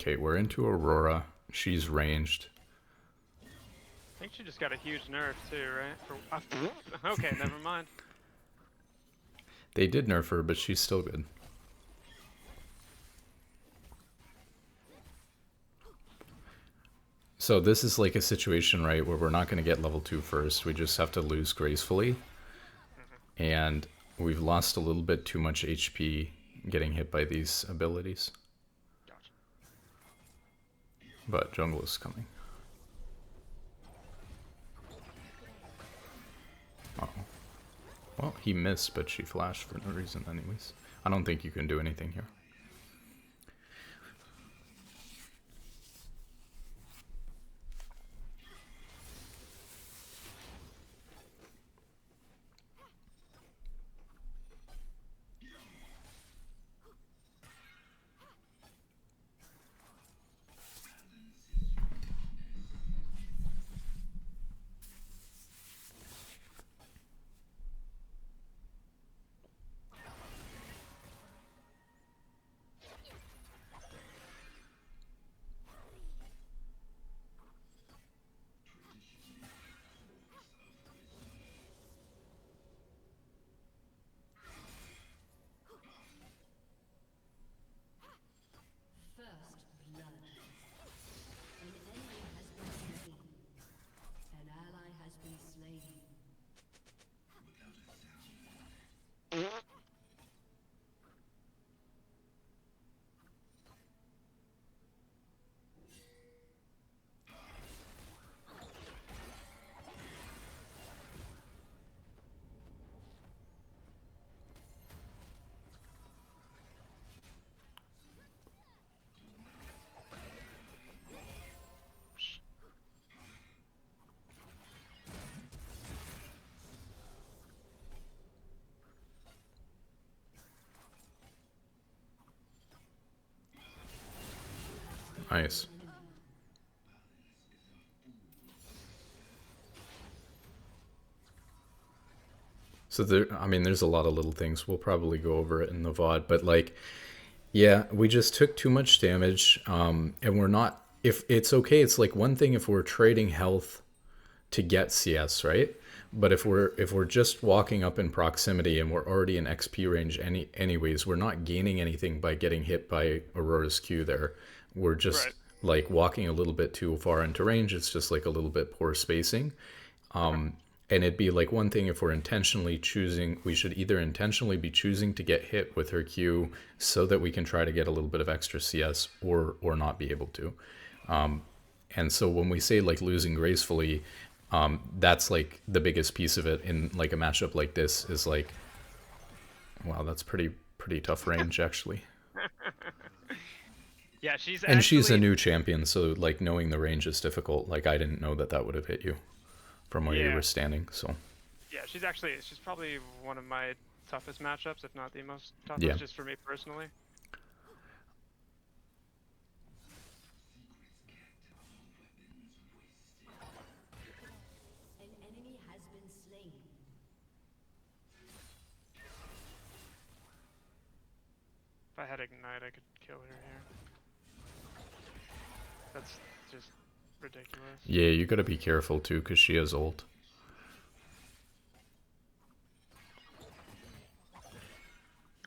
Okay, we're into Aurora. She's ranged. I think she just got a huge nerf too, right? Okay, never mind. They did nerf her, but she's still good. So this is like a situation, right, where we're not going to get level 2 first. We just have to lose gracefully. And we've lost a little bit too much HP getting hit by these abilities. Gotcha. But jungle is coming. Uh-oh. Well, he missed, but she flashed for no reason anyways. I don't think you can do anything here. Nice. So there, I mean, there's a lot of little things. We'll probably go over it in the VOD, but like, yeah, we just took too much damage, and we're not. If it's okay, it's like one thing if we're trading health to get CS, right? But if we're just walking up in proximity and we're already in XP range anyways, we're not gaining anything by getting hit by Aurora's Q there. We're just Right. like walking a little bit too far into range. It's just like a little bit poor spacing. Okay. And it'd be like one thing if we're intentionally choosing, we should either intentionally be choosing to get hit with her Q so that we can try to get a little bit of extra CS, or not be able to. And so when we say like losing gracefully, that's like the biggest piece of it in like a matchup like this is like, wow, that's pretty tough range actually. Yeah, she's And she's a actually. new champion, so like knowing the range is difficult. Like I didn't know that that would have hit you from where you Yeah, were standing. So yeah, she's probably one of my toughest matchups, if not the most yeah, toughest, just for me personally. If I had Ignite, I could kill her here. That's just ridiculous. yeah, you gotta be careful too because she has ult.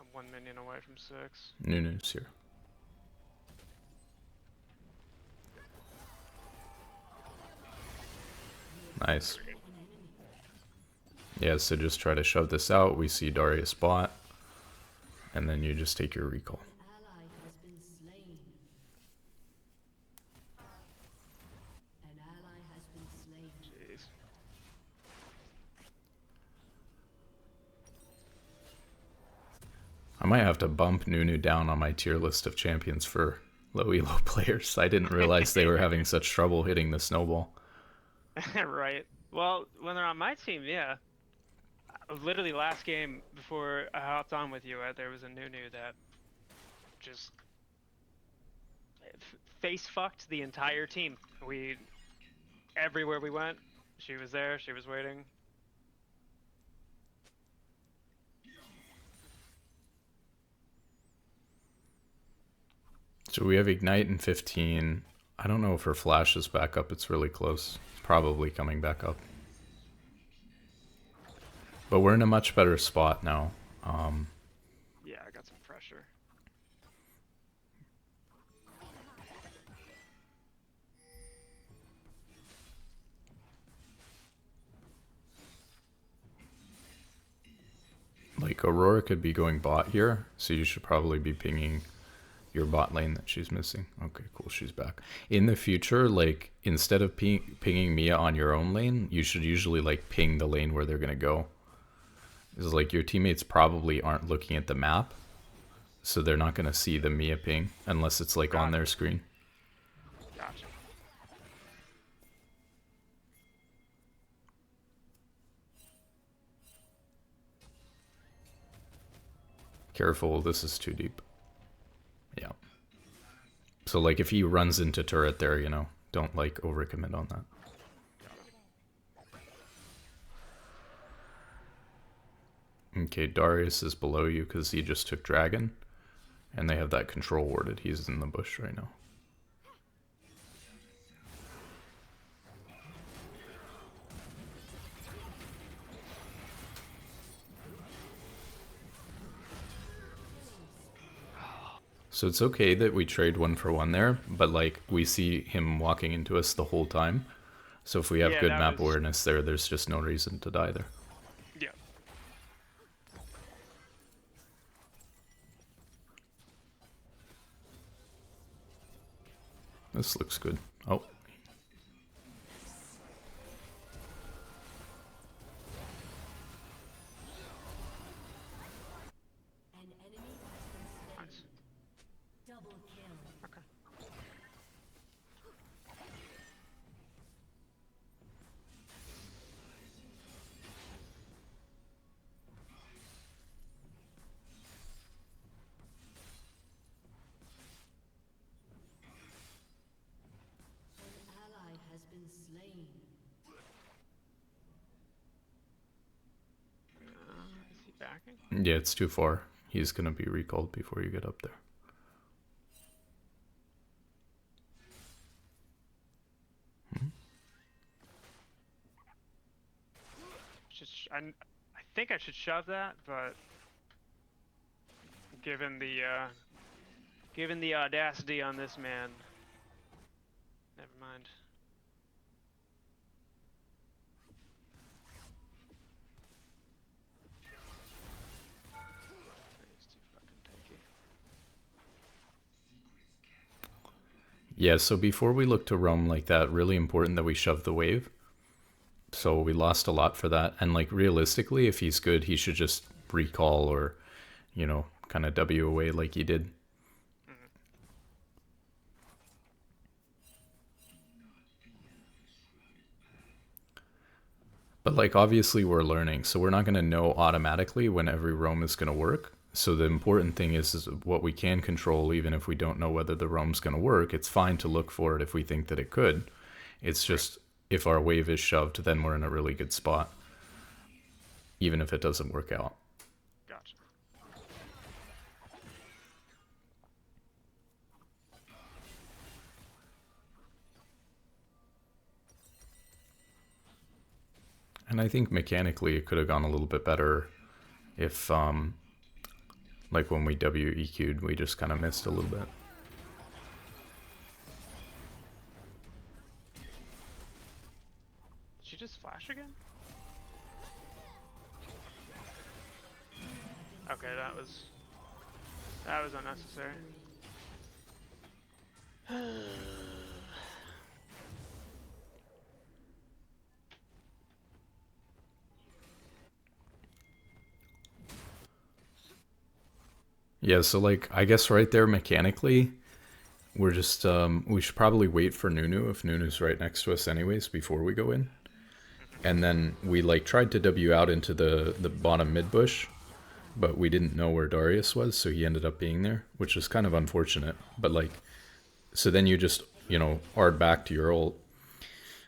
I'm 1 minion away from 6. Nunu's here. Nice. Yeah, so just try to shove this out. We see Darius bot, and then you just take your recall. Jeez. I might have to bump Nunu down on my tier list of champions for low elo players. I didn't realize they were having such trouble hitting the snowball. Right. Well, when they're on my team, yeah. Literally last game before I hopped on with you, there was a Nunu that just face fucked the entire team. Everywhere we went, she was there, she was waiting. So we have Ignite in 15. I don't know if her flash is back up. It's really close. It's probably coming back up. But we're in a much better spot now. Yeah, I got some pressure. Like Aurora could be going bot here, so you should probably be pinging your bot lane that she's missing. Okay, cool, she's back. In the future, like instead of pinging Mia on your own lane, you should usually like ping the lane where they're gonna go. Because like your teammates probably aren't looking at the map, so they're not gonna see the Mia ping unless it's like on their screen. Gotcha. Careful, this is too deep. Yeah. So like if he runs into turret there, you know, don't like overcommit on that. Okay, Darius is below you because he just took dragon. And they have that control warded. He's in the bush right now. So it's okay that we trade 1-for-1 there, but like we see him walking into us the whole time. So if we have good map awareness there, there's just no reason to die there. Yeah. This looks good. Oh. Nice. Okay. Is he backing? Yeah, it's too far. He's gonna be recalled before you get up there. I think I should shove that, but given the audacity on this man, never mind. He's too fucking tanky. Yeah, so before we look to roam like that, really important that we shove the wave. So we lost a lot for that. And like realistically, if he's good, he should just recall or, you know, kind of W away like he did. But like obviously we're learning, so we're not going to know automatically when every roam is going to work. So the important thing is what we can control, even if we don't know whether the roam's going to work. It's fine to look for it if we think that it could. It's just if our wave is shoved, then we're in a really good spot, even if it doesn't work out. Gotcha. And I think mechanically it could have gone a little bit better if, like when we WEQ'd, we just kind of missed a little bit. Did she just flash again? Okay, that was unnecessary. Yeah, so like I guess right there mechanically, we're just we should probably wait for Nunu if Nunu's right next to us anyways before we go in. And then we like tried to W out into the bottom mid bush, but we didn't know where Darius was, so he ended up being there, which is kind of unfortunate. But like, so then you just, you know, R'd back to your ult.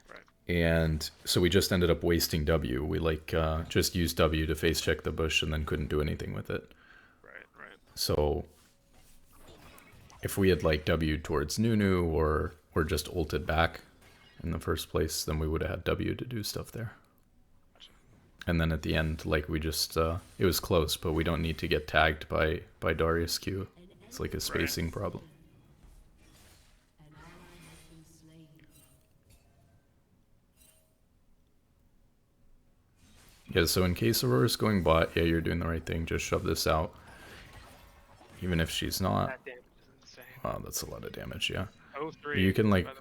Right. And so we just ended up wasting W. We like just used W to face check the bush and then couldn't do anything with it. Right. So if we had like W'd towards Nunu or just ulted back in the first place, then we would have had W to do stuff there. And then at the end, like we just, it was close, but we don't need to get tagged by Darius Q. It's like a spacing problem. Yeah, so in case Aurora's going bot, yeah, you're doing the right thing. Just shove this out. Even if she's not. That damage is insane. Wow, that's a lot of damage, yeah. 0-3, You can like, by the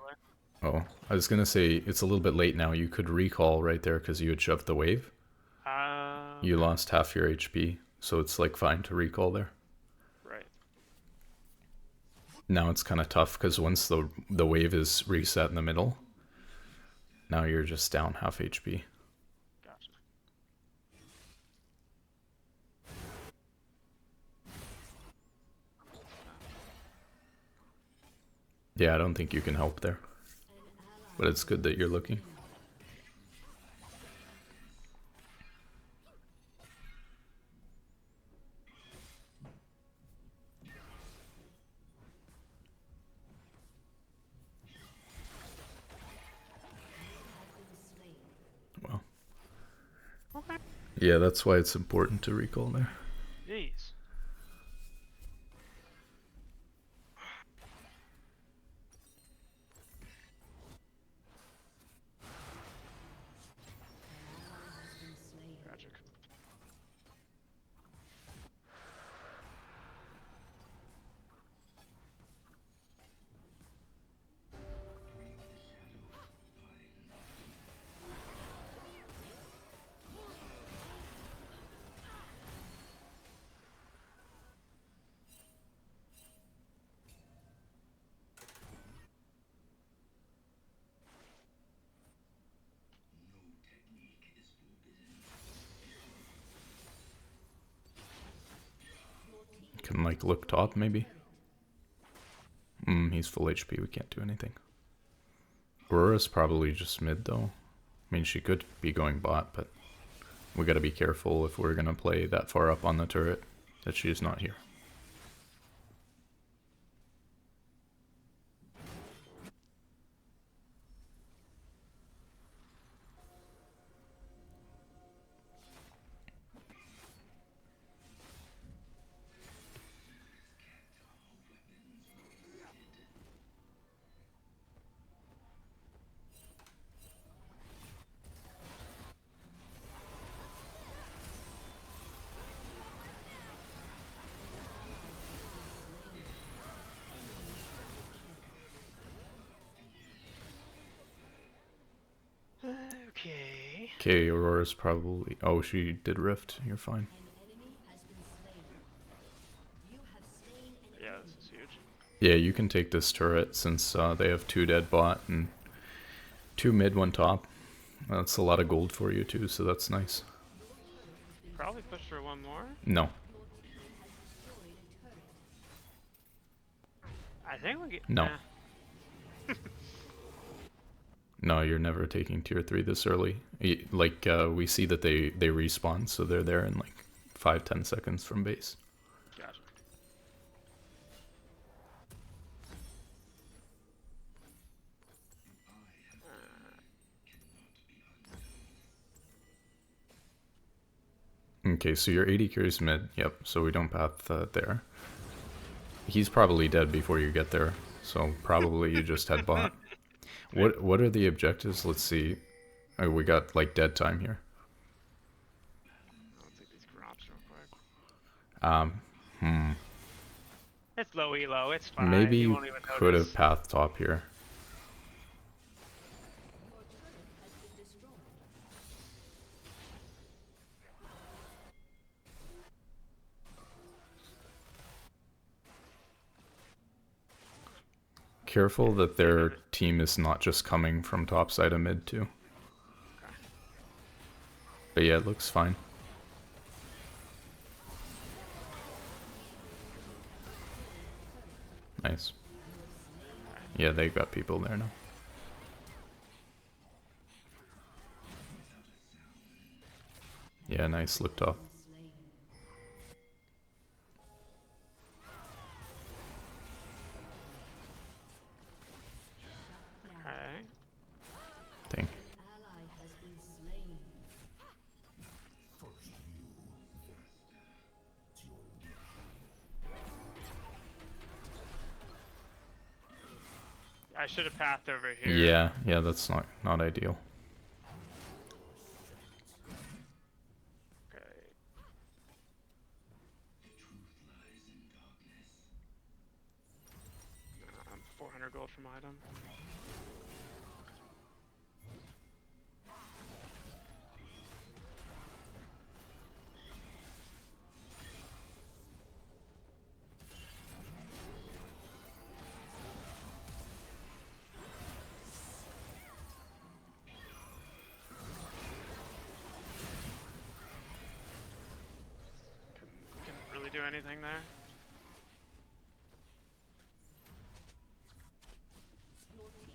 way. oh, I was gonna say it's a little bit late now. You could recall right there because you had shoved the wave. You lost half your HP, so it's like fine to recall there. Right. Now it's kind of tough because once the wave is reset in the middle, now you're just down half HP. Gotcha. Yeah, I don't think you can help there, but it's good that you're looking. Well, Okay. yeah, that's why it's important to recall there. Jeez. Tragic. Can like look top maybe. He's full HP. We can't do anything. Aurora's probably just mid though. I mean, she could be going bot, but we gotta be careful if we're gonna play that far up on the turret that she's not here. Okay. Okay, Aurora's probably... Oh, she did Rift. You're fine. Yeah, this is huge. Yeah, you can take this turret since they have 2 dead bot and 2 mid, 1 top. That's a lot of gold for you too, so that's nice. Probably push for one more. No. I think we get. No. Nah. No, you're never taking tier 3 this early. Like, we see that they respawn, so they're there in like 5-10 seconds from base. Gotcha. Okay, so your 80 carries mid. Yep, so we don't path there. He's probably dead before you get there, so probably you just head bot. What are the objectives? Let's see. Oh, we got like dead time here. I'll take these crops real quick. Hmm. It's low elo. It's fine. Maybe you you won't even could notice. have path top here. Careful that their team is not just coming from top side of mid too. But yeah, it looks fine. Nice. Yeah, they got people there now. Yeah, nice. Look top. thing. I should have pathed over here. Yeah, yeah, that's not ideal. Okay. 400 gold from item. Couldn't really do anything there.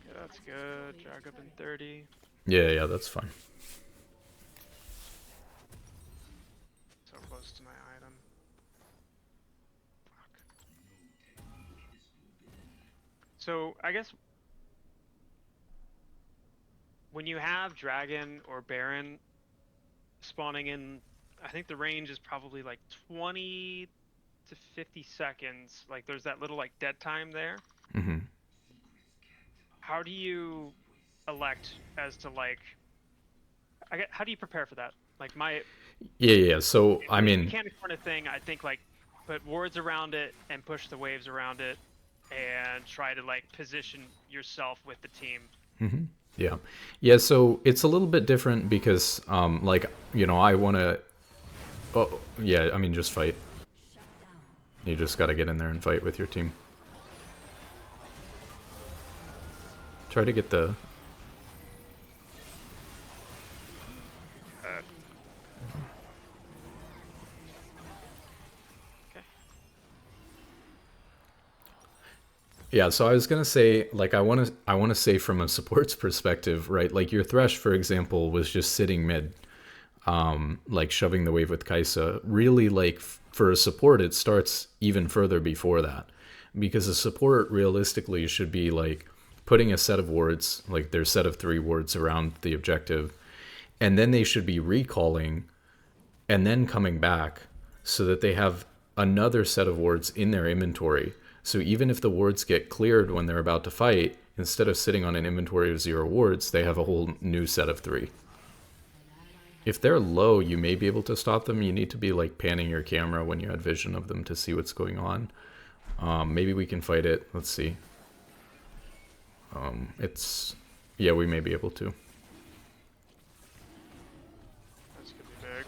Okay, that's good. Drag up in 30. Yeah, yeah, that's fine. So close to my item. Fuck. So I guess when you have Dragon or Baron spawning in, I think the range is probably like 20 to 50 seconds. Like there's that little like dead time there. Mm-hmm. How do you elect as to like, how do you prepare for that? Like Yeah, yeah. So I mean, mechanic kind of thing, I think like put wards around it and push the waves around it and try to like position yourself with the team. mm-hmm. Yeah, yeah. So it's a little bit different because, like, you know, I want to. Oh, yeah. I mean, just fight. You just got to get in there and fight with your team. Try to get the. Okay. Yeah, so I was gonna say, like, I want to say from a support's perspective, right? Like your Thresh, for example, was just sitting mid, like shoving the wave with Kaisa. Really, like for a support, it starts even further before that, because a support realistically should be like putting a set of wards, like their set of 3 wards around the objective, and then they should be recalling and then coming back so that they have another set of wards in their inventory. So even if the wards get cleared when they're about to fight, instead of sitting on an inventory of 0 wards, they have a whole new set of 3. If they're low, you may be able to stop them. You need to be like panning your camera when you had vision of them to see what's going on. Maybe we can fight it. Let's see. Yeah, we may be able to. That's gonna be big.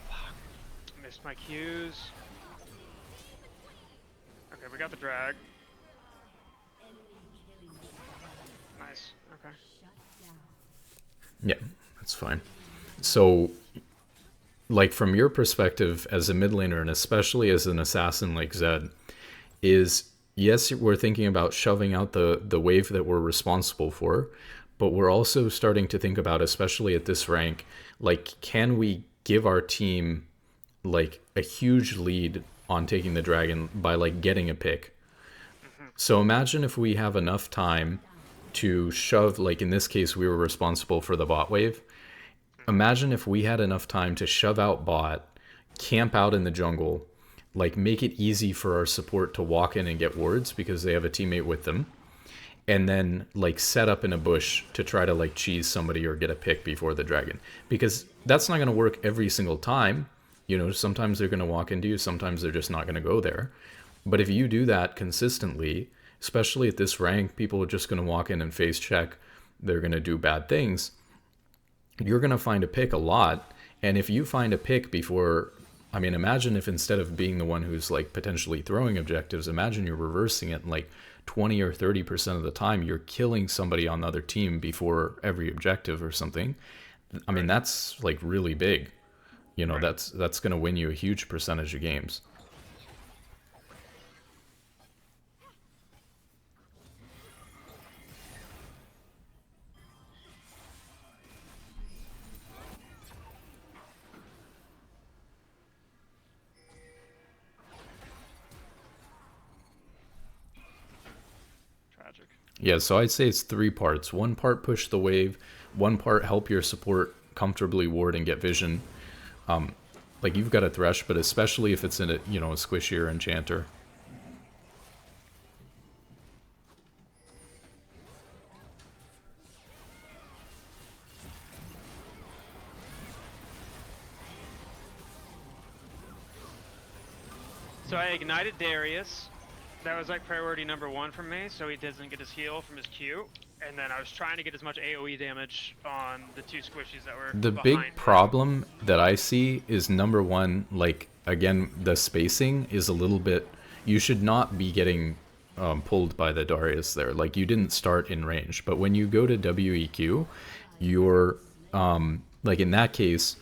Fuck. Missed my cues. Okay, we got the drag. Nice. Okay. Yeah, that's fine. So, like from your perspective as a mid laner, and especially as an assassin like Zed, is yes, we're thinking about shoving out the wave that we're responsible for, but we're also starting to think about, especially at this rank, like can we give our team like a huge lead on taking the dragon by like getting a pick. So imagine if we have enough time to shove, like in this case, we were responsible for the bot wave. Imagine if we had enough time to shove out bot, camp out in the jungle, like make it easy for our support to walk in and get wards because they have a teammate with them, and then like set up in a bush to try to like cheese somebody or get a pick before the dragon. Because that's not going to work every single time. You know, sometimes they're going to walk into you, sometimes they're just not going to go there. But if you do that consistently, especially at this rank, people are just going to walk in and face check. They're going to do bad things. You're going to find a pick a lot. And if you find a pick before, I mean, imagine if instead of being the one who's like potentially throwing objectives, imagine you're reversing it and like 20 or 30% of the time you're killing somebody on the other team before every objective or something. I mean, that's like really big. You know, that's going to win you a huge percentage of games. Yeah, so I'd say it's 3 parts. One part push the wave, one part help your support comfortably ward and get vision. Like you've got a thresh, but especially if it's in a a squishier enchanter. So I ignited Darius. That was like priority number 1 for me, so he doesn't get his heal from his Q. And then I was trying to get as much AoE damage on the 2 squishies that were The behind big him. problem that I see is number one, like again, the spacing is a little bit. You should not be getting pulled by the Darius there. Like you didn't start in range, but when you go to WEQ, you're like in that case,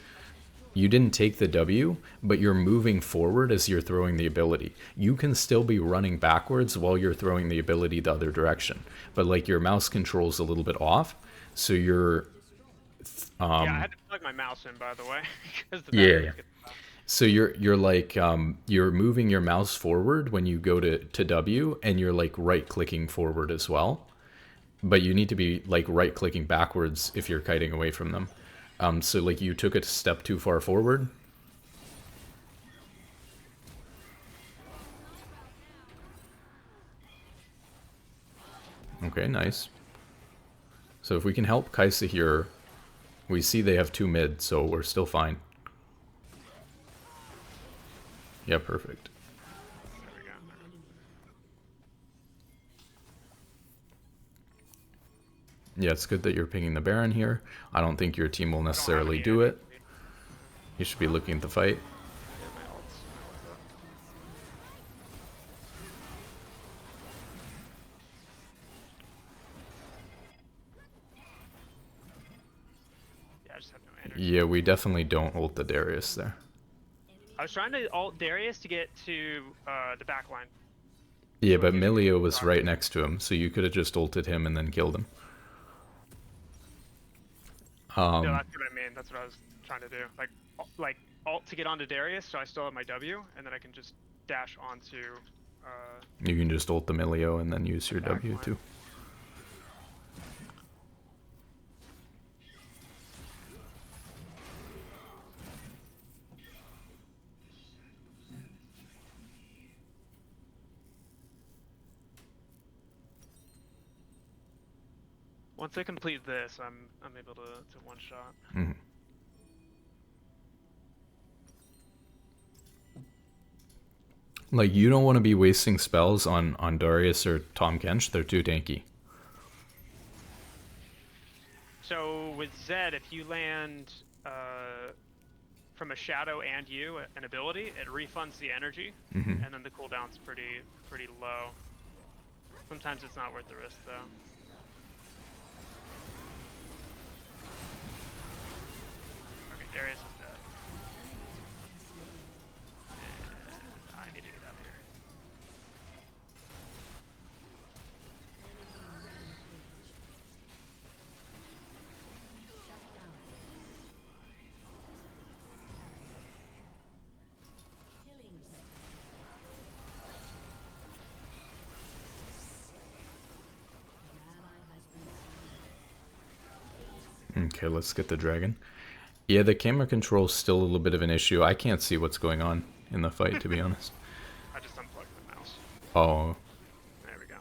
you didn't take the W, but you're moving forward as you're throwing the ability. You can still be running backwards while you're throwing the ability the other direction, but like your mouse control's a little bit off, so you're Yeah, I had to plug my mouse in, by the way, because the yeah, battery yeah. was getting low. So you're like you're moving your mouse forward when you go to W, and you're like right clicking forward as well. But you need to be like right clicking backwards if you're kiting away from them. So like you took a step too far forward. Okay, nice. So if we can help Kaisa here, we see they have 2 mid, so we're still fine. Yeah, perfect. There we go. Yeah, it's good that you're pinging the Baron here. I don't think your team will I don't have necessarily any do AoE. it. You should be looking at the fight. Yeah, my ult's up. Yeah, I just have no energy. Yeah, we definitely don't ult the Darius there. I was trying to ult Darius to get to the back line. Yeah, So but he could Milio was guard. right next to him, so you could have just ulted him and then killed him. No, that's what I mean. That's what I was trying to do. Like alt to get onto Darius, so I still have my W, and then I can just dash onto. You can just ult the Milio and then use your Back W line. too. Once I complete this, I'm able to one shot. Mhm. Like you don't want to be wasting spells on Darius or Tom Kench. They're too tanky. So with Zed, if you land from a shadow and you an ability, it refunds the energy, Mhm. and then the cooldown's pretty low. Sometimes it's not worth the risk though. Okay, Darius is dead. And I need to get out of here. Okay, let's get the dragon. Yeah, the camera control's still a little bit of an issue. I can't see what's going on in the fight, to be honest. I just unplugged my mouse. Oh, There we go.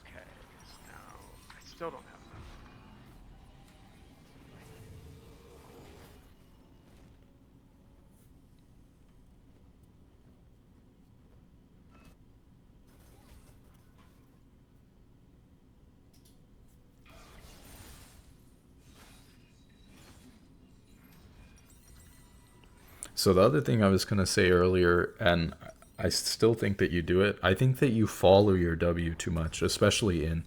Okay, so now I still don't have enough. so the other thing I was gonna say earlier, and I still think that you do it. I think that you follow your W too much, especially in.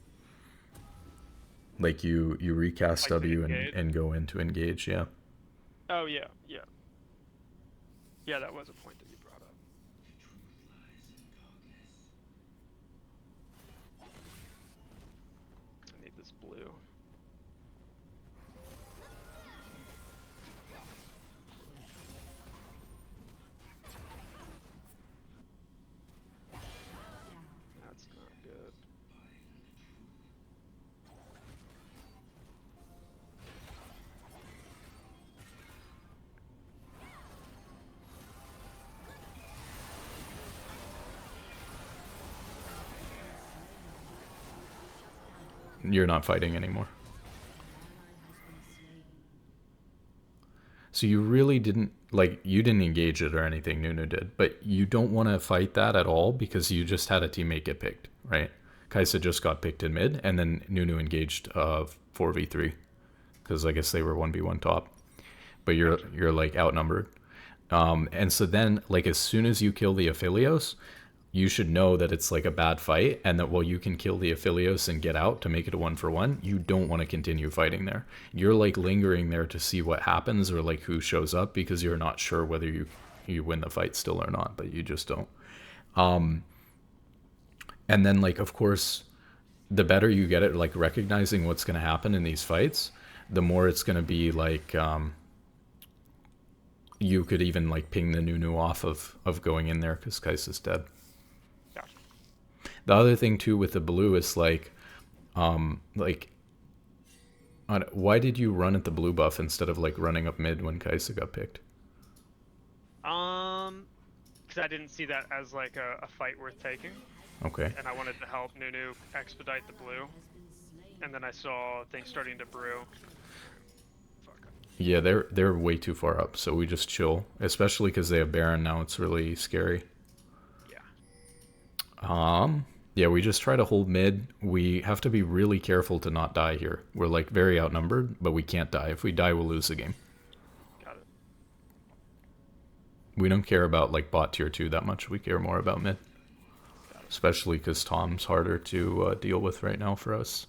Like you recast Like to W engage? and go into engage, yeah. Oh yeah, yeah. Yeah, that was a point that you brought up. I need this blue. You're not fighting anymore. So you really didn't, like, you didn't engage it or anything, Nunu did, but you don't want to fight that at all because you just had a teammate get picked, right? Kaisa just got picked in mid, and then Nunu engaged 4v3 because I guess they were 1v1 top, but you're like outnumbered. And so then, like, as soon as you kill the Aphelios, you should know that it's like a bad fight, and that while you can kill the Aphelios and get out to make it a 1-for-1, you don't want to continue fighting there. You're like lingering there to see what happens or like who shows up because you're not sure whether you win the fight still or not, but you just don't. And then, like, of course, the better you get at like recognizing what's going to happen in these fights, the more it's going to be like you could even like ping the Nunu off of going in there because Kaisa's dead. The other thing too with the blue is like why did you run at the blue buff instead of like running up mid when Kaisa got picked? Because I didn't see that as like a fight worth taking. Okay. And I wanted to help Nunu expedite the blue. And then I saw things starting to brew. Yeah, they're way too far up, so we just chill. Especially because they have Baron now, it's really scary. Yeah. Yeah, we just try to hold mid. We have to be really careful to not die here. We're like very outnumbered, but we can't die. If we die, we'll lose the game. Got it. We don't care about like bot tier 2 that much. We care more about mid. Especially because Tom's harder to deal with right now for us.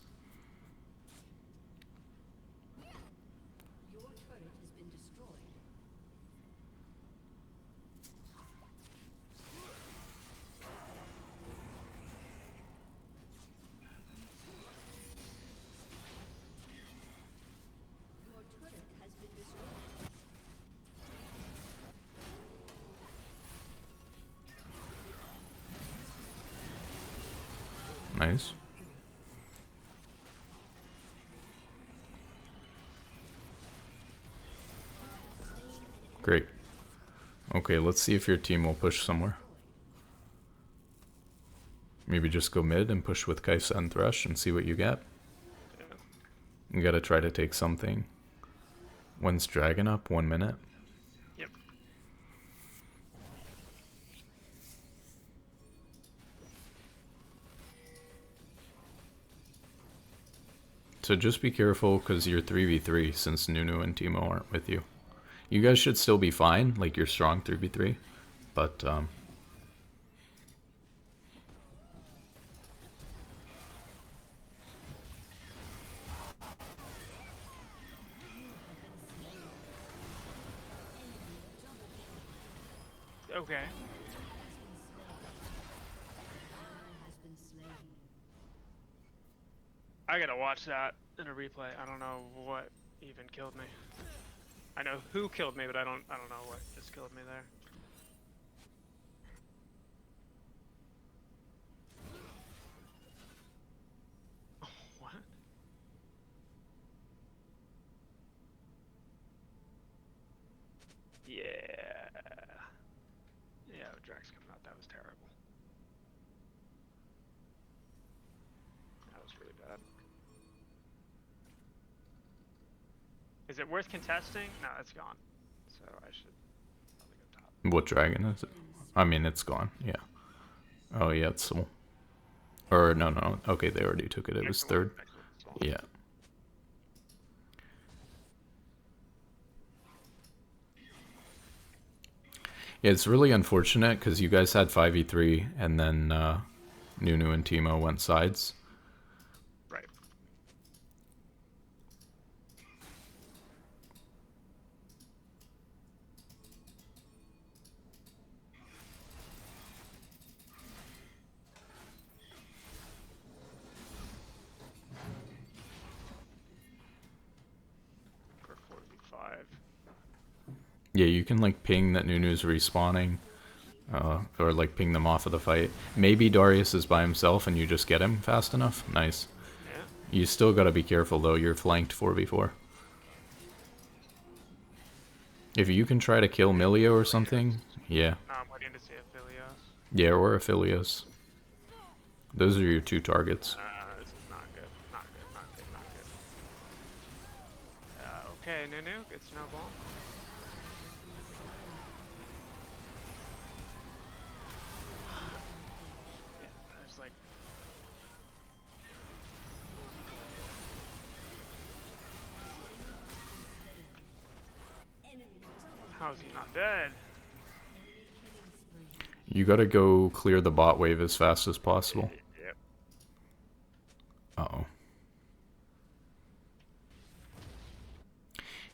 Nice. Great. Okay, let's see if your team will push somewhere. Maybe just go mid and push with Kaisa and Thresh and see what you get. Yeah. You gotta try to take something. When's Dragon up? 1 minute? Yep. So just be careful because you're 3v3 since Nunu and Teemo aren't with you. You guys should still be fine, like you're strong 3v3, but Okay. I gotta watch that in a replay. I don't know what even killed me. I know who killed me, but I don't know what just killed me there. Oh, what? Yeah. Yeah, Drax coming out, that was terrible. That was really bad. Is it worth contesting? No, it's gone. So I should probably go top. what dragon is it? I mean, it's gone, yeah. Oh yeah, it's Soul. Or no. Okay, they already took it. It was third. Yeah. Yeah, it's really unfortunate because you guys had 5v3 and then Nunu and Teemo went sides. Right. For 4v5. Yeah, you can like ping that Nunu's respawning, or like ping them off of the fight. Maybe Darius is by himself and you just get him fast enough. Nice. Yeah. You still gotta be careful though, you're flanked 4v4. If you can try to kill Milio or something, yeah. No, I'm waiting to see Aphelios. Yeah, or Aphelios. Those are your two targets. This is not good. Not good. Okay, Nunu gets snowball. Yeah, there's like. How is he not dead? You gotta go clear the bot wave as fast as possible. Yep. Uh-oh.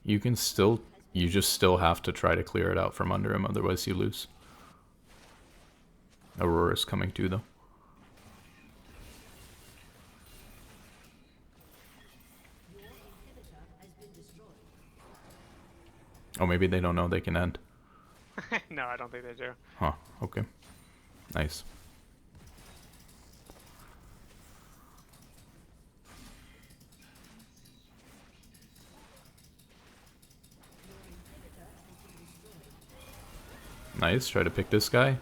You can still... You just still have to try to clear it out from under him, otherwise you lose. Aurora's coming too, though. Oh, maybe they don't know they can end. No, I don't think they do. Huh, okay. Nice. Nice, try to pick this guy.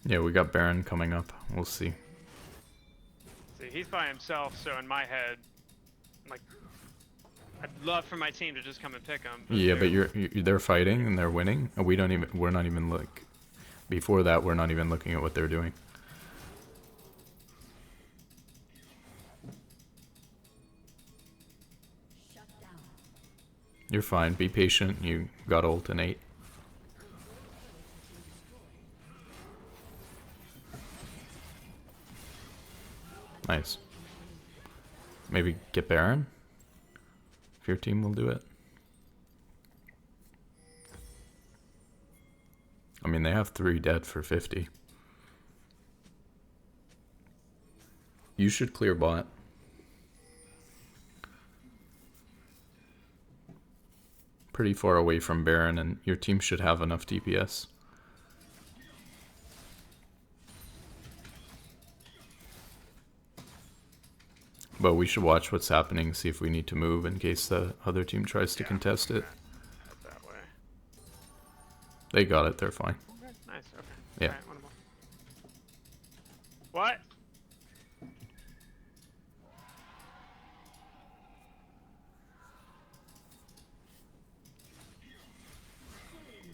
Yeah, we got Baron coming up. We'll see. See, he's by himself, so in my head, like, I'd love for my team to just come and pick him. Yeah, but they're fighting and they're winning. And we're not even like, before that, we're not even looking at what they're doing. You're fine. Be patient. You got ult in 8. Nice. Maybe get Baron? If your team will do it. I mean, they have 3 dead for 50. You should clear bot. Pretty far away from Baron, and your team should have enough DPS. But we should watch what's happening, see if we need to move in case the other team tries to contest it. That way. They got it, they're fine. Nice, okay. Yeah. Alright, one more. What?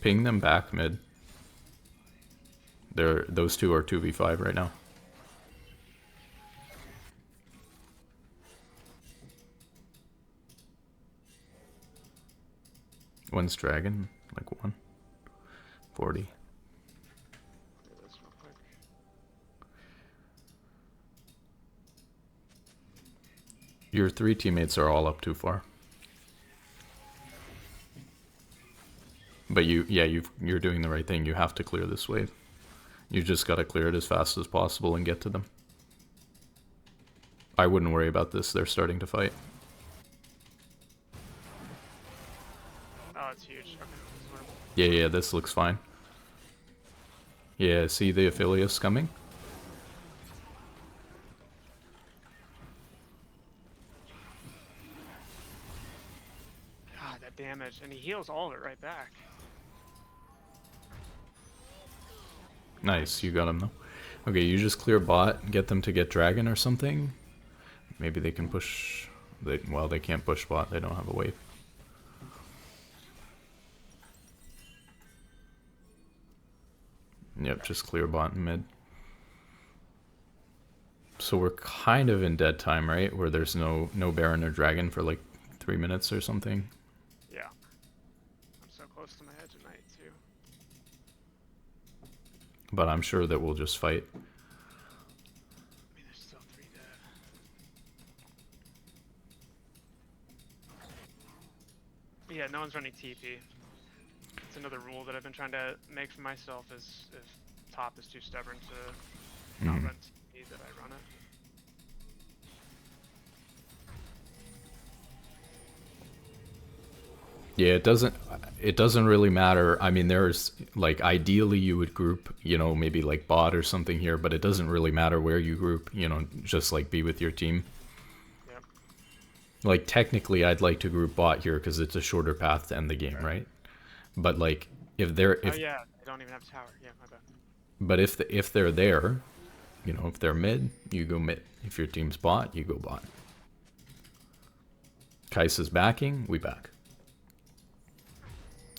Ping them back mid. Those two are 2v5 right now. One's dragon, like 140. Do this real quick. Your 3 teammates are all up too far. But you're doing the right thing. You have to clear this wave. You just gotta clear it as fast as possible and get to them. I wouldn't worry about this. They're starting to fight. Oh, it's huge. Okay. Yeah, this looks fine. Yeah, see the Aphelios coming? God, that damage. And he heals all of it right back. Nice, you got him though. Okay, you just clear bot, get them to get dragon or something. Maybe they can push... Well, they can't push bot, they don't have a wave. Yep, just clear bot and mid. So we're kind of in dead time, right? Where there's no Baron or Dragon for like 3 minutes or something. Yeah. I'm so close to my edge at night, too. But I'm sure that we'll just fight. I mean, there's still 3 dead. Yeah, no one's running TP. It's another rule that I've been trying to make for myself is if top is too stubborn to not run TP, that I run it. Yeah, it doesn't really matter. I mean, there's like ideally you would group, you know, maybe like bot or something here, but it doesn't really matter where you group, you know, just like be with your team. Yep. Like, technically, I'd like to group bot here because it's a shorter path to end the game, right? But, like, if they're... Oh if yeah, they don't even have a tower. Yeah, my bad. But if they're there, you know, if they're mid, you go mid. If your team's bot, you go bot. Kai'Sa's backing, we back.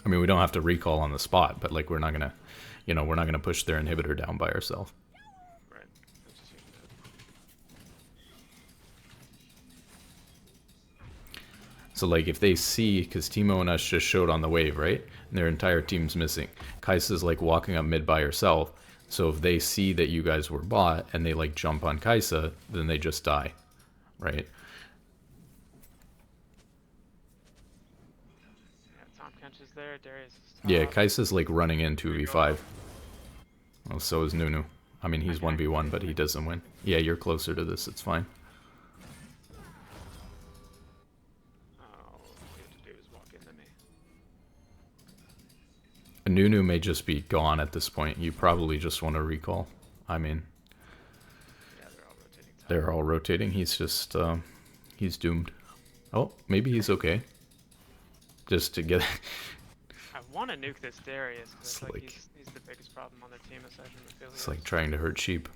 I mean, we don't have to recall on the spot, but like we're not gonna, you know, we're not gonna push their inhibitor down by ourselves. Right. That's just So like if they see, because Timo and us just showed on the wave, right? And their entire team's missing. Kai'Sa's like walking up mid by herself. So if they see that you guys were bot and they like jump on Kai'Sa, then they just die, right? Tom Kench is there. Darius is top. Yeah, Kai'Sa's like running in 2v5. Well, so is Nunu. I mean, he's 1v1, but he doesn't win. Yeah, you're closer to this. It's fine. All you have to do is walk into me. Nunu may just be gone at this point. You probably just want to recall. I mean, Yeah, they're all rotating top. they're all rotating. He's just, he's doomed. Oh, maybe he's okay. Just to get... I want to nuke this Darius because It's like like- he's the biggest problem on their team aside from the It's like trying to hurt sheep.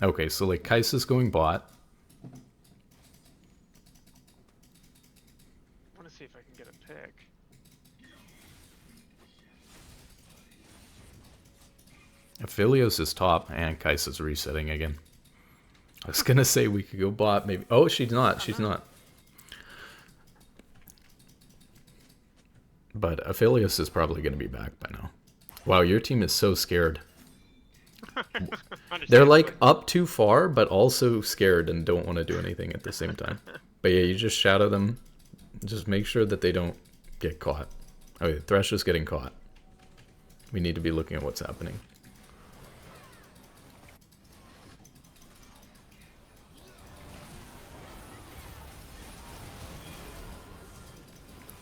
Okay, so like Kai'Sa's going bot. I want to see if I can get a pick. Aphelios is top, and Kai'Sa's resetting again. I was gonna say we could go bot, maybe. Oh, she's not. She's not. But Aphelios is probably gonna be back by now. Wow, your team is so scared. They're like up too far, but also scared and don't want to do anything at the same time. But yeah, you just shadow them. Just make sure that they don't get caught. Okay, Thresh is getting caught. We need to be looking at what's happening.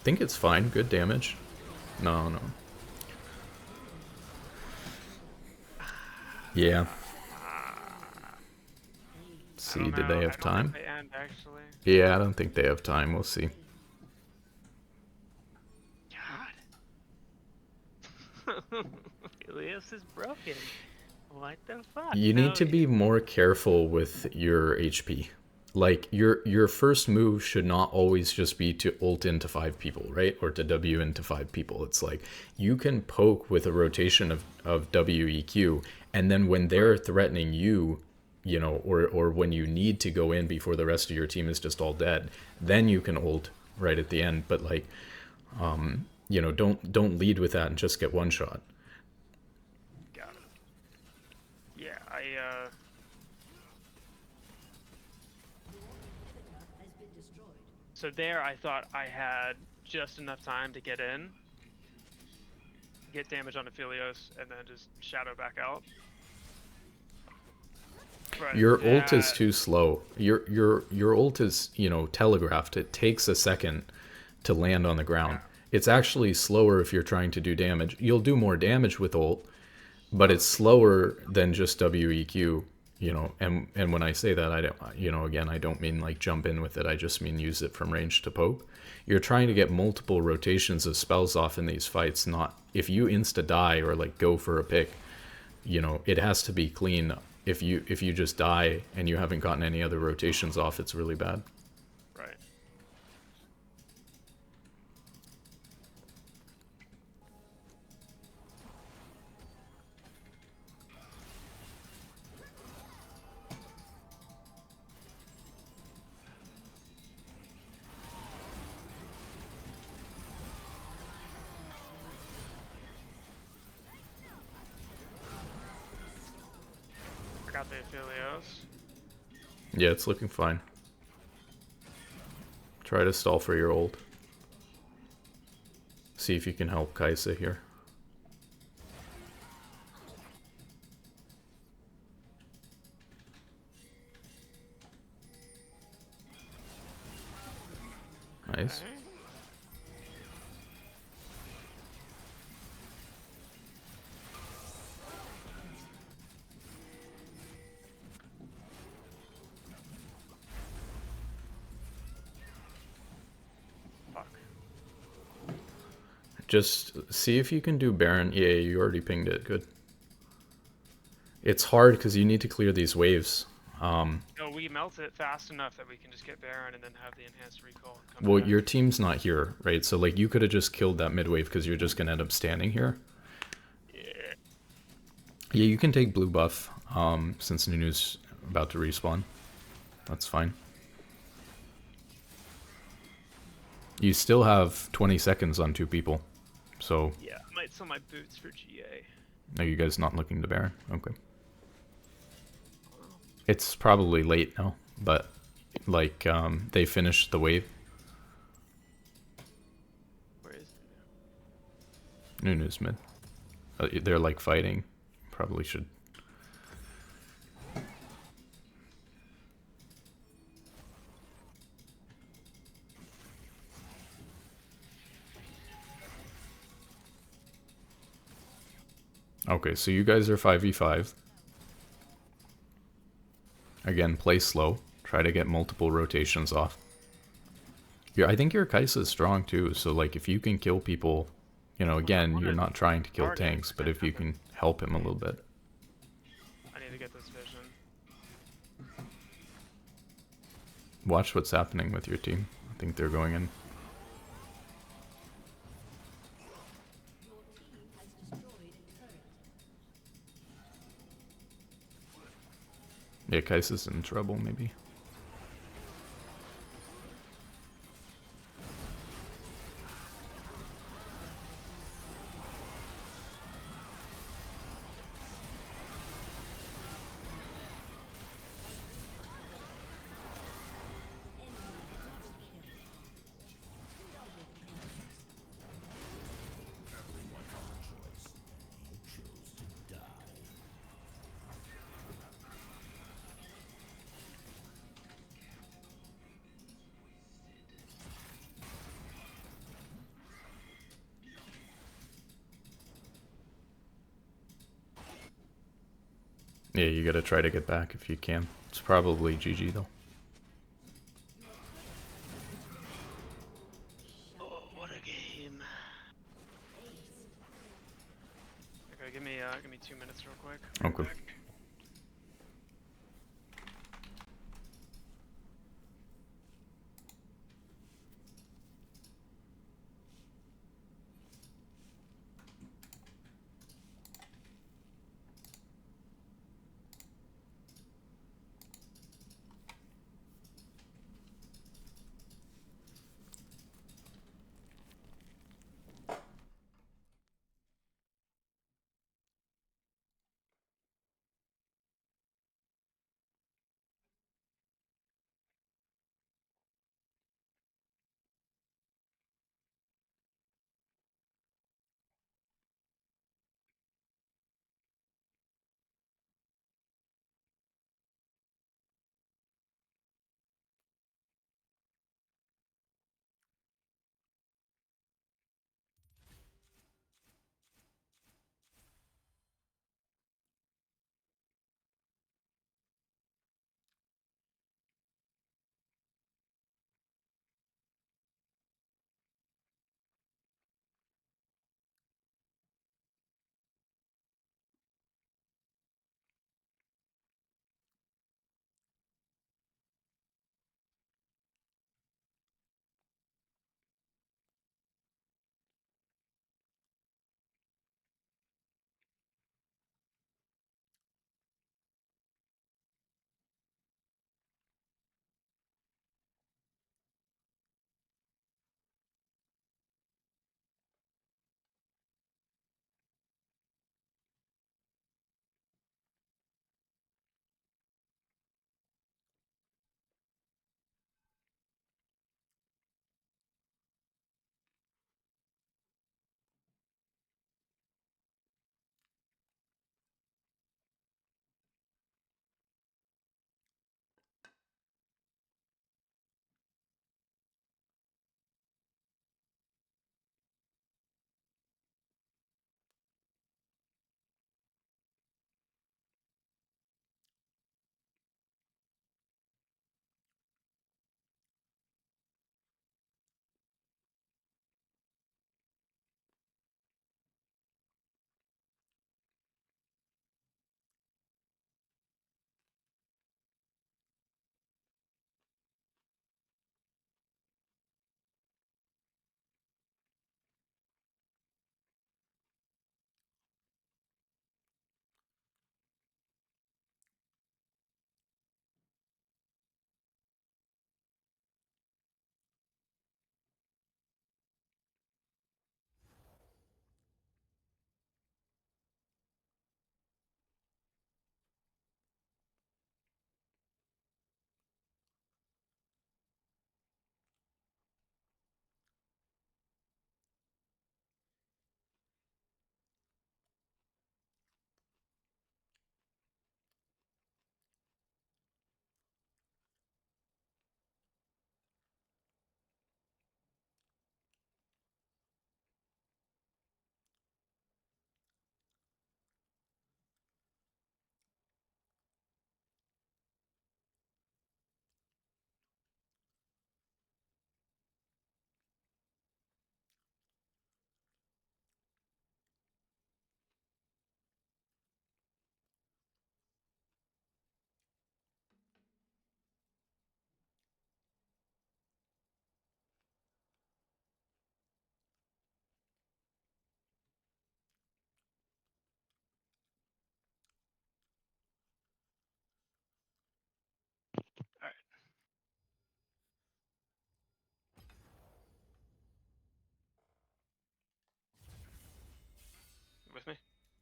I think it's fine. Good damage. No, no. Yeah. Let's see, did they have time? They end, actually. Yeah, I don't think they have time. We'll see. God. Elias is broken. What the fuck? You need to be more careful with your HP. Like, your first move should not always just be to ult into 5 people, right? Or to W into 5 people. It's like, you can poke with a rotation of WEQ, and then when they're threatening you, you know, or when you need to go in before the rest of your team is just all dead, then you can ult right at the end. But like, you know, don't lead with that and just get one shot. Got it. Yeah, So there, I thought I had just enough time to get in, get damage on Aphelios, and then just shadow back out. But Your ult is too slow. Your ult is, you know, telegraphed. It takes a second to land on the ground. It's actually slower if you're trying to do damage. You'll do more damage with ult, but it's slower than just WEQ, you know. And when I say that, I don't, you know, again, I don't mean like jump in with it. I just mean use it from range to poke. You're trying to get multiple rotations of spells off in these fights, not if you insta die or like go for a pick, you know, it has to be clean. If you just die and you haven't gotten any other rotations off, it's really bad. Right. I got the Aphelios. Yeah, it's looking fine. Try to stall for your ult. See if you can help Kai'Sa here. Nice. Okay. Just see if you can do Baron. Yeah, you already pinged it. Good. It's hard because you need to clear these waves. No, we melt it fast enough that we can just get Baron and then have the enhanced recall and come Well, back. your team's not here, right? So like you could have just killed that mid wave because you're just gonna end up standing here. Yeah. Yeah, you can take blue buff since Nunu's about to respawn. That's fine. You still have 20 seconds on 2 people. So, Yeah, I might sell my boots for GA. are you guys not looking to Baron? Okay. Well, It's probably late now, but like they finished the wave. where is Nunu's mid. They're like fighting. Probably should. Okay, so you guys are 5v5. Again, play slow. Try to get multiple rotations off. I think your Kai'Sa's strong too, so like if you can kill people, you know, again, you're not trying to kill target. tanks, but if you can help him a little bit. I need to get this vision. Watch what's happening with your team. I think they're going in. Yeah, Kai'Sa's in trouble, maybe. Yeah, you gotta try to get back if you can. It's probably GG though. Oh, what a game. Okay, give me 2 minutes real quick. Okay.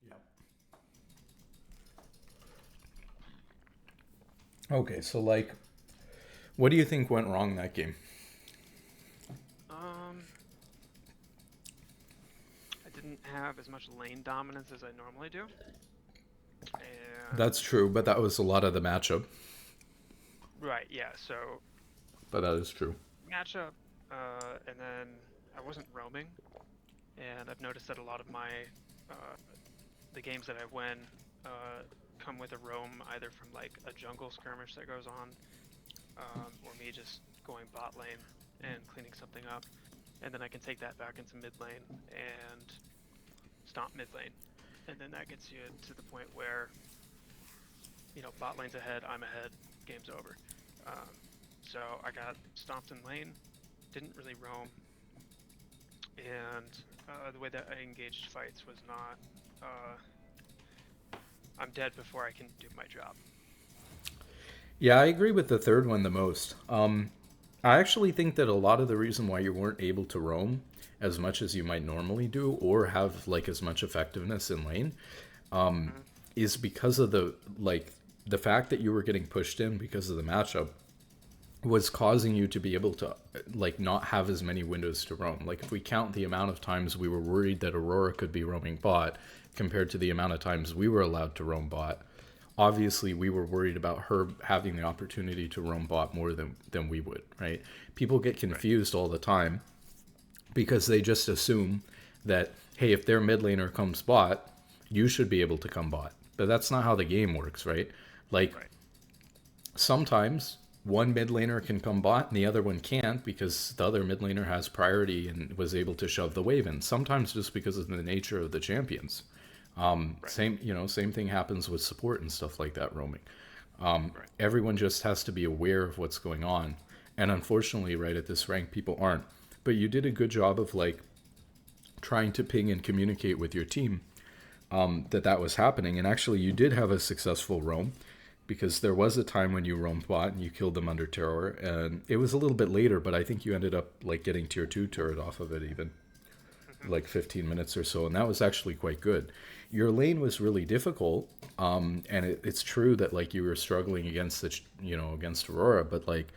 Yep. Okay, so like, what do you think went wrong that game? Um, I didn't have as much lane dominance as I normally do, That's and true, but that was a lot of the matchup. right, yeah. So But that is true. matchup, and then I wasn't roaming, and I've noticed that a lot of my uh, the games that I win uh, come with a roam either from like a jungle skirmish that goes on, or me just going bot lane and cleaning something up, and then I can take that back into mid lane and stomp mid lane, and then that gets you to the point where bot lane's ahead, I'm ahead, game's over. Um, so I got stomped in lane, didn't really roam, and the way that I engaged fights was not. I'm dead before I can do my job. Yeah, I agree with the third one the most. I actually think that a lot of the reason why you weren't able to roam as much as you might normally do or have like as much effectiveness in lane Mm-hmm. is because of the fact that you were getting pushed in because of the matchup was causing you to be able to like not have as many windows to roam. Like if we count the amount of times we were worried that Aurora could be roaming bot compared to the amount of times we were allowed to roam bot, obviously we were worried about her having the opportunity to roam bot more than we would, right? People get Right. confused all the time because they just assume that, hey, if their mid laner comes bot, you should be able to come bot. But that's not how the game works, right? Like Right. sometimes one mid laner can come bot and the other one can't because the other mid laner has priority and was able to shove the wave in. Sometimes just because of the nature of the champions. Right. Same thing happens with support and stuff like that roaming. Right. Everyone just has to be aware of what's going on. And unfortunately, right at this rank, people aren't. But you did a good job of like trying to ping and communicate with your team that was happening. And actually, you did have a successful roam because there was a time when you roamed bot and you killed them under terror. And it was a little bit later, but I think you ended up like getting tier 2 turret off of it even Mm-hmm. like 15 minutes or so, and that was actually quite good. Your lane was really difficult, and it's true that like you were struggling against against Aurora, but like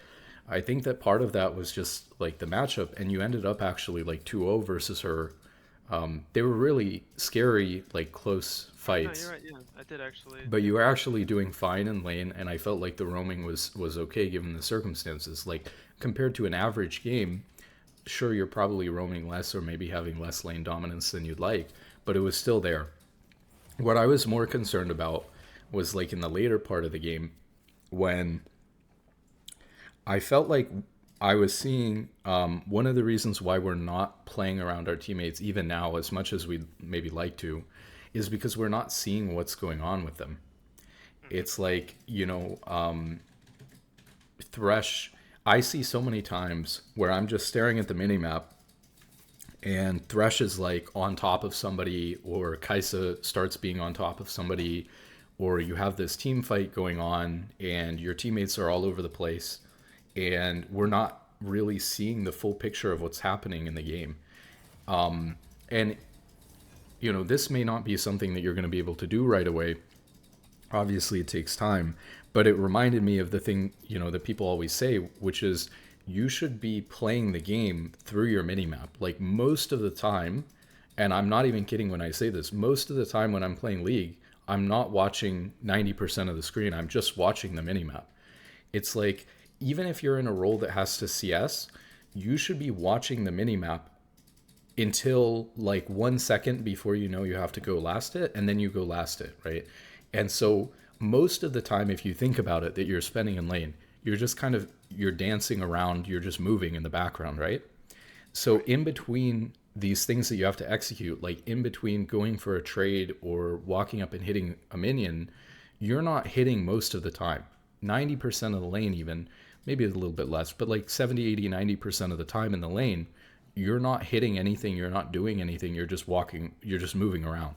I think that part of that was just like the matchup, and you ended up actually like 2-0 versus her. They were really scary, like close No, you're fights, right. Yeah, I did actually. but Yeah. you were actually doing fine in lane, and I felt like the roaming was okay given the circumstances. Like compared to an average game, sure you're probably roaming less or maybe having less lane dominance than you'd like, but it was still there. What I was more concerned about was like in the later part of the game when I felt like I was seeing one of the reasons why we're not playing around our teammates even now as much as we'd maybe like to is because we're not seeing what's going on with them. Mm-hmm. It's like, Thresh, I see so many times where I'm just staring at the minimap and Thresh is like on top of somebody, or Kaisa starts being on top of somebody, or you have this team fight going on, and your teammates are all over the place, and we're not really seeing the full picture of what's happening in the game. And this may not be something that you're going to be able to do right away. Obviously, it takes time, but it reminded me of the thing that people always say, which is you should be playing the game through your minimap. Like most of the time, and I'm not even kidding when I say this, most of the time when I'm playing League, I'm not watching 90% of the screen. I'm just watching the minimap. It's like even if you're in a role that has to CS, you should be watching the minimap until like 1 second before you have to go last it, and then you go last it, right? And so most of the time, if you think about it, that you're spending in lane, you're just you're dancing around, you're just moving in the background, right? So Right. in between these things that you have to execute, like in between going for a trade or walking up and hitting a minion, you're not hitting most of the time. 90% of the lane, even, maybe a little bit less, but like 70, 80, 90% of the time in the lane, you're not hitting anything, you're not doing anything, you're just walking, you're just moving around.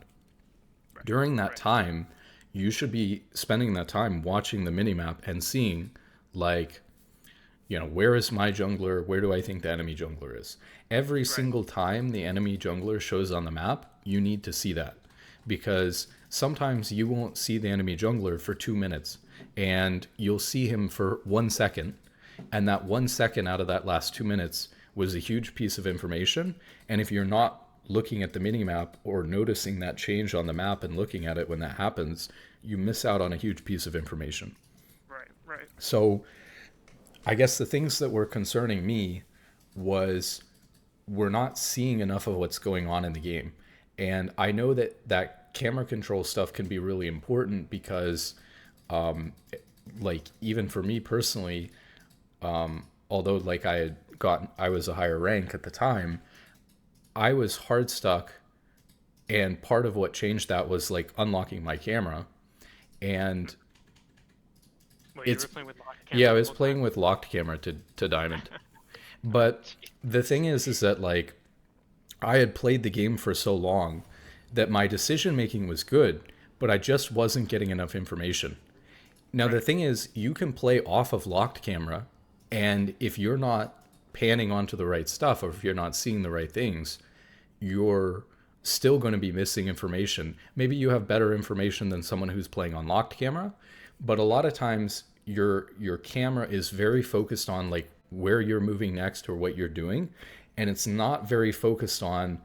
Right. During that Right. time, you should be spending that time watching the minimap and seeing, like, where is my jungler? Where do I think the enemy jungler is? Every Right. single time the enemy jungler shows on the map, you need to see that. because sometimes you won't see the enemy jungler for 2 minutes, and you'll see him for 1 second, and that 1 second out of that last 2 minutes was a huge piece of information. And if you're not looking at the mini map or noticing that change on the map and looking at it when that happens, you miss out on a huge piece of information. Right, right. So I guess the things that were concerning me was we're not seeing enough of what's going on in the game. And I know that that camera control stuff can be really important because, like, even for me personally, although like I was a higher rank at the time, I was hard stuck, and part of what changed that was like unlocking my camera. And Wait, you it's were playing with locked camera yeah, I the was whole playing time? with locked camera to diamond. But the thing is that like I had played the game for so long that my decision making was good, but I just wasn't getting enough information. Now the Right. thing is, you can play off of locked camera, and if you're not panning onto the right stuff, or if you're not seeing the right things, you're still going to be missing information. Maybe you have better information than someone who's playing on locked camera, but a lot of times your camera is very focused on like where you're moving next or what you're doing, and it's not very focused on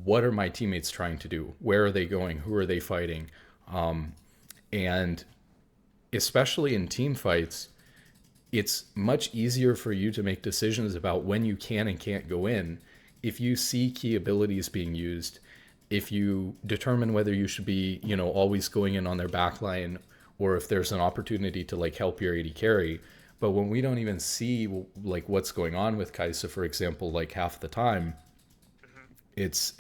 what are my teammates trying to do, where are they going, who are they fighting, and especially in team fights, it's much easier for you to make decisions about when you can and can't go in if you see key abilities being used, if you determine whether you should be, always going in on their backline, or if there's an opportunity to like help your AD carry. But when we don't even see like what's going on with Kaisa, for example, like half the time, Hmm. it's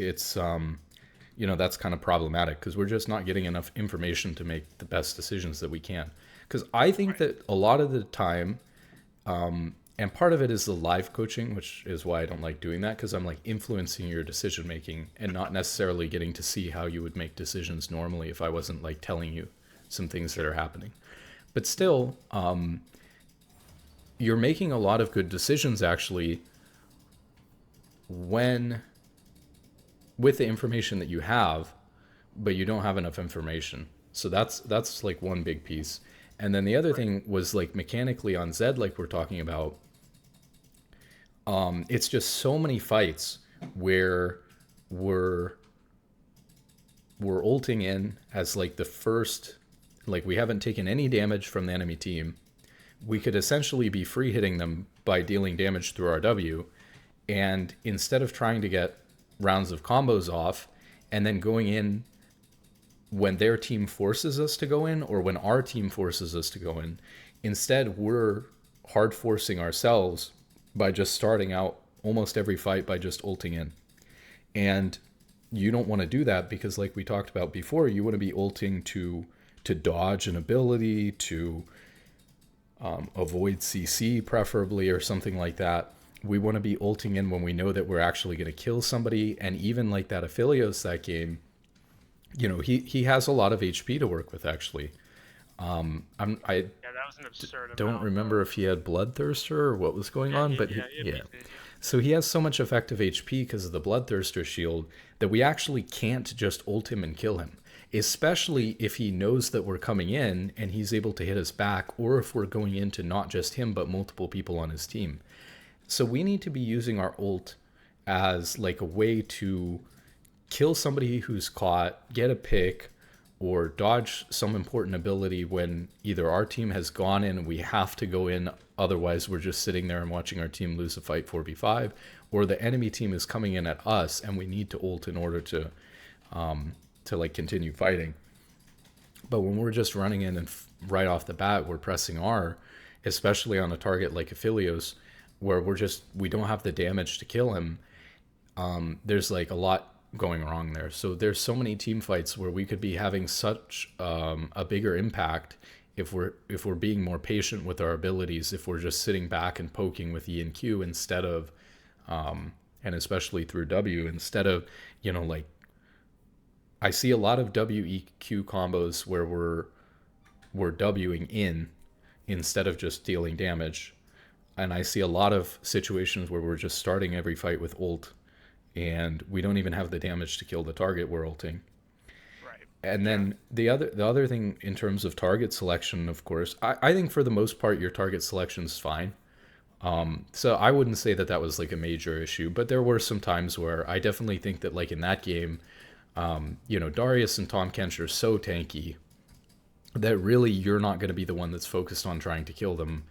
that's kind of problematic because we're just not getting enough information to make the best decisions that we can. Because I think Right. that a lot of the time, and part of it is the live coaching, which is why I don't like doing that, because I'm like influencing your decision making and not necessarily getting to see how you would make decisions normally if I wasn't like telling you some things that Sure. are happening. But still, you're making a lot of good decisions actually when with the information that you have, but you don't have enough information. So that's like one big piece. And then the other Right. thing was like mechanically on Zed, like we're talking about, it's just so many fights where we're we're ulting in as like the first, like we haven't taken any damage from the enemy team. We could essentially be free hitting them by dealing damage through our W, and instead of trying to get rounds of combos off and then going in when their team forces us to go in or when our team forces us to go in, instead we're hard forcing ourselves by just starting out almost every fight by just ulting in. And you don't want to do that because like we talked about before, you want to be ulting to dodge an ability, to avoid CC preferably or something like that. We want to be ulting in when we know that we're actually going to kill somebody. And even like that Aphelios, that game, he has a lot of HP to work with actually. I Yeah, that was an absurd don't amount remember of. if he had Bloodthirster or what was going Yeah, on, he, but yeah, he had yeah. BT. Yeah. So he has so much effective HP because of the Bloodthirster shield that we actually can't just ult him and kill him. Especially if he knows that we're coming in and he's able to hit us back, or if we're going into not just him but multiple people on his team. So we need to be using our ult as like a way to kill somebody who's caught, get a pick, or dodge some important ability when either our team has gone in and we have to go in, otherwise we're just sitting there and watching our team lose a fight 4v5, or the enemy team is coming in at us and we need to ult in order to like continue fighting. But when we're just running in and right off the bat we're pressing R, especially on a target like Aphelios, where we don't have the damage to kill him, there's like a lot going wrong there. So there's so many team fights where we could be having such a bigger impact if we're being more patient with our abilities, if we're just sitting back and poking with E and Q instead of and especially through W instead of like I see a lot of WEQ combos where we're Wing in instead of just dealing damage, and I see a lot of situations where we're just starting every fight with ult and we don't even have the damage to kill the target we're ulting. And Yeah. then the other thing in terms of target selection, of course, I think for the most part your target selection is fine. So I wouldn't say that that was like a major issue, but there were some times where I definitely think that like in that game, Darius and Tom Kench are so tanky that really you're not going to be the one that's focused on trying to kill them.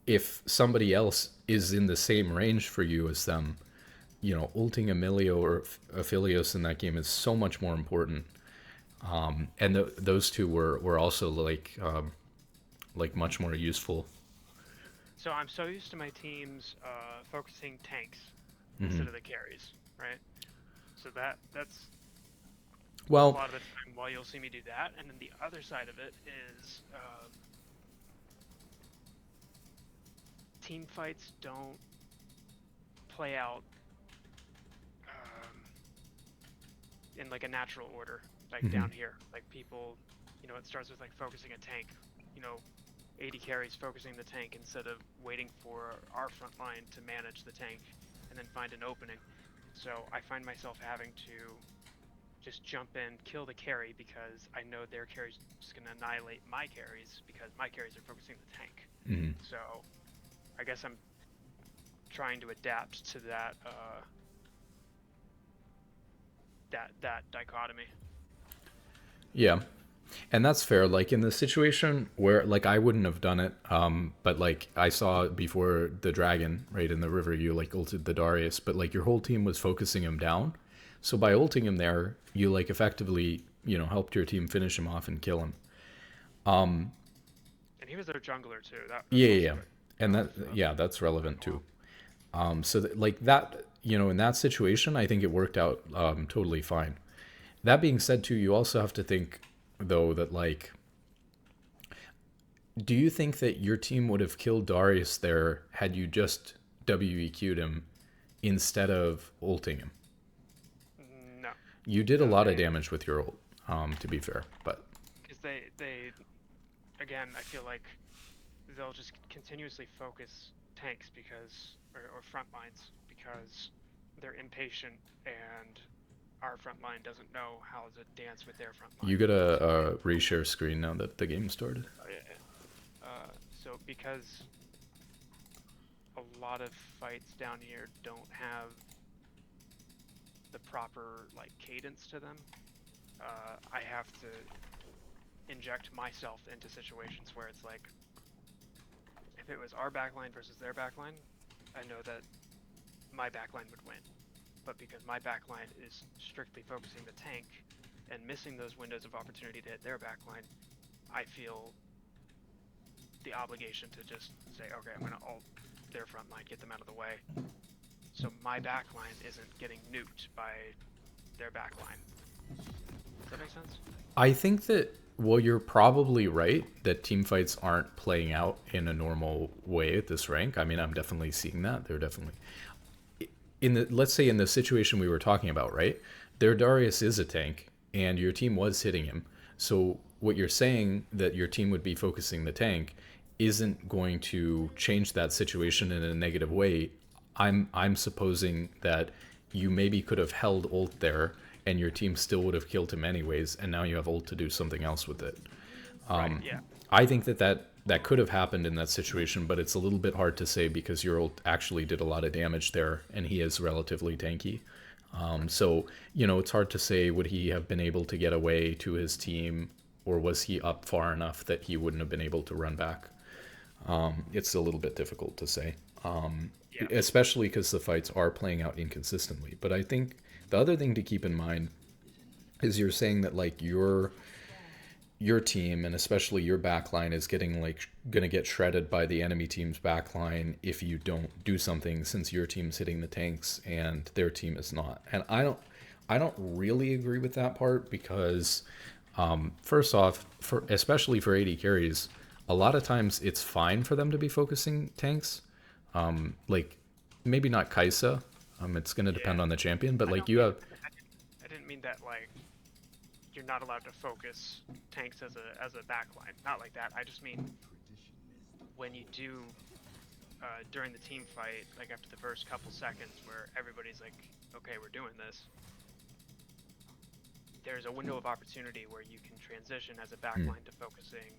If somebody else is in the same range for you as them, ulting Emilio or Aphelios in that game is so much more important. And those two were also like much more useful. So I'm so used to my teams focusing tanks Hmm. instead of the carries, right? So that's a Well, lot of the time while you'll see me do that, and then the other side of it is team fights don't play out um, in like a natural order, like mhm. down here. Like people, it starts with like focusing a tank, you know, 80 carries focusing the tank instead of waiting for our front line to manage the tank and then find an opening. So I find myself having to just jump in, kill the carry because I know their carry's just going to annihilate my carries because my carries are focusing the tank. Mhm. So I guess I'm trying to adapt to that dichotomy. Yeah, and that's fair. Like in the situation where like I wouldn't have done it, but like I saw before the dragon right in the river, you like ulted the Darius, but like your whole team was focusing him down. So by ulting him there, you like effectively helped your team finish him off and kill him. And he was their jungler too. That's Yeah, yeah, also yeah. a And off that of yeah, that's that relevant too. well. So that, like that, in that situation, I think it worked out totally fine. That being said, too, you also have to think though that like, do you think that your team would have killed Darius there had you just WEQ'd him instead of ulting him? No, You did a no, lot of damage with your ult, to be fair, but because they again, I feel like they'll just continuously focus tanks because or front lines because they're impatient and our front line doesn't know how to dance with their front you line. got So a reshare screen now that the game started. so because a lot of fights down here don't have the proper like cadence to them, I have to inject myself into situations where it's like if it was our backline versus their backline, I know that my backline would win. But because my backline is strictly focusing the tank and missing those windows of opportunity to hit their backline, I feel the obligation to just say, okay, I'm going to ult their front line, get them out of the way. So my backline isn't getting nuked by their backline. Does that make sense? I think that, well, you're probably right that team fights aren't playing out in a normal way at this rank. I mean, I'm definitely seeing that. They're definitely in the, let's say in the situation we were talking about, right? Their Darius is a tank, and your team was hitting him. So what you're saying that your team would be focusing the tank isn't going to change that situation in a negative way. I'm supposing that you maybe could have held ult there, and your team still would have killed him anyways, and now you have ult to do something else with it. Right. Yeah. I think that could have happened in that situation, but it's a little bit hard to say because Earl actually did a lot of damage there, and he is relatively tanky. So it's hard to say would he have been able to get away to his team, or was he up far enough that he wouldn't have been able to run back? It's a little bit difficult to say, Yeah. especially because the fights are playing out inconsistently. But I think the other thing to keep in mind is you're saying that like your team and especially your backline is getting like going to get shredded by the enemy team's backline if you don't do something, since your team's hitting the tanks and their team is not. And I don't really agree with that part because first off, for especially for 80 carries, a lot of times it's fine for them to be focusing tanks. Like maybe not Kaisa. It's going to Yeah. depend on the champion, but I like don't you mean have. I didn't mean that like you're not allowed to focus tanks as a backline. Not like that. I just mean when you do during the team fight, like after the first couple seconds where everybody's like, okay, we're doing this, there's a window of opportunity where you can transition as a Hmm. backline to focusing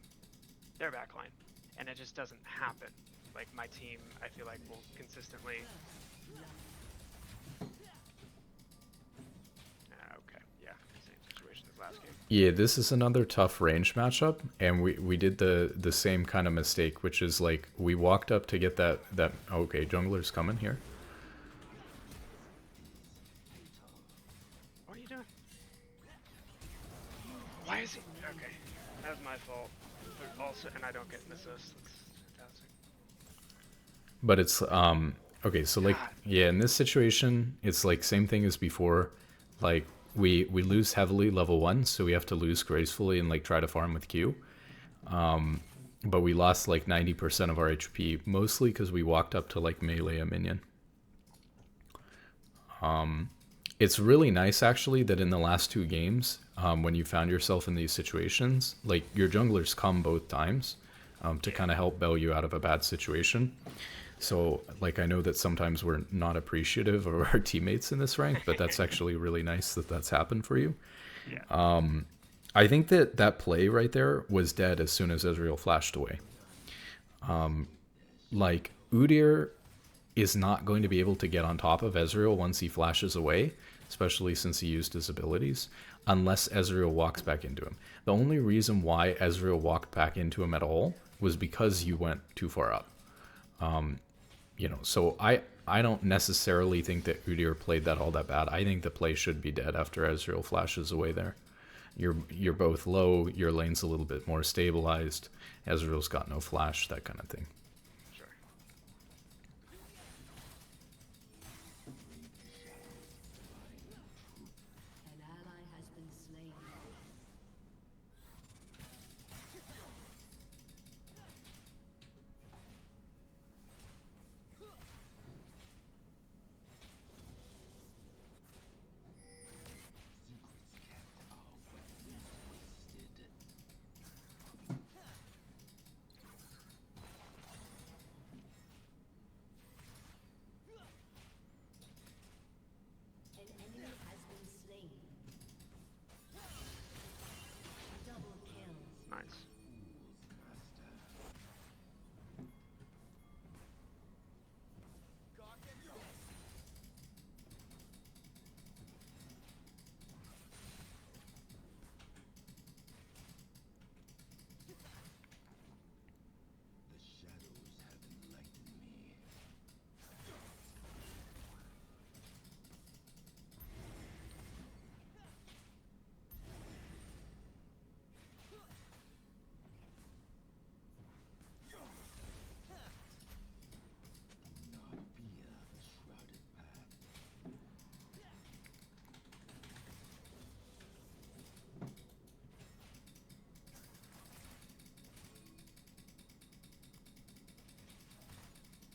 their backline, and it just doesn't happen. Like my team, I feel like will consistently. Okay, yeah, same situation as last game. Yeah, this is another tough range matchup, and we did the same kind of mistake, which is like we walked up to get that. Okay, jungler's coming here. What are you doing? Why is he? Okay, that's my fault. But also, and I don't get an assist. That's fantastic. But it's okay, so like God. yeah, in this situation, it's like same thing as before. Like we lose heavily level 1, so we have to lose gracefully and like try to farm with Q. But we lost like 90% of our HP, mostly because we walked up to like melee a minion. It's really nice actually that in the last 2 games, when you found yourself in these situations, like your junglers come both times to kind of help bail you out of a bad situation. So, like, I know that sometimes we're not appreciative of our teammates in this rank, but that's actually really nice that that's happened for you. Yeah. I think that that play right there was dead as soon as Ezreal flashed away. Like, Udyr is not going to be able to get on top of Ezreal once he flashes away, especially since he used his abilities, unless Ezreal walks back into him. The only reason why Ezreal walked back into him at all was because you went too far up. You know, so I don't necessarily think that Udyr played that all that bad. I think the play should be dead after Ezreal flashes away there. You're both low, your lane's a little bit more stabilized, Ezreal's got no flash, that kind of thing. Sure. An ally has been slain. An enemy has been slain. Double kill. Nice.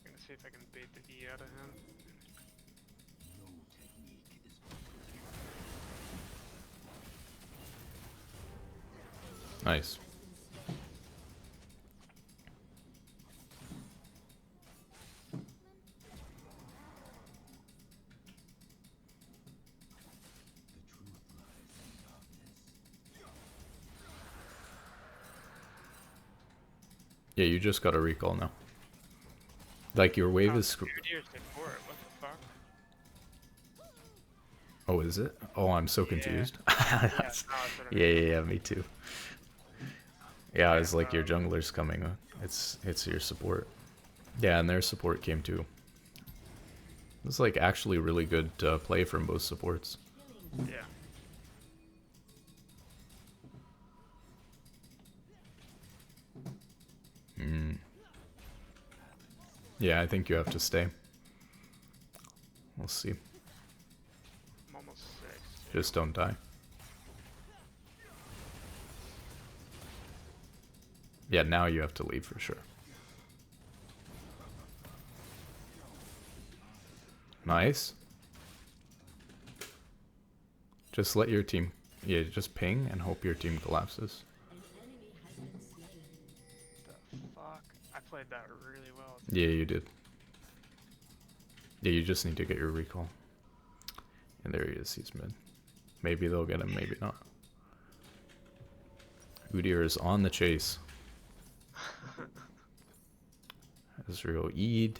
I'm gonna see if I can bait the E out of him. Nice. Yeah, you just got a recall now. Like your wave is. Dude, you're support. What the fuck? Oh, is it? Oh, I'm so Yeah. confused. Yeah, that's what I Yeah, mean. yeah, me too. Yeah, it's like your jungler's coming. It's your support. Yeah, and their support came too. It's like actually really good play from both supports. Yeah. Yeah, I think you have to stay. We'll see. I'm almost 6. Just don't die. Yeah, now you have to leave for sure. Nice. Just let your team... Yeah, just ping and hope your team collapses. An enemy has been slain. The fuck? I played that really well. Yeah, you did. Yeah, you just need to get your recall. And there he is, he's mid. Maybe they'll get him, maybe not. Udyr is on the chase. Ezreal Eid.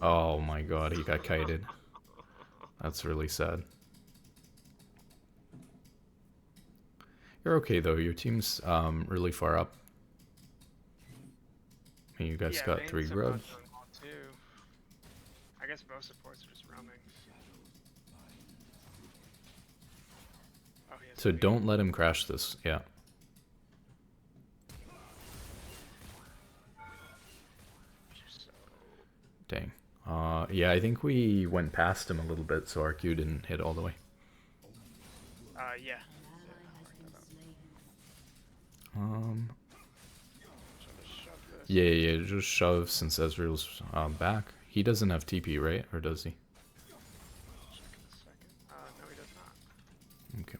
Oh my god, he got kited. That's really sad. You're okay though, your team's really far up. And you guys Yeah, got Vayne's 3 somehow grubs. doing well too. I guess both supports are just roaming. Oh, he has So Vayne. don't let him crash this, yeah. So, Dang. Yeah, I think we went past him a little bit, so our Q didn't hit all the way. yeah. An ally has been slain. So just shove this. Yeah, just shove since Ezreal's back. He doesn't have TP, right? Or does he? Check in a second. No, he does not. Okay.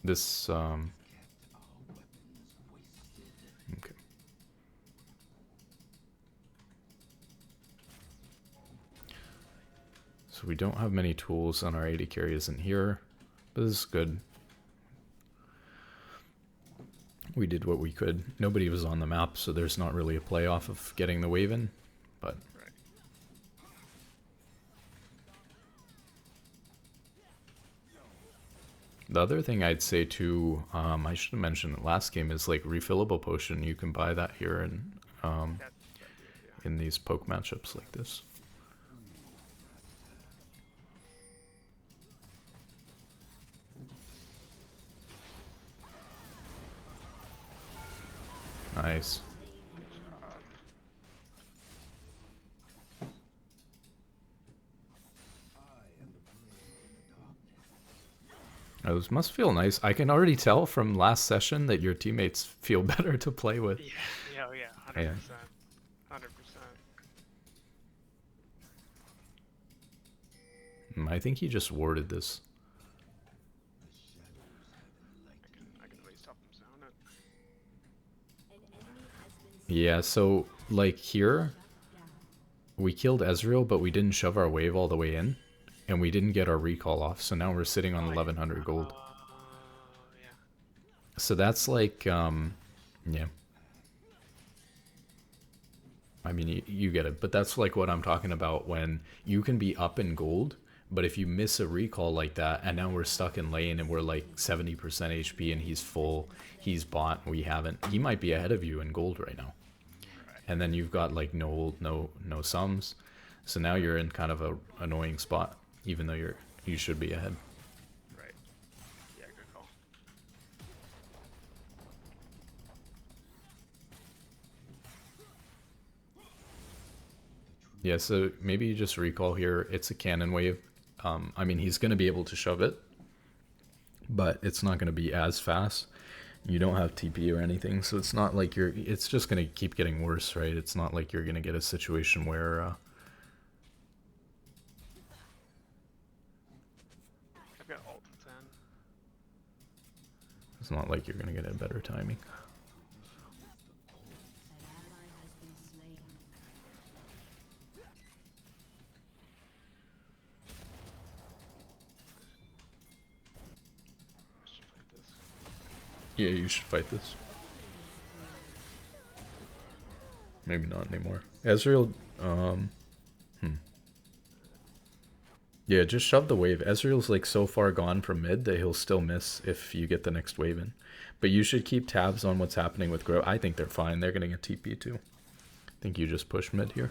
This, okay. So we don't have many tools, and our AD carry isn't here. But this is good. We did what we could. Nobody was on the map, so there's not really a playoff of getting the wave in. But Right. the other thing I'd say too, I should have mentioned it last game, is like refillable potion. You can buy that here and That's yeah. in these poke matchups like this. Nice. Those must feel nice. I can already tell from last session that your teammates feel better to play with. Yeah, oh yeah, 100%. Yeah. 100%. I think he just warded this. I can at least help him zone it. An enemy has been Yeah, so like here, shut down. we killed Ezreal, but we didn't shove our wave all the way in, and we didn't get our recall off. So now we're sitting on 1100 gold. Yeah. So that's like, yeah. I mean, you get it, but that's like what I'm talking about when you can be up in gold, but if you miss a recall like that, and now we're stuck in lane and we're like 70% HP and he's full, he's bot, we haven't, he might be ahead of you in gold right now. And then you've got like no sums, so now you're in kind of a annoying spot, even though you should be ahead. Right. Yeah, good call. Yeah, so maybe you just recall here. It's a cannon wave. I mean, he's going to be able to shove it, but it's not going to be as fast. You don't have TP or anything, so it's not like it's just going to keep getting worse, right? It's not like you're going to get a situation where I've got ult 10. it's not like you're going to get a better timing. An ally has been slain. I should fight this. Yeah, you should fight this. Maybe not anymore. Ezreal, yeah, just shove the wave. Ezreal's like so far gone from mid that he'll still miss if you get the next wave in. But you should keep tabs on what's happening with Grow. I think they're fine. They're getting a TP too. I think you just push mid here.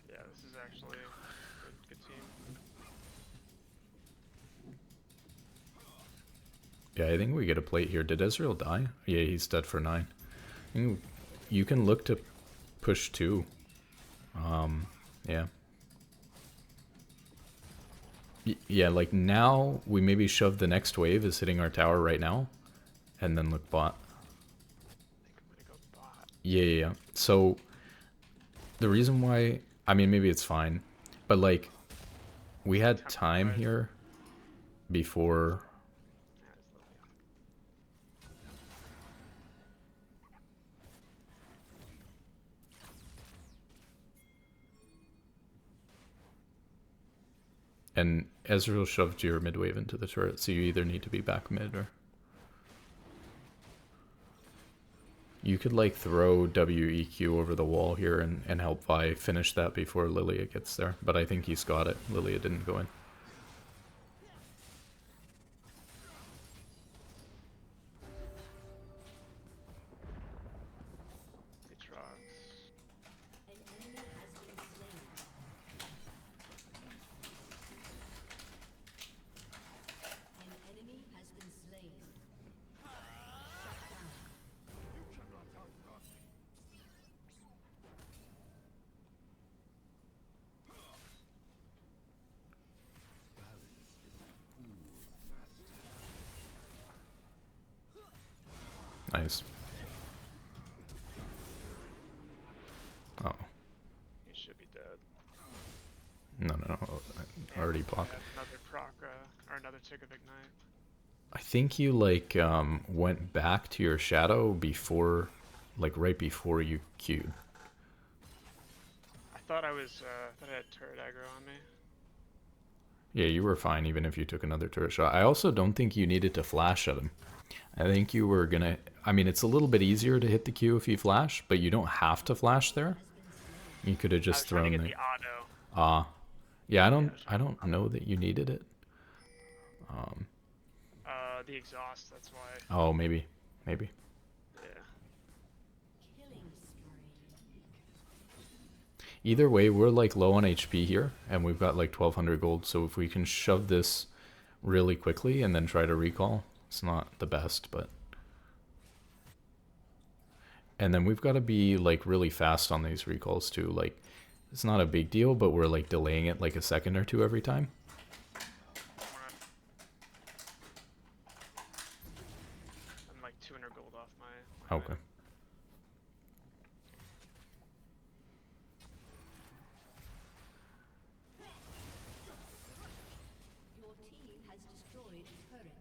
Yeah, this is actually a good team. Yeah, I think we get a plate here. Did Ezreal die? Yeah, he's dead for 9. You can look to push 2. Yeah. Yeah, like now we maybe shove the next wave is hitting our tower right now, and then look bot. I think I'm gonna go bot. Yeah. So the reason why, I mean, maybe it's fine, but like we had time here before. Yeah, it's lovely. And Ezreal shoved your mid wave into the turret, so you either need to be back mid or... You could like throw WEQ over the wall here and help Vi finish that before Lilia gets there. But I think he's got it. Lilia didn't go in. Aatrox. An enemy has been slain. An enemy has been slain. Shut down. Nice. Oh. He should be dead. No. I already blocked. Yeah, another proc, or another tick of ignite. I think you like went back to your shadow before, like right before you queued. I thought I had turret aggro on me. Yeah, you were fine even if you took another turret shot. I also don't think you needed to flash at him. I think you were gonna... I mean, it's a little bit easier to hit the Q if you flash, but you don't have to flash there. You could have I was just trying thrown to the... get the auto. Yeah, I don't know that you needed it. The exhaust, that's why. Oh, maybe. Yeah. Killing spree. Either way, we're like low on HP here, and we've got like 1200 gold, so if we can shove this really quickly and then try to recall, it's not the best, but... And then we've got to be like really fast on these recalls too. Like, it's not a big deal, but we're like delaying it like a second or two every time. I'm like 200 gold off my Okay. Your team has destroyed a turret.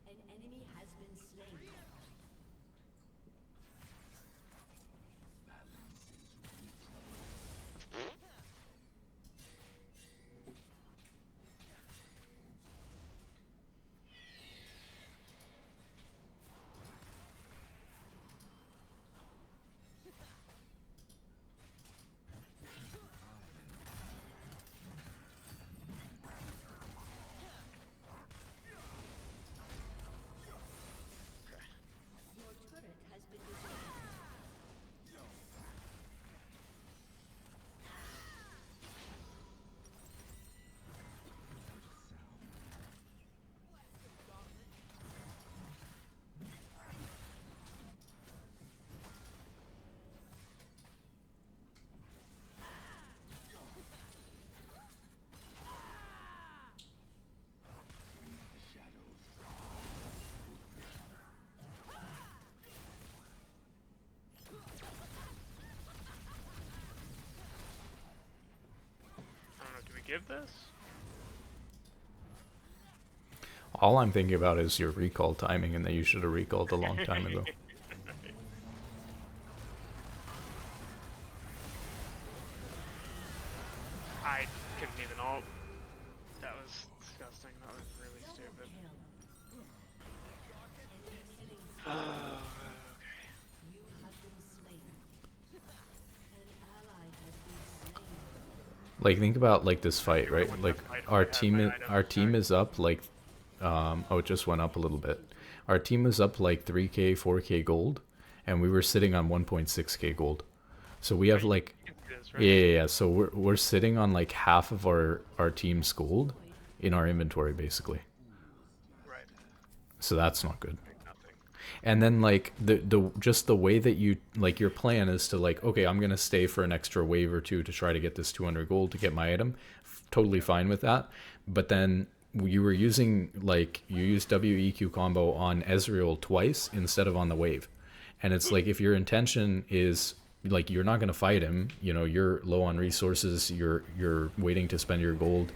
An enemy has been slain. Your turret has been destroyed. I don't know, do we give this? All I'm thinking about is your recall timing, and that you should have recalled a long time ago. I couldn't even ult. That was disgusting. That was really stupid. Kill. Okay. You have been slain. An ally has been slain. Like, think about like this fight, right? What's Like that fight? our I have team my is, items our team back. is up like oh, it just went up a little bit. Our team is up like 3k 4k gold, and we were sitting on 1.6k gold. So we have like You can do this, right? yeah. So we're sitting on like half of our team's gold in our inventory basically. Right. So that's not good. Nothing. And then like the just the way that you like your plan is to like, okay, I'm gonna stay for an extra wave or two to try to get this 200 gold to get my item. Totally fine with that. But then you were using like you used WEQ combo on Ezreal twice instead of on the wave. And it's like if your intention is like you're not gonna fight him, you know, you're low on resources, you're waiting to spend your gold.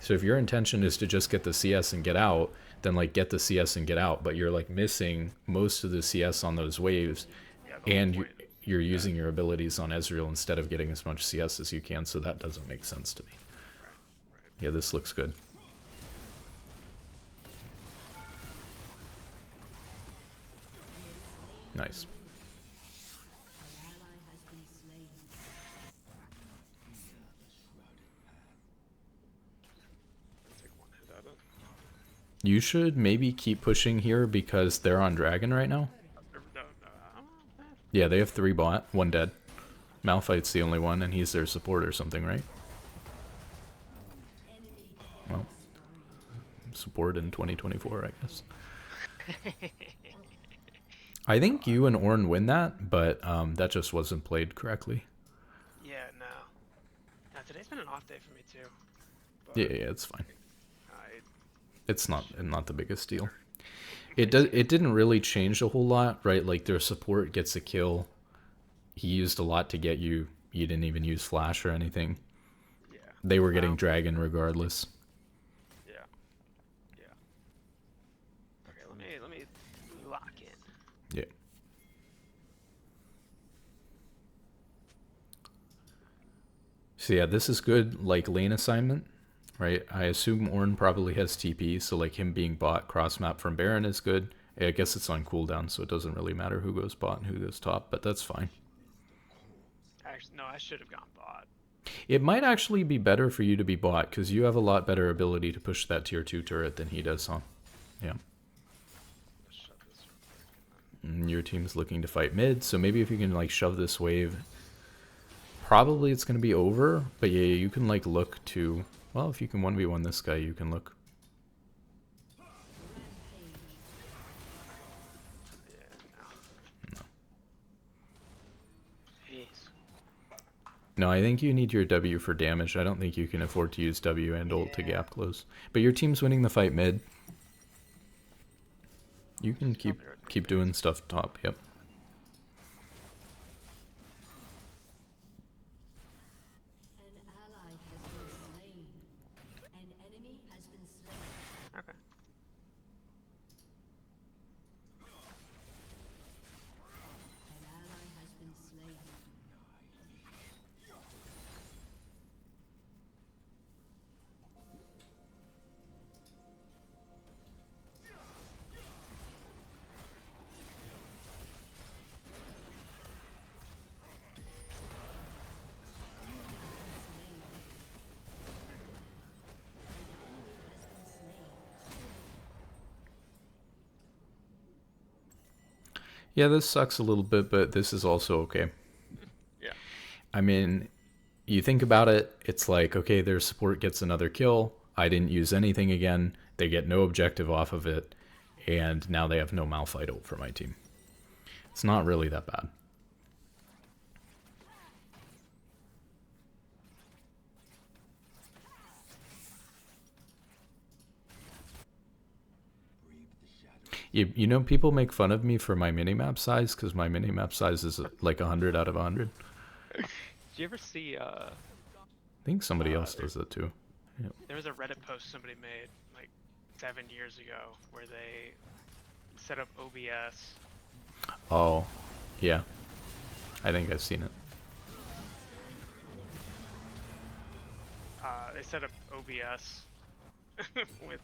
So if your intention is to just get the CS and get out, then like get the CS and get out. But you're like missing most of the CS on those waves, Yeah, the whole and point. you're using your abilities on Ezreal instead of getting as much CS as you can. So that doesn't make sense to me. Right. Yeah, this looks good. Nice. An ally has been slain. Take one hit at it. You should maybe keep pushing here because they're on Dragon right now. Yeah, they have 3 bot, 1 dead. Malphite's the only one, and he's their support or something, right? Well, support in 2024, I guess. I think you and Ornn win that, but that just wasn't played correctly. Yeah, no. Now, today's been an off day for me too. But Yeah, it's fine. I, It's not the biggest deal. It didn't really change a whole lot, right? Like their support gets a kill. He used a lot to get you. You didn't even use flash or anything. yeah. They were getting Well, dragon regardless. Yeah. Yeah. Okay, let me lock in. Yeah. So yeah, this is good like lane assignment, right? I assume Ornn probably has TP, so like him being bot cross map from Baron is good. I guess it's on cooldown, so it doesn't really matter who goes bot and who goes top, but that's fine. Actually, no, I should have gone bot. It might actually be better for you to be bot because you have a lot better ability to push that tier 2 turret than he does, huh? Yeah. Let's shut this real quick. And your team's looking to fight mid, so maybe if you can like shove this wave, probably it's going to be over, but yeah, you can like look to, well, if you can 1v1 this guy, you can look. Yeah, no. Jeez. No, I think you need your W for damage. I don't think you can afford to use W and ult to gap close. But your team's winning the fight mid. You can keep doing stuff top, yep. An ally has been slain. An enemy has been slain. Okay. An ally has been slain. Yeah, this sucks a little bit, but this is also okay. Yeah. I mean, you think about it, it's like, okay, their support gets another kill. I didn't use anything again. They get no objective off of it. And now they have no Malphite ult for my team. It's not really that bad. You know, people make fun of me for my minimap size because my minimap size is like 100 out of 100. Did you ever see? I think somebody else does that too. Yeah. There was a Reddit post somebody made like 7 years ago where they set up OBS. Oh, yeah. I think I've seen it. They set up OBS with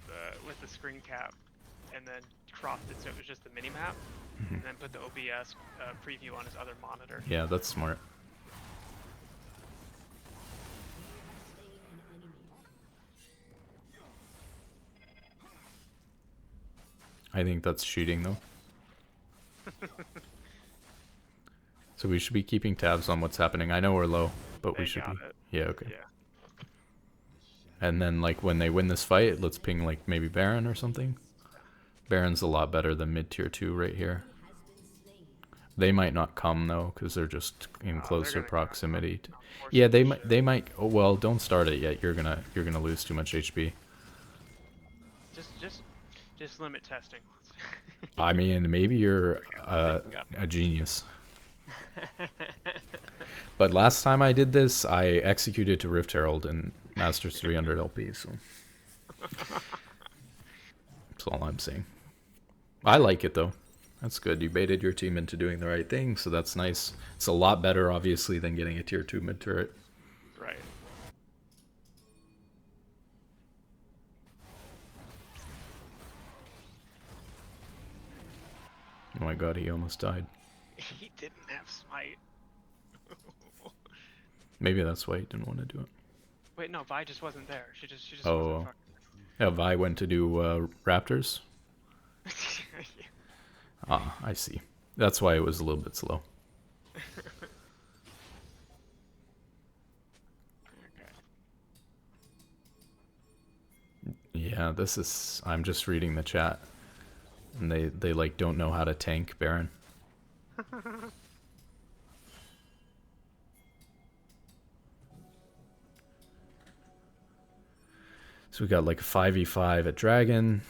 the screen cap, and then cropped it so it was just the mini map, and then put the OBS preview on his other monitor. Yeah, that's smart. Slain an enemy. I think that's cheating though. So we should be keeping tabs on what's happening. I know we're low, but we They should got be. it. Yeah, okay. Yeah. And then like when they win this fight, let's ping like maybe Baron or something. Baron's a lot better than mid tier 2 right here. Has been slain. They might not come though because they're just in they're closer gonna come. proximity. I'll force Yeah, them to they shoot. might. Oh, well, don't start it yet. You're gonna lose too much HP. Just limit testing. I mean, maybe you're a genius. But last time I did this, I executed to Rift Herald and Masters 300 LP. So That's all I'm saying. I like it though. That's good. You baited your team into doing the right thing, so that's nice. It's a lot better, obviously, than getting a tier 2 mid turret. Right. Oh my god, he almost died. He didn't have smite. Maybe that's why he didn't want to do it. Wait, no, Vi just wasn't there. She just Oh. wasn't fucking. Yeah, Vi went to do Raptors. Yeah. Ah, I see. That's why it was a little bit slow. Okay. Yeah, this is... I'm just reading the chat. And they like, don't know how to tank Baron. So we got like a 5v5 at Dragon.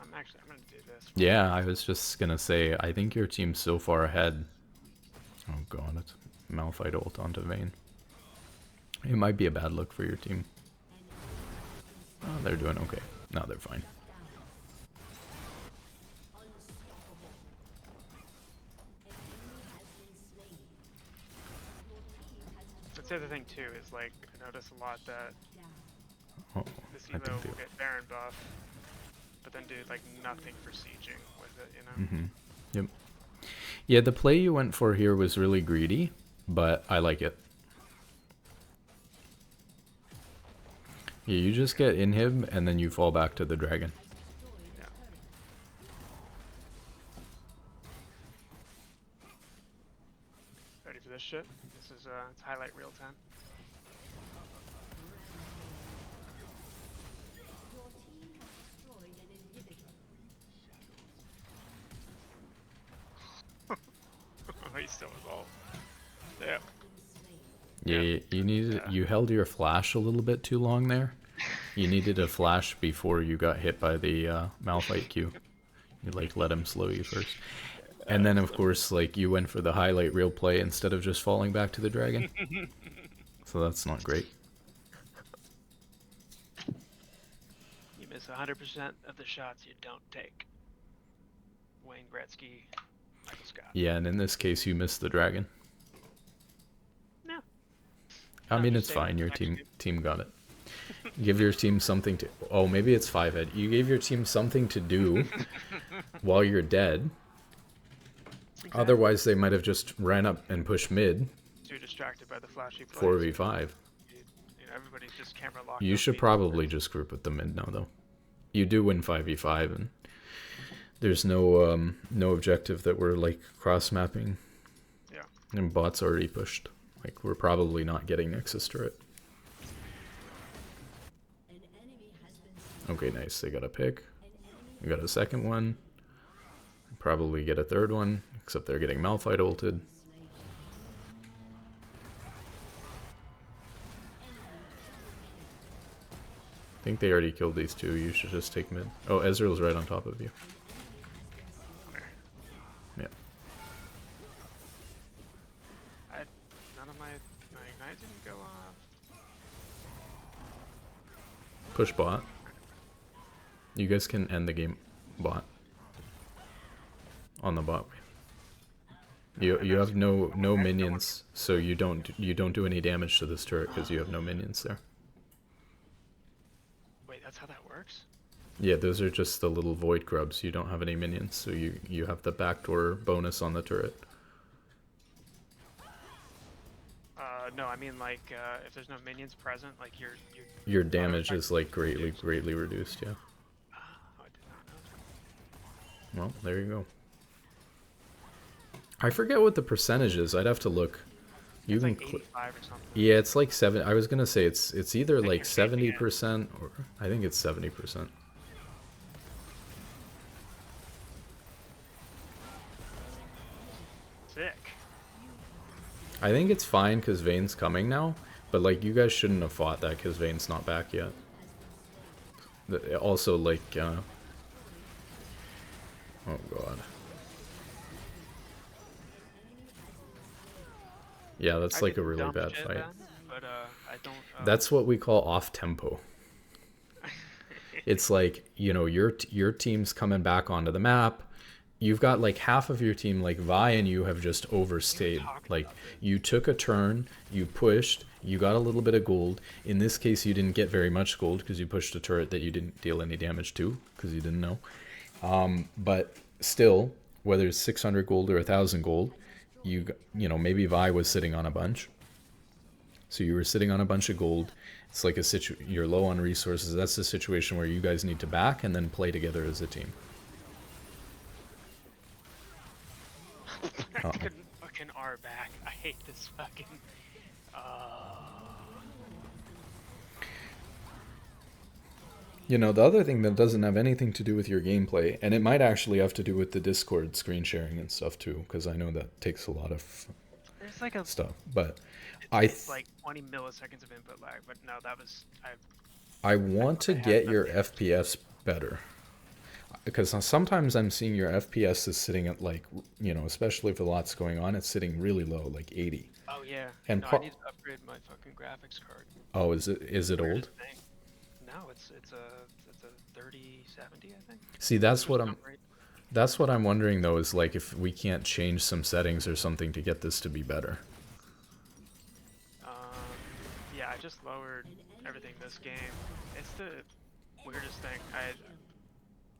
I'm gonna do this. Yeah, I was just gonna say, I think your team's so far ahead. Oh god, it's Malphite ult onto Vayne. It might be a bad look for your team. Oh, they're doing okay. No, they're fine. That's the other thing too, is like I notice a lot that Oh, this I Evo think they... will get Baron buff, but then do like nothing for sieging with it, you know? Mm-hmm. Yep. Yeah, the play you went for here was really greedy, but I like it. Yeah, you just get inhib and then you fall back to the dragon. Yeah. Ready for this shit? This is it's highlight real time. Your team has destroyed an inhibitor. Oh, he's still involved. Yeah. Yeah, you needed... You held your flash a little bit too long there. You needed a flash before you got hit by the Malphite Q. You like let him slow you first. And then of course like you went for the highlight reel play instead of just falling back to the dragon. So that's not great. You miss 100% of the shots you don't take. Wayne Gretzky, Michael Scott. Yeah, and in this case you missed the dragon. No. I No, mean, just it's save it fine. for Your next team game. got it. Give your team something to... Oh, maybe it's 5-head. You gave your team something to do while you're dead. Exactly. Otherwise, they might have just ran up and pushed mid Too distracted by the flashy plays. 4v5. You know, everybody's just camera locked. You on should me. probably just group with the mid now, though. You do win 5v5, and there's no no objective that we're like cross-mapping. Yeah. And bot's already pushed. Like, we're probably not getting Nexus turret. An enemy has been slain. Okay, nice. They got a pick. An enemy We got a second one. Probably get a third one, except they're getting Malphite ulted. slain. I think they already killed these two. You should just take mid. Oh, Ezreal's right on top of you. Yeah. None of my ignite didn't go off. Push bot. You guys can end the game bot. On the bot. You have no minions, so you don't do any damage to this turret because you have no minions there. Wait, that's how that works? Yeah, those are just the little void grubs. You don't have any minions, so you have the backdoor bonus on the turret. No, I mean like if there's no minions present, like Your damage is like greatly reduced. Yeah. Oh, I did not know. Well, there you go. I forget what the percentage is. I'd have to look. You It's can like 85 or something. yeah, it's like 7. I was gonna say it's either They like can make it. 70% or I think it's 70%. Sick. I think it's fine because Vayne's coming now, but like you guys shouldn't have fought that because Vayne's not back yet. Also, like, oh god. Yeah, that's I like did a really dumb bad shit fight. then, but I don't. That's what we call off tempo. It's like, your team's coming back onto the map. You've got like half of your team, like Vi and you, have just overstayed. talking Like, about this. you took a turn, you pushed, you got a little bit of gold. In this case, you didn't get very much gold because you pushed a turret that you didn't deal any damage to because you didn't know. But still, whether it's 600 gold or 1,000 gold, maybe Vi was sitting on a bunch. So you were sitting on a bunch of gold. It's like you're low on resources. That's the situation where you guys need to back and then play together as a team. I couldn't fucking R back. I hate this fucking. The other thing that doesn't have anything to do with your gameplay, and it might actually have to do with the Discord screen sharing and stuff too, because I know that takes a lot of There's like a. stuff. But It's like 20 milliseconds of input lag, but no, that was. I want to I had get your nothing. FPS better. Because sometimes I'm seeing your FPS is sitting at like, especially if a lot's going on, it's sitting really low, like 80. Oh yeah. And No, I need to upgrade my fucking graphics card. Oh, is it old? Weirdest thing. No, it's a 3070, I think. See, that's what There's I'm no rate. that's what I'm wondering though, is like if we can't change some settings or something to get this to be better. Yeah, I just lowered everything this game. It's the weirdest thing.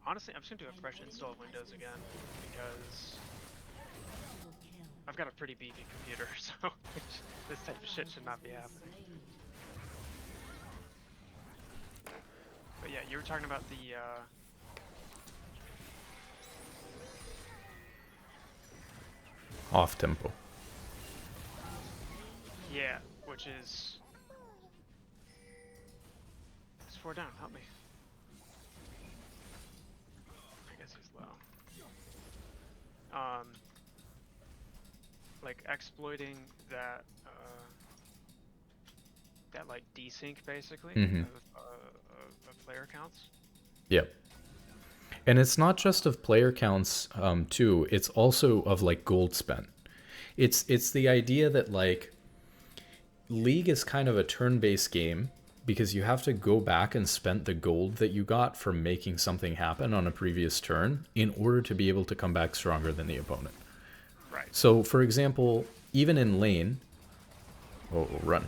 Honestly, I'm just gonna do a fresh install of Windows again because I've got a pretty beefy computer, so this type of shit should not be happening. But yeah, you were talking about the Off tempo. yeah, which is it's 4 down. Help me. I guess he's low. Like exploiting that like desync basically of player counts. Yep. And it's not just of player counts, too. It's also of like gold spent. It's the idea that like League is kind of a turn-based game because you have to go back and spend the gold that you got from making something happen on a previous turn in order to be able to come back stronger than the opponent. Right. So, for example, even in lane, run.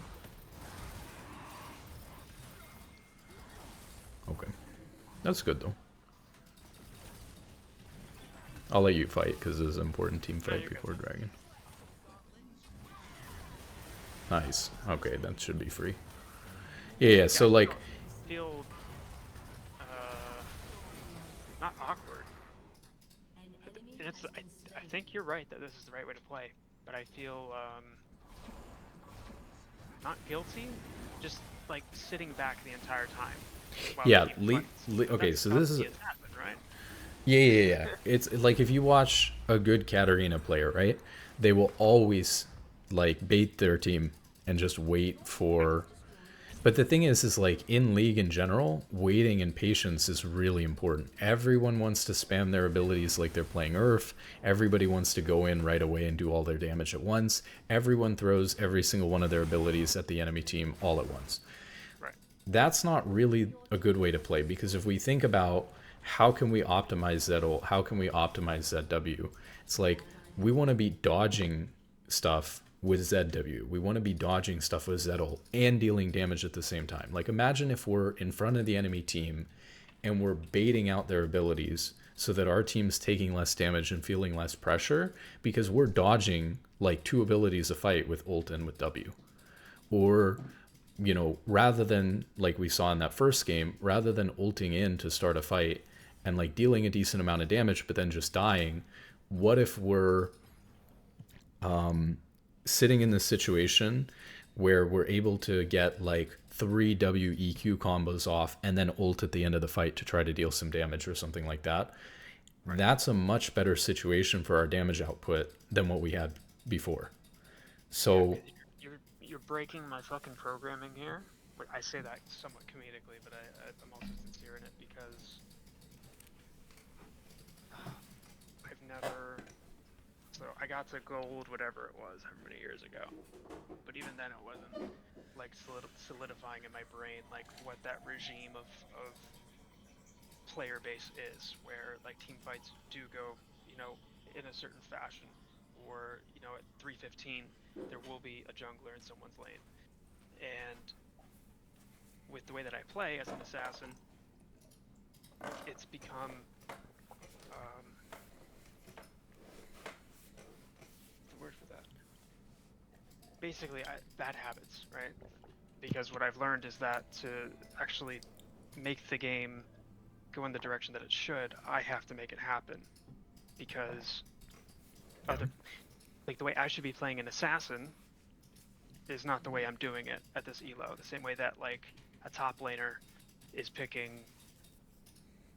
Okay, that's good though. I'll let you fight because this is an important team fight you're before Dragon. Nice. Okay, that should be free. Yeah, so like, Feel not awkward. And I think you're right that this is the right way to play, but I feel not guilty, just like sitting back the entire time. While yeah, the team fights. okay, That's so how this is it happened, right? yeah. It's like if you watch a good Katarina player, right? They will always like bait their team and just wait for. But the thing is like in League in general, waiting and patience is really important. Everyone wants to spam their abilities like they're playing Earth. Everybody wants to go in right away and do all their damage at once. Everyone throws every single one of their abilities at the enemy team all at once. Right. That's not really a good way to play because if we think about how can we optimize Zed ult, how can we optimize ZW, it's like we want to be dodging stuff with ZW. We want to be dodging stuff with Zed ult and dealing damage at the same time. Like imagine if we're in front of the enemy team and we're baiting out their abilities so that our team's taking less damage and feeling less pressure because we're dodging like 2 abilities a fight with ult and with W. Or rather than like we saw in that first game, rather than ulting in to start a fight and like dealing a decent amount of damage but then just dying, what if we're sitting in this situation where we're able to get like 3 WEQ combos off and then ult at the end of the fight to try to deal some damage or something like that? Right. That's a much better situation for our damage output than what we had before. So you're breaking my fucking programming here. I say that somewhat comedically, but I'm also sincere in it because I've never. So I got to gold, whatever it was, how many years ago. But even then, it wasn't like solidifying in my brain like what that regime of player base is, where like team fights do go, in a certain fashion, or at 315 there will be a jungler in someone's lane. And with the way that I play as an assassin, it's become the word for that, basically bad habits, right? Because what I've learned is that to actually make the game go in the direction that it should, I have to make it happen. Because the way I should be playing an assassin is not the way I'm doing it at this elo. The same way that like a top laner is picking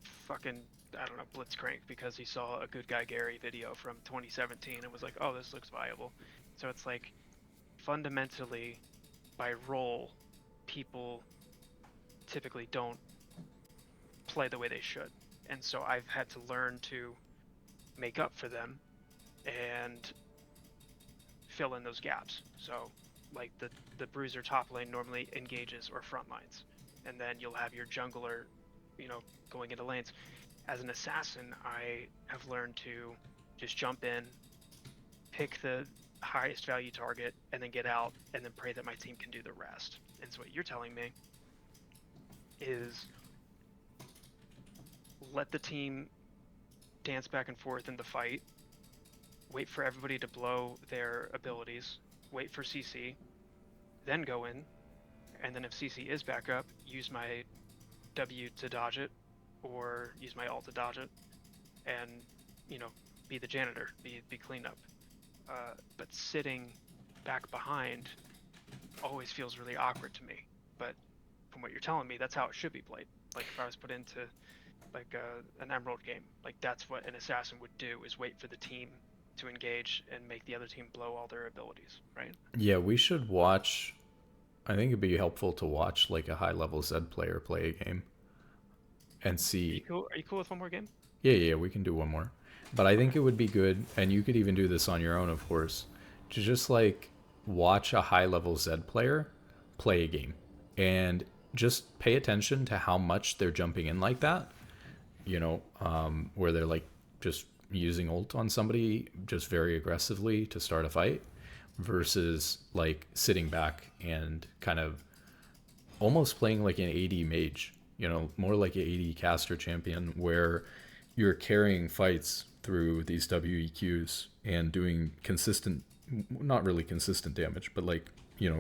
fucking, I don't know, Blitzcrank because he saw a Good Guy Gary video from 2017 and was like, oh, this looks viable. So it's like, fundamentally, by role, people typically don't play the way they should. And so I've had to learn to make up for them and fill in those gaps. So like the bruiser top lane normally engages or front lines, and then you'll have your jungler going into lanes. As an assassin, I have learned to just jump in, pick the highest value target, and then get out, and then pray that my team can do the rest. And so what you're telling me is let the team dance back and forth in the fight, wait for everybody to blow their abilities, wait for CC, then go in, and then if CC is back up, use my W to dodge it, or use my ult to dodge it, and be the janitor, be cleanup. But sitting back behind always feels really awkward to me. But from what you're telling me, that's how it should be played. Like if I was put into like an Emerald game, like that's what an assassin would do, is wait for the team to engage and make the other team blow all their abilities, right? Yeah, we should watch. I think it'd be helpful to watch like a high level Zed player play a game and see. Are you cool with one more game? Yeah, we can do one more. But I think it would be good, and you could even do this on your own, of course, to just like watch a high level Zed player play a game and just pay attention to how much they're jumping in like that, where they're like just using ult on somebody just very aggressively to start a fight versus like sitting back and kind of almost playing like an AD mage, more like an AD caster champion, where you're carrying fights through these WEQs and doing consistent, not really consistent damage, but like,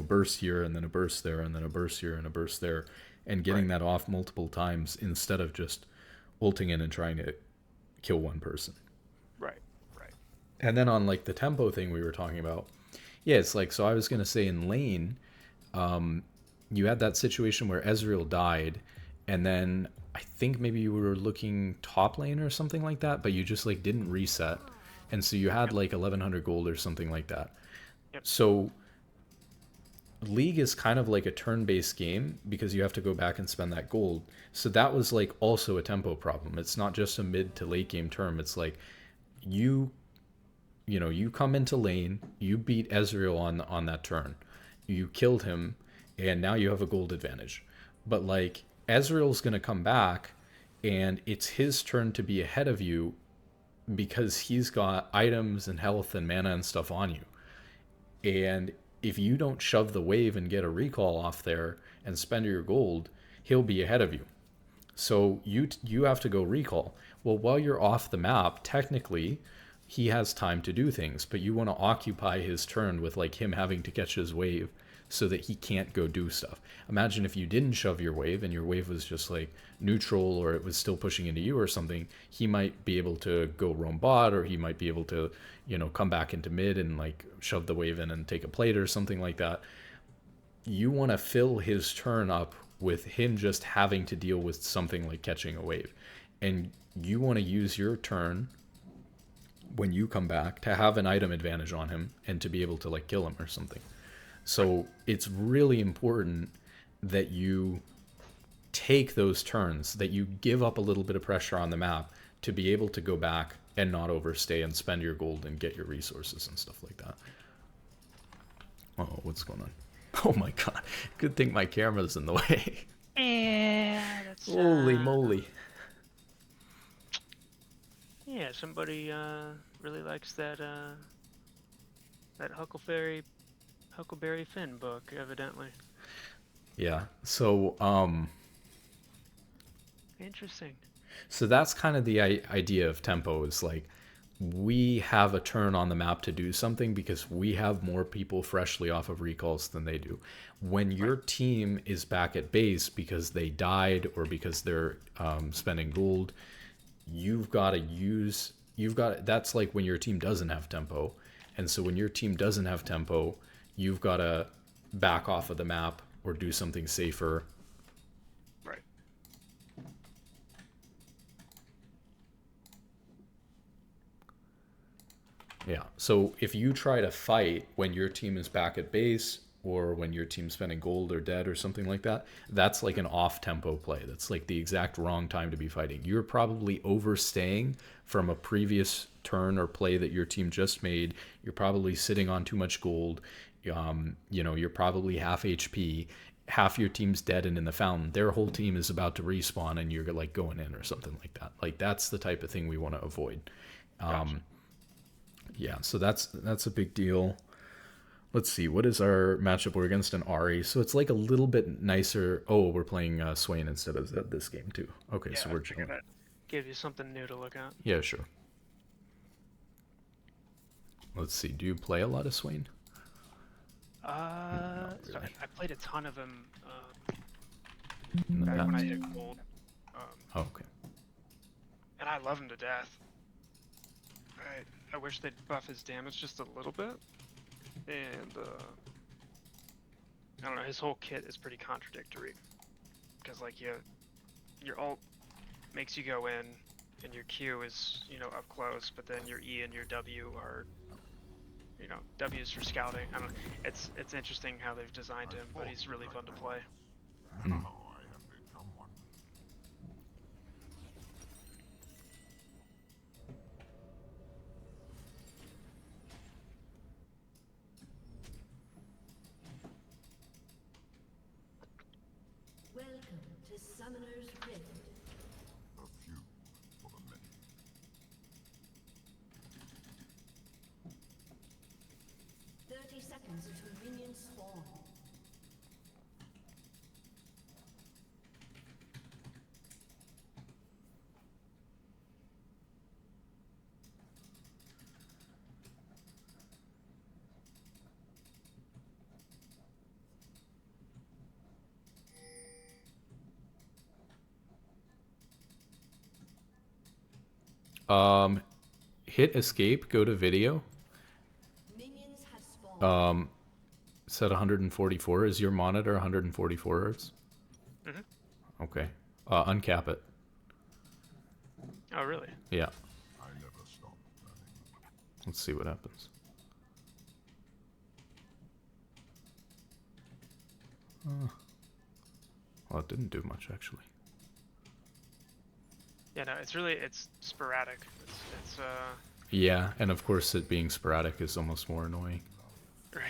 burst here and then a burst there and then a burst here and a burst there, and getting that off multiple times instead of just ulting in and trying to kill one person. Right. And then on like the tempo thing we were talking about, yeah, it's like, so I was going to say in lane, you had that situation where Ezreal died, and then I think maybe you were looking top lane or something like that, but you just like didn't reset. And so you had like 1100 gold or something like that. Yep. So League is kind of like a turn-based game because you have to go back and spend that gold. So that was like also a tempo problem. It's not just a mid to late game term. It's like you come into lane, you beat Ezreal on that turn. You killed him, and now you have a gold advantage. But like Ezreal's going to come back, and it's his turn to be ahead of you because he's got items and health and mana and stuff on you. And if you don't shove the wave and get a recall off there and spend your gold, he'll be ahead of you. So you have to go recall. Well, while you're off the map, technically, he has time to do things, but you want to occupy his turn with like him having to catch his wave so that he can't go do stuff. Imagine if you didn't shove your wave and your wave was just like neutral, or it was still pushing into you or something, he might be able to go roam bot, or he might be able to, come back into mid and like shove the wave in and take a plate or something like that. You want to fill his turn up with him just having to deal with something like catching a wave. And you want to use your turn when you come back to have an item advantage on him and to be able to like kill him or something. So it's really important that you take those turns, that you give up a little bit of pressure on the map to be able to go back and not overstay and spend your gold and get your resources and stuff like that. Oh, what's going on? Oh my god. Good thing my camera's in the way. Yeah, that's Holy moly. Yeah, somebody really likes that that Huckleberry Finn book, evidently. Yeah. So Interesting. so that's kind of the idea of tempo is like we have a turn on the map to do something because we have more people freshly off of recalls than they do. When your Right. team is back at base because they died or because they're spending gold, that's like when your team doesn't have tempo. And so when your team doesn't have tempo, you've got to back off of the map or do something safer. Right. Yeah. So if you try to fight when your team is back at base or when your team's spending gold or dead or something like that, that's like an off tempo play. That's like the exact wrong time to be fighting. You're probably overstaying from a previous turn or play that your team just made. You're probably sitting on too much gold. You're probably half HP. Half your team's dead and in the fountain. Their whole team is about to respawn and you're like going in or something like that. Like that's the type of thing we want to avoid. Gotcha. Yeah, so that's a big deal. Let's see, what is our matchup? We're against an Ari, so it's like a little bit nicer. Oh, we're playing Swain instead of Zed this game too. Okay, Yeah, so I we're figured chilling. that give you something new to look at. Yeah, sure. Let's see, do you play a lot of Swain? So Really? I played a ton of him In the back when I past? hit gold, Oh, okay. and I love him to death. I wish they'd buff his damage just a little bit, and I don't know. His whole kit is pretty contradictory, because like your ult makes you go in, and your Q is up close, but then your E and your W are W's for scouting. I don't know. It's interesting how they've designed him, but he's really fun to play. Welcome to Summoner's Rift. 30 seconds until minions spawn. Hit escape, go to video. Minions have spawned. Set 144. Is your monitor 144 hertz? Hmm. Okay. Uncap it. Oh, really? Yeah. Let's see what happens. Well, it didn't do much actually. Yeah, no, it's sporadic. It's Yeah, and of course it being sporadic is almost more annoying. right.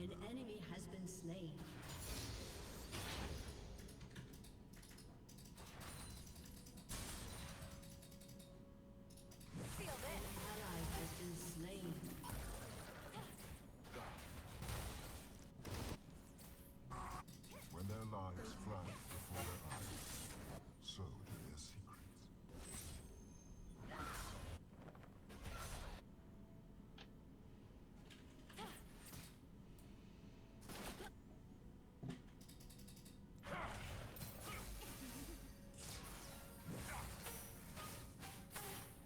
An enemy has been slain. An ally has been slain. When their lives flash before their eyes, so do their secrets.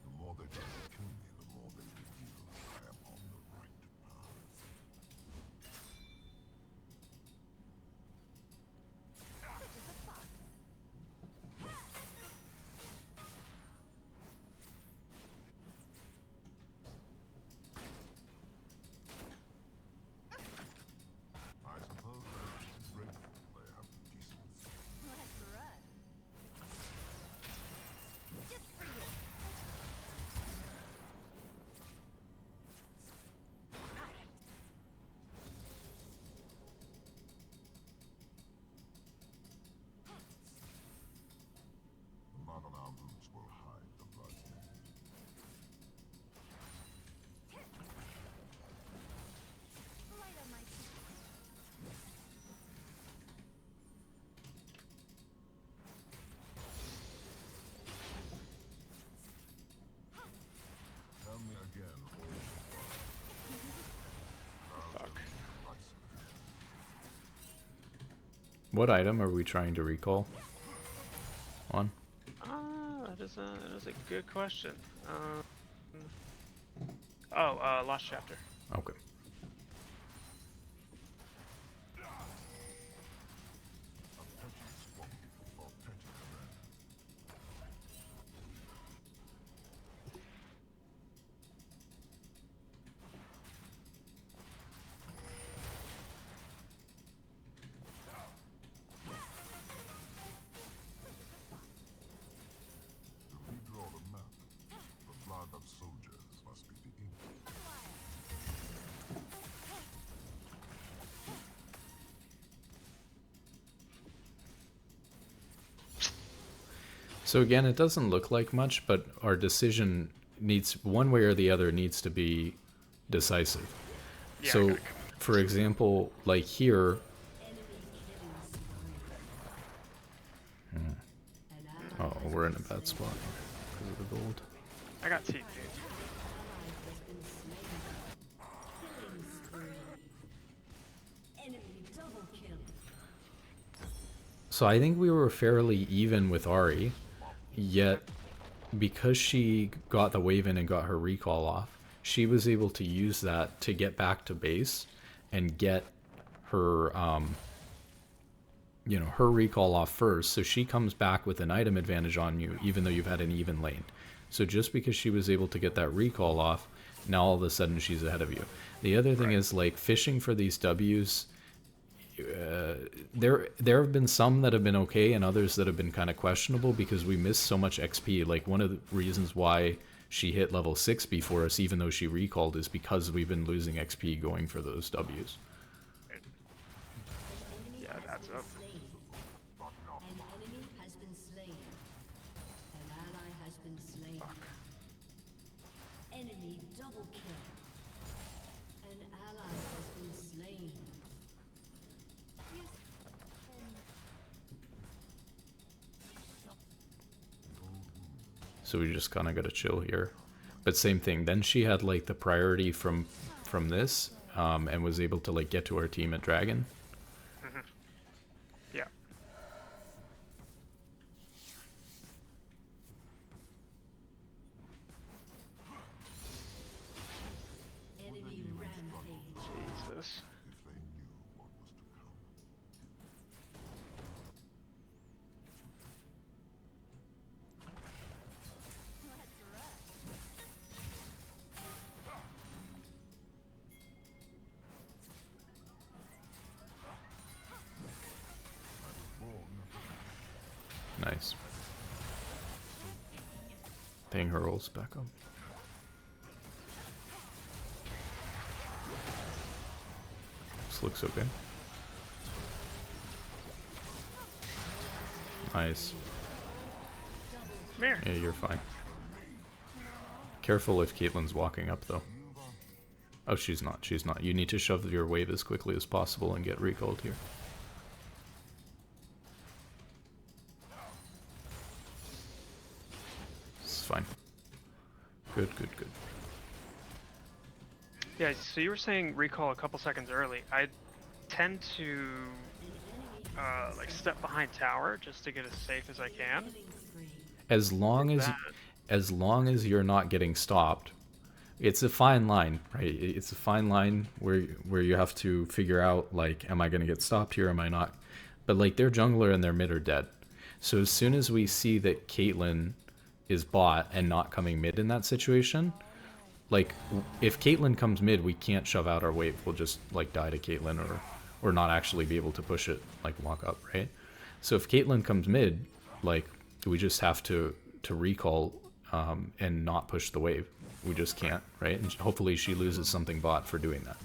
The more they try to kill me, the more they reveal I am on the right path. I suppose I'm grateful they have decency. The mud on our boots will hide the blood. Tell me again, old Fuck. What item are we trying to recall? On? That is a good question. Lost chapter. Okay. To redraw the map, the blood of soldiers must be the ink. So again, it doesn't look like much, but our decision needs, one way or the other, needs to be decisive. Yeah, I So, gotta for example, like here, Enemy killing spree. An ally oh, we're in a bad spot because of the gold. I got TP. has been slain. Killing spree. Enemy double kill. So I think we were fairly even with Ari, yet because she got the wave in and got her recall off, she was able to use that to get back to base and get her her recall off first, so she comes back with an item advantage on you even though you've had an even lane. So just because she was able to get that recall off, now all of a sudden she's ahead of you. The other thing is, like, fishing for these W's, there have been some that have been okay and others that have been kind of questionable because we missed so much XP. Like, one of the reasons why she hit level 6 before us, even though she recalled, is because we've been losing XP going for those W's. Yeah, that's up. Slain. An enemy has been slain. An ally has been slain. Enemy double kill. An ally has been slain. So we just kind of got to chill here. But same thing. Then she had like the priority from this, and was able to like get to our team at Dragon. Yeah. Enemy rampage. Jesus. If they knew what was to come. Nice. Thing her rolls back up. This looks okay. Nice. Come here. Yeah, you're fine. Careful if Caitlyn's walking up, though. Oh, she's not. She's not. You need to shove your wave as quickly as possible and get recalled here. It's fine. Good, good, good. Yeah, so you were saying recall a couple seconds early. I tend to like step behind tower just to get as safe as I can. As long as you're not getting stopped, it's a fine line, right? It's a fine line where you have to figure out, like, am I going to get stopped here? Am I not? But like, their jungler and their mid are dead. So as soon as we see that Caitlyn is bot and not coming mid in that situation, like, if Caitlyn comes mid, we can't shove out our wave. We'll just like die to Caitlyn or not actually be able to push it, like walk up, right? So if Caitlyn comes mid, like, we just have to recall and not push the wave. We just can't, right? And hopefully she loses something bot for doing that.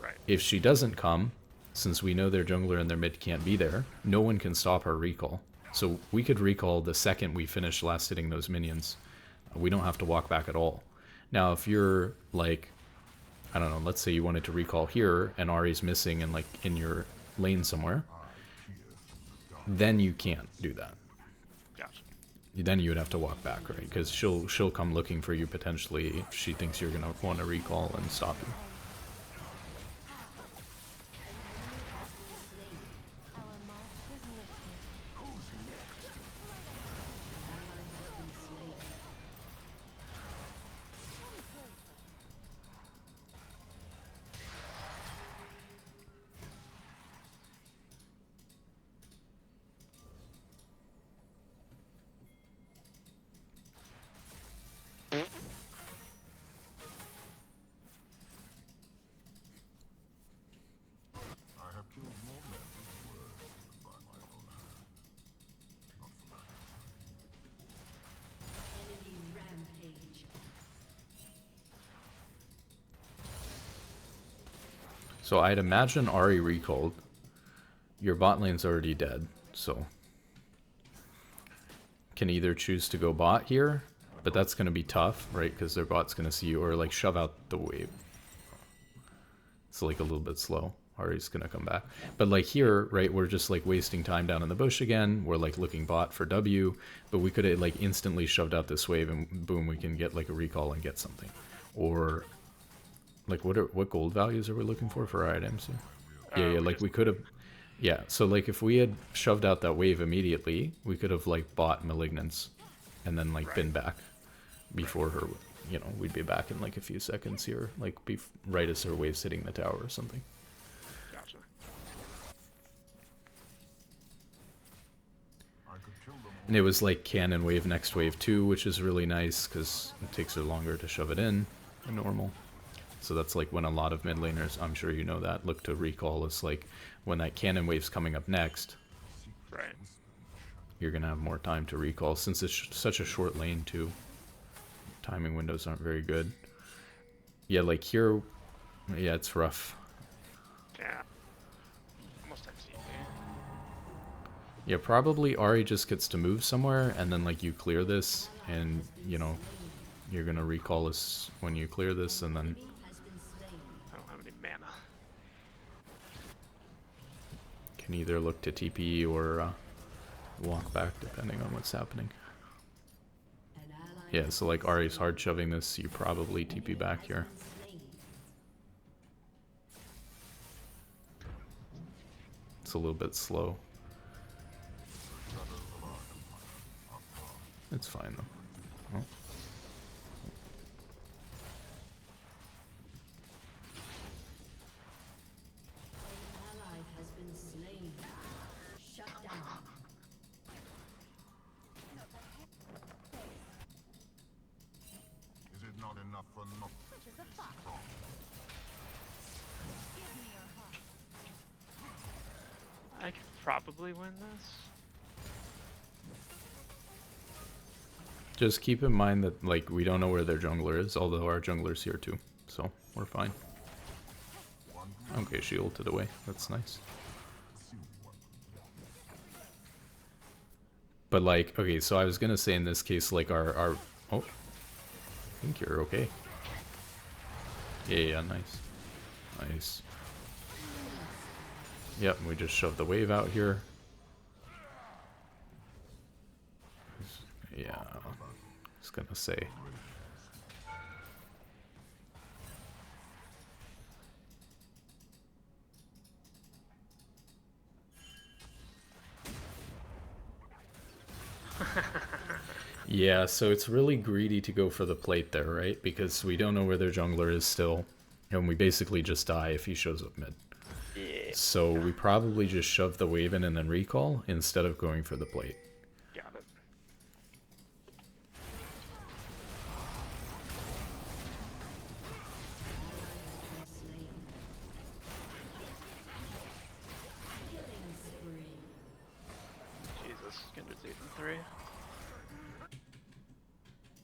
Right. If she doesn't come, since we know their jungler and their mid can't be there, no one can stop her recall. So we could recall the second we finish last hitting those minions. We don't have to walk back at all. Now, if you're like, I don't know, let's say you wanted to recall here and Ahri's missing and like in your lane somewhere, then you can't do that. Gotcha. Then you would have to walk back, right? Because she'll come looking for you potentially if she thinks you're gonna want to recall and stop you. I have killed more men with words than by my own hand. Not for that. Enemy rampage. So I'd imagine Ahri recalled. Your bot lane's already dead, so can either choose to go bot here, but that's going to be tough, right? Because their bot's going to see you, or like shove out the wave. It's like a little bit slow. Ahri's going to come back. But like here, right, we're just like wasting time down in the bush again. We're like looking bot for W, but we could have like instantly shoved out this wave and boom, we can get like a recall and get something. Or like what gold values are we looking for our items? Yeah, like we could have. Yeah, so like if we had shoved out that wave immediately, we could have like bought Malignance and then like been back before her, you know, we'd be back in like a few seconds here, like right as her wave's hitting the tower or something. Gotcha. I could kill them all. And it was like cannon wave, next wave too, which is really nice because it takes her longer to shove it in than normal. So that's like when a lot of mid laners, I'm sure you know that, look to recall. Is like when that cannon wave's coming up next, Right. you're going to have more time to recall. Since it's such a short lane too, timing windows aren't very good. Yeah, like here, yeah, it's rough. Yeah. Almost empty. Yeah, probably Ahri just gets to move somewhere, and then like you clear this, and you know, you're going to recall this when you clear this, and then I don't have any mana. can either look to TP or walk back depending on what's happening. An ally Yeah, so like Ahri's hard shoving this, you probably TP back here. slain. It's a little bit slow. It's fine though. Oh. An ally has been slain. Shut down. Is it not enough for not strong? I could probably win this. Just keep in mind that like we don't know where their jungler is, although our jungler's here too, so we're fine. Okay, she ulted away. That's nice. But like, okay, so I was gonna say in this case, like our oh, I think you're okay. Yeah, nice. Nice. Yep, we just shoved the wave out here. Yeah, I was gonna say. Yeah, so it's really greedy to go for the plate there, right? Because we don't know where their jungler is still. And we basically just die if he shows up mid. Yeah. So we probably just shove the wave in and then recall instead of going for the plate. Got it. Jesus, Kindred's 8 and 3.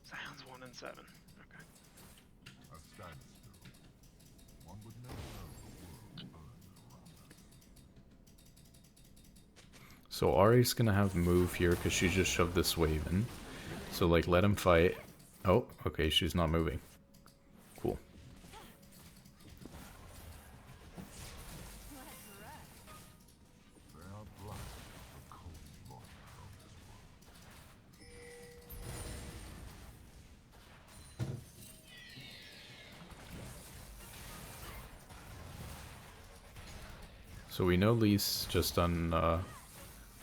Sion's 1 and 7. Okay. A standstill. One would never know the world burned around us. So Ari's gonna have move here because she just shoved this wave in. So like let him fight. Oh, okay, she's not moving. Cool. They are blind to the cold logic of this world. So we know Lee's just on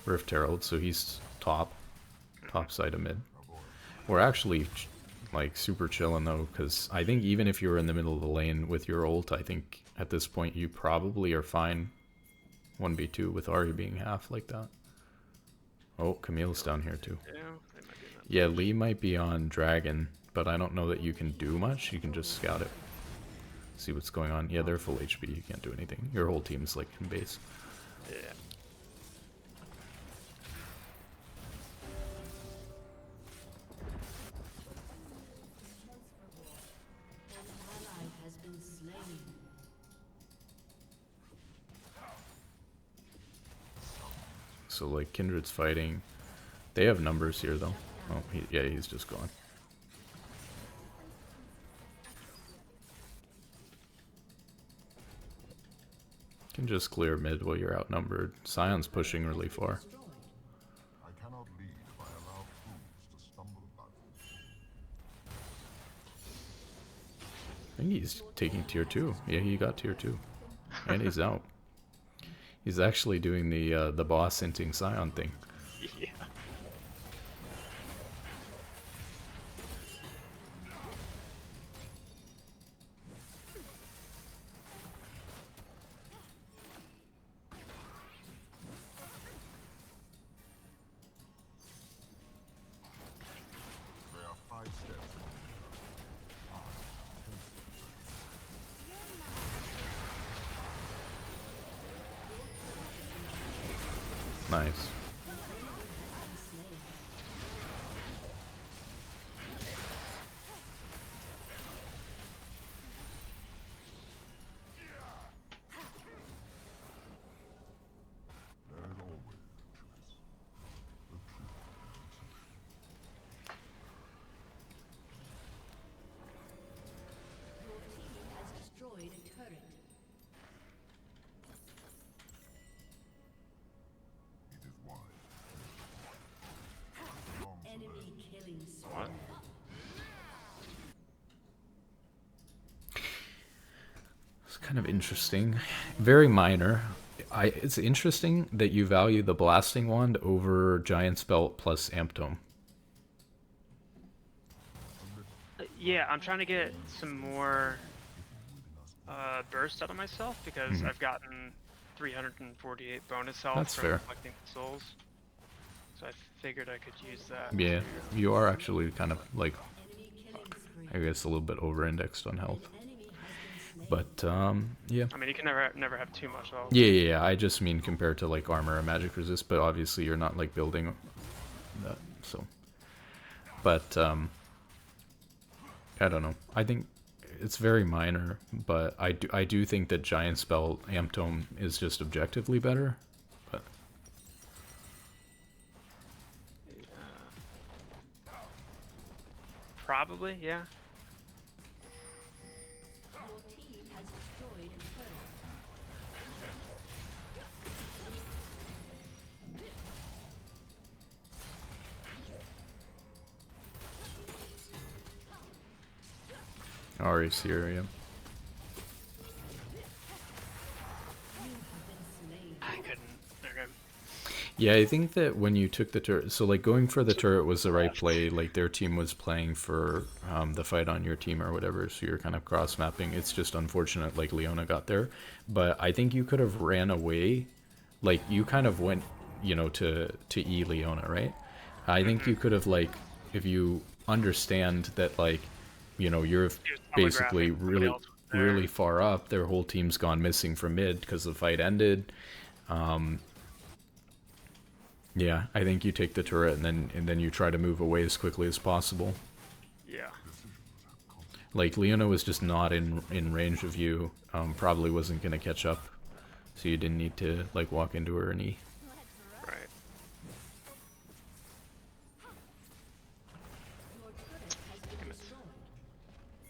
Rift Herald, so he's top side of mid. We're actually like super chilling though, because I think even if you were in the middle of the lane with your ult, I think at this point you probably are fine 1v2 with Ahri being half like that. Oh, Camille's down here too. Yeah, they might be in that. Yeah, Lee might be on Dragon, but I don't know that you can do much. You can just scout it. See what's going on. Yeah, they're full HP. You can't do anything. Your whole team's like in base. Yeah. An ally has been slain. So like Kindred's fighting. They have numbers here though. Oh, yeah, he's just gone. Can just clear mid while you're outnumbered. Sion's pushing really far. I cannot lead if I allow fools to stumble about. I think he's taking tier 2. Yeah, he got tier 2. And he's out. He's actually doing the boss hinting Sion thing. Yeah. They are 5 steps from each other. Nice. There is always a choice. The truth is Your team has destroyed a turret. it is wise. Long Enemy killing spree. What? It's kind of interesting. Very minor. It's interesting that you value the Blasting Wand over Giant's Belt plus Amp Tome. Yeah, I'm trying to get some more burst out of myself because I've gotten 348 bonus health That's from fair. collecting souls. So I figured I could use that. Yeah, you are actually kind of like, Enemy killing spree. I guess, a little bit over-indexed on health. Enemy has been slain. But, yeah. I mean, you can never have too much health. Yeah, I just mean compared to like armor and magic resist, but obviously you're not like building that, so. But, I don't know. I think it's very minor, but I do think that Giant Spell Amp Tome is just objectively better. But Probably, yeah. Your team has destroyed a turret. Ari's here, yeah. I couldn't. Okay. Yeah, I think that when you took the turret, so like going for the turret was the right play. Like their team was playing for the fight on your team or whatever, so you're kind of cross mapping. It's just unfortunate like Leona got there, but I think you could have ran away. Like you kind of went, you know, to E Leona, right? I think you could have like, if you understand that like, you know, you're He was basically telegraphing somebody really else was there. really far up. Their whole team's gone missing from mid because the fight ended. Yeah, I think you take the turret and then you try to move away as quickly as possible. Yeah. Like Leona was just not in range of you. Probably wasn't gonna catch up, so you didn't need to like walk into her and E. Right. Damn it.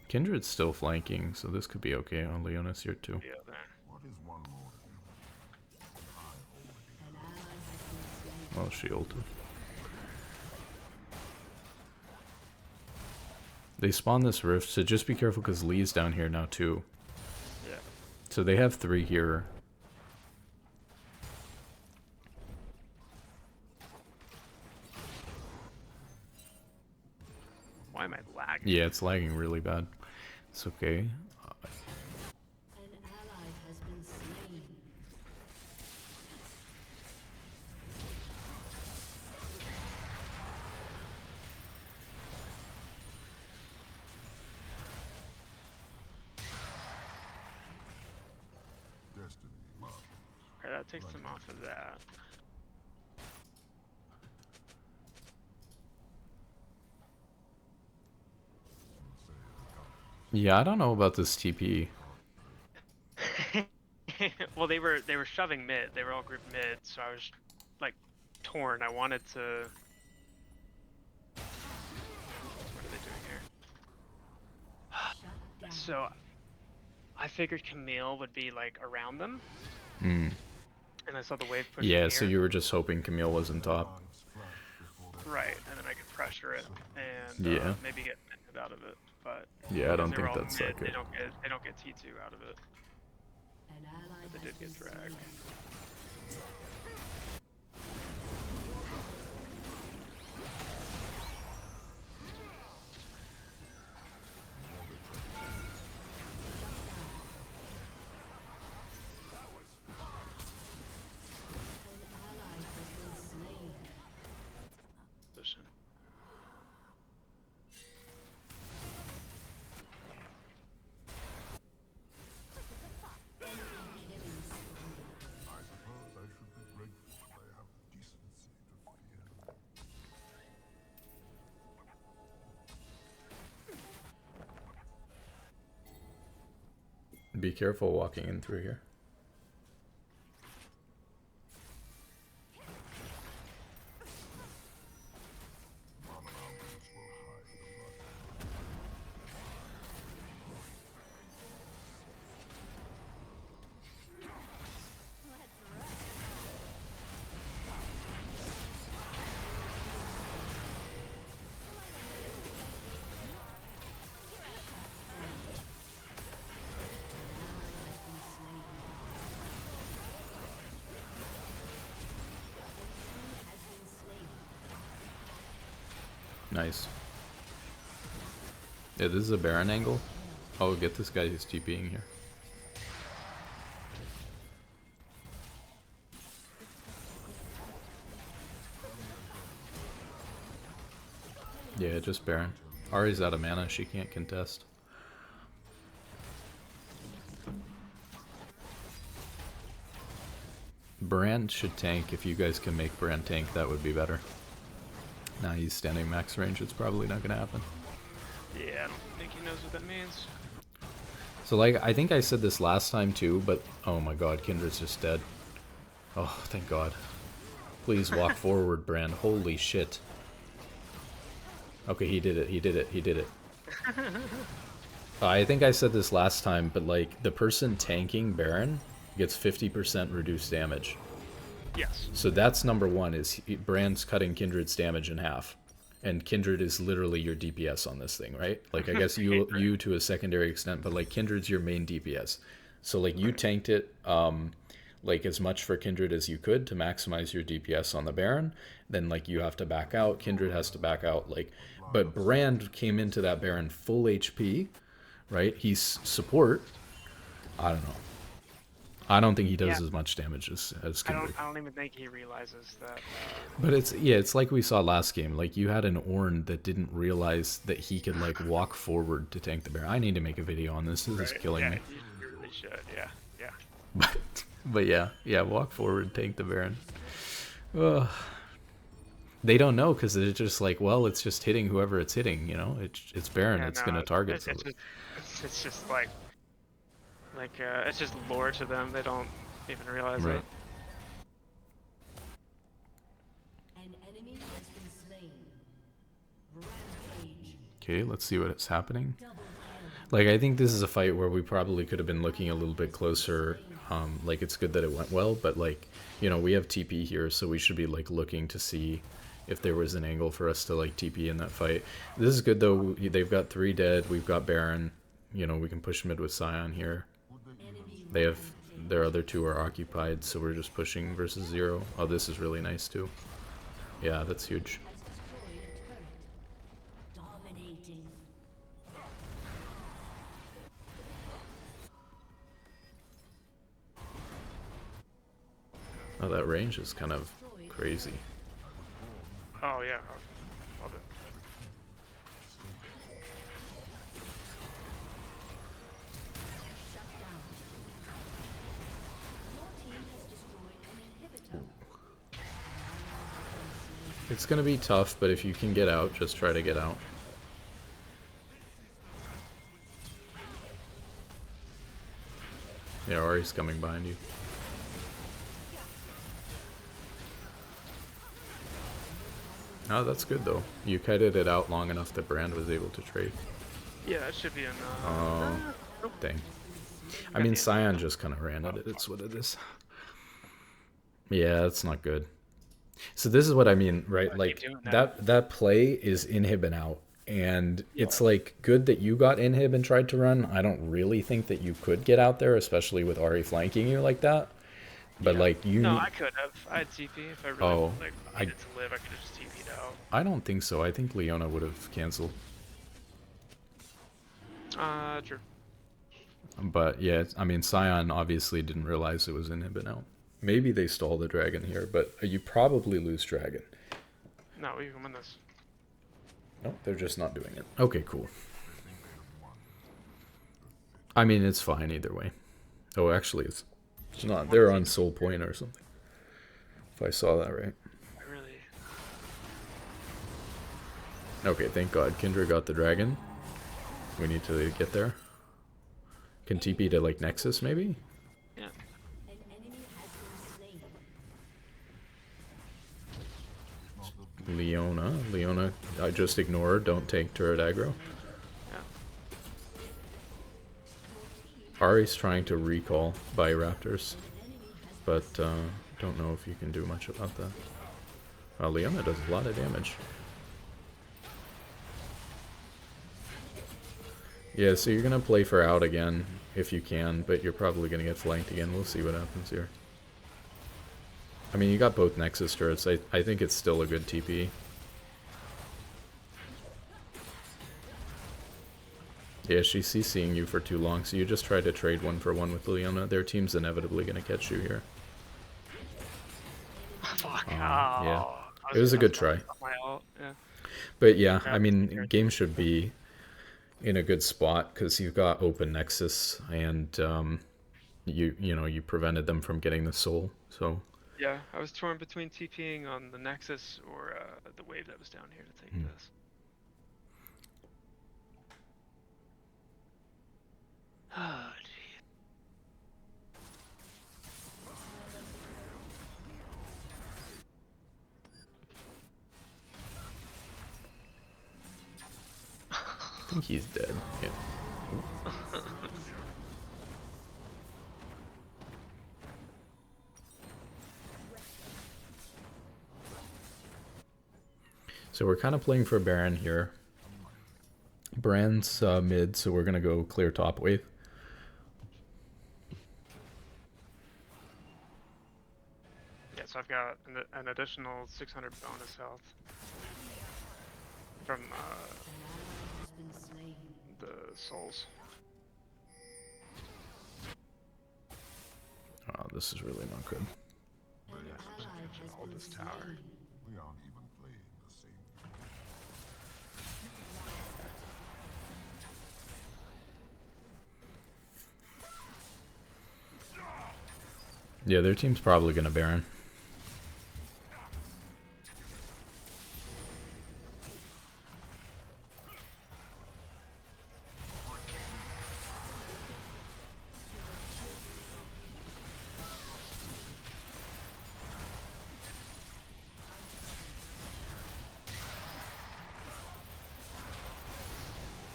Kindred's still flanking, so this could be okay. Oh, Leona's here too. Yeah, there. What is one more to do? An ally has been slain. Oh, she ulted. They spawn this rift, so just be careful because Lee's down here now too. Yeah. So they have 3 here. Why am I lagging? Yeah, it's lagging really bad. It's okay. An ally has been slain. Destiny, love. Okay, that takes them off of that. Yeah, I don't know about this TP. Well, they were shoving mid. They were all grouped mid, so I was like torn. I wanted to. What are they doing here? Shut down. So, I figured Camille would be like around them, Hmm. and I saw the wave pushing Yeah, here. so you were just hoping Camille was on top. Lives flash before their Right, and then I could pressure it and Yeah. maybe get minted out of it. But Yeah, I don't because they were think all that's mid, that good. They don't get T2 out of it. An ally They has did been get dragged. slain. An ally has been slain. Position. Killing spree. I suppose I should be grateful they have the decency to fear. Be careful walking in through here. Mountains will hide the blood. Nice. Yeah, this is a Baron angle. Oh, get this guy who's TPing here. Yeah, just Baron. Ari's out of mana, she can't contest. Brand should tank. If you guys can make Brand tank, that would be better. Now he's standing max range, it's probably not gonna happen. Yeah, I don't think he knows what that means. So, like, I think I said this last time too, but oh my god, Kindred's just dead. Oh, thank god. Please walk forward, Brand. Holy shit. Okay, he did it, he did it, he did it. I think I said this last time, but like, the person tanking Baron gets 50% reduced damage. Yes. So that's number one, is Brand's cutting Kindred's damage in half. And Kindred is literally your DPS on this thing, right? Like, I guess you to a secondary extent, but like Kindred's your main DPS. So like, you tanked it like as much for Kindred as you could to maximize your DPS on the Baron. Then like, you have to back out, Kindred has to back out, like, but Brand came into that Baron full HP, right? He's support. I don't know. I don't think he does as much damage as Kindred. I don't even think he realizes that. But it's like we saw last game. Like, you had an Ornn that didn't realize that he could like walk forward to tank the Baron. I need to make a video on this. This is killing me. You really should. Yeah. But yeah, walk forward, tank the Baron. Ugh. They don't know because they're just like, well, it's just hitting whoever it's hitting. You know, it's Baron. Yeah, it's gonna target somebody. It's just like it's just lore to them. They don't even realize it. An enemy has been slain. Rampage. Okay, let's see what's happening. Double kill. Like, I think this is a fight where we probably could have been looking a little bit closer. Like, it's good that it went well, but like, you know, we have TP here, so we should be like looking to see if there was an angle for us to like TP in that fight. This is good though. They've got 3 dead. We've got Baron. You know, we can push mid with Scion here. They have their other 2 are occupied, so we're just pushing versus 0. Oh, this is really nice too. Yeah, that's huge. Dominating. Oh, that range is kind of crazy. Oh yeah. Love it. Shut down. Your team has destroyed an inhibitor. It's gonna be tough, but if you can get out, just try to get out. Yeah, Ari's coming behind you. Oh, that's good though. You kited it out long enough that Brand was able to trade. Yeah, it should be enough. Oh, dang. I mean, Scion just kind of ran at it. It's what it is. Yeah, that's not good. So this is what I mean, right? Like, that play is inhib and out. And it's like good that you got inhib and tried to run. I don't really think that you could get out there, especially with Ari flanking you like that. But like, you... No, I could have. I had TP. If I really needed to live, I could have just TP'd out. I don't think so. I think Leona would have canceled. True. But yeah, I mean, Scion obviously didn't realize it was inhib and out. Maybe they stall the dragon here, but you probably lose dragon. No, we can win this. No, they're just not doing it. Okay, cool. I mean, it's fine either way. Oh, actually, it's not. They're on soul point or something. If I saw that right. I really... Okay, thank God. Kindra got the dragon. We need to get there. Can TP to, like, Nexus, maybe? Yeah. An enemy has been slain. Leona, I just ignore her. Don't take turret aggro. Yeah. Ari's trying to recall by Raptors, but don't know if you can do much about that. Leona does a lot of damage. Yeah, so you're gonna play for out again if you can, but you're probably gonna get flanked again. We'll see what happens here. I mean, you got both Nexus turrets. I think it's still a good TP. Yeah, she's CCing you for too long, so you just try to trade 1-for-1 with Leona. Their team's inevitably gonna catch you here. Fuck. Yeah, it was a good try. Yeah. But yeah, I mean, game should be in a good spot because you've got open Nexus and you prevented them from getting the soul. So Yeah, I was torn between TPing on the Nexus or the wave that was down here to take this. Oh, gee. I think he's dead. Yeah. So we're kind of playing for Baron here. Brand's mid, so we're gonna go clear top wave. Yeah, so I've got an additional 600 bonus health from Has been slain. the souls. Oh, this is really not good. An Yeah, I'm just ally gonna has hold been this tower. slain. We aren't even playing the same game. Yeah, their team's probably gonna Baron.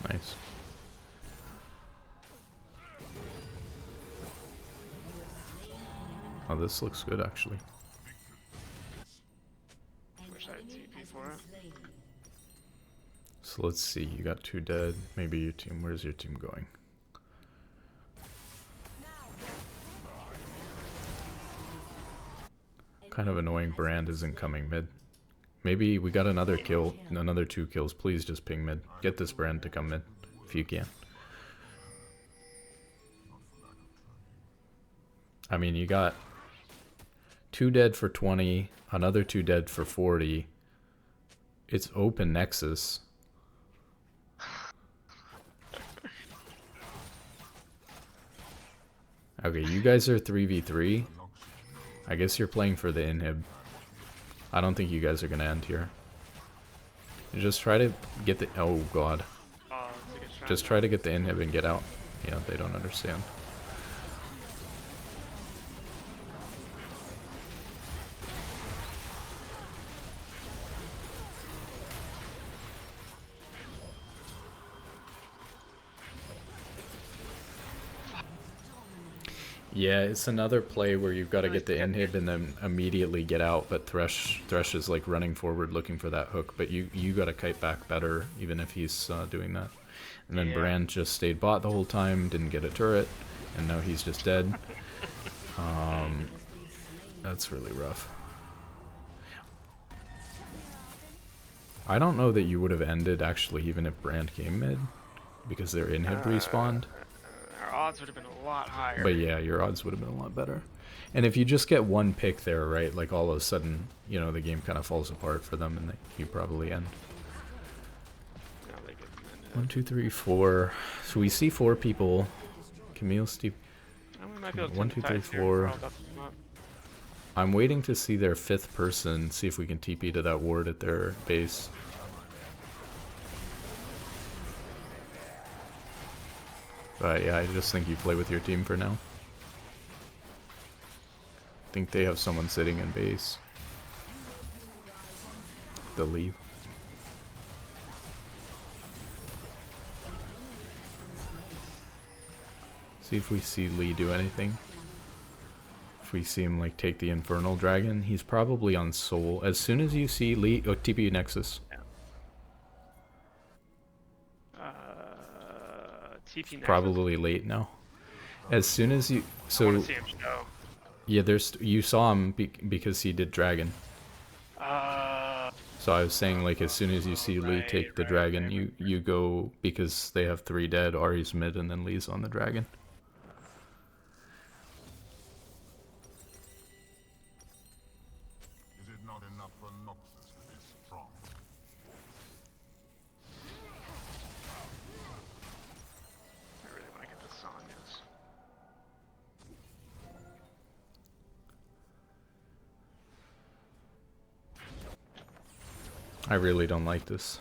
Nice. Oh, this looks good actually. An Wish I had enemy TP has for been it. slain. So let's see. You got 2 dead. Maybe your team. Where's your team going? Kind of annoying. Brand isn't coming mid. Maybe we got another kill, another 2 kills. Please just ping mid. Get this Brand to come mid if you can. I mean, you got 2 dead for 20, another 2 dead for 40. It's open Nexus. Okay, you guys are 3v3. I guess you're playing for the inhib. I don't think you guys are gonna end here. You just try to get the... Oh god. It's a good strat. Just try to get the inhib and get out. Yeah, they don't understand. Yeah, it's another play where you've got to get the inhib and then immediately get out, but Thresh is like running forward looking for that hook, but you got to kite back better even if he's doing that. And then Yeah. Brand just stayed bot the whole time, didn't get a turret, and now he's just dead. That's really rough. I don't know that you would have ended actually even if Brand came mid, because their inhib respawned. Our odds would have been a lot higher. But yeah, your odds would have been a lot better. And if you just get one pick there, right, like all of a sudden, you know, the game kind of falls apart for them and you probably end. Now they get them in. 1, 2, 3, 4. So we see 4 people. Camille, Steve. And we might be able to 1, 2, 3, entice here 4. and roll them up. I'm waiting to see their 5th person, see if we can TP to that ward at their base. But yeah, I just think you play with your team for now. I think they have someone sitting in base. They'll leave. See if we see Lee do anything. If we see him like take the Infernal Dragon, he's probably on Soul. As soon as you see Lee, oh, TP Nexus. TP Nexus. Probably late now. As soon as you, I so want to see him show. yeah, there's you saw him because he did Dragon. So I was saying like as soon as you see Lee take the Dragon, you go because they have 3 dead. Ari's mid and then Lee's on the Dragon. Is it not enough for Noxus to be strong? I really want to get the Sonyas. I really don't like this.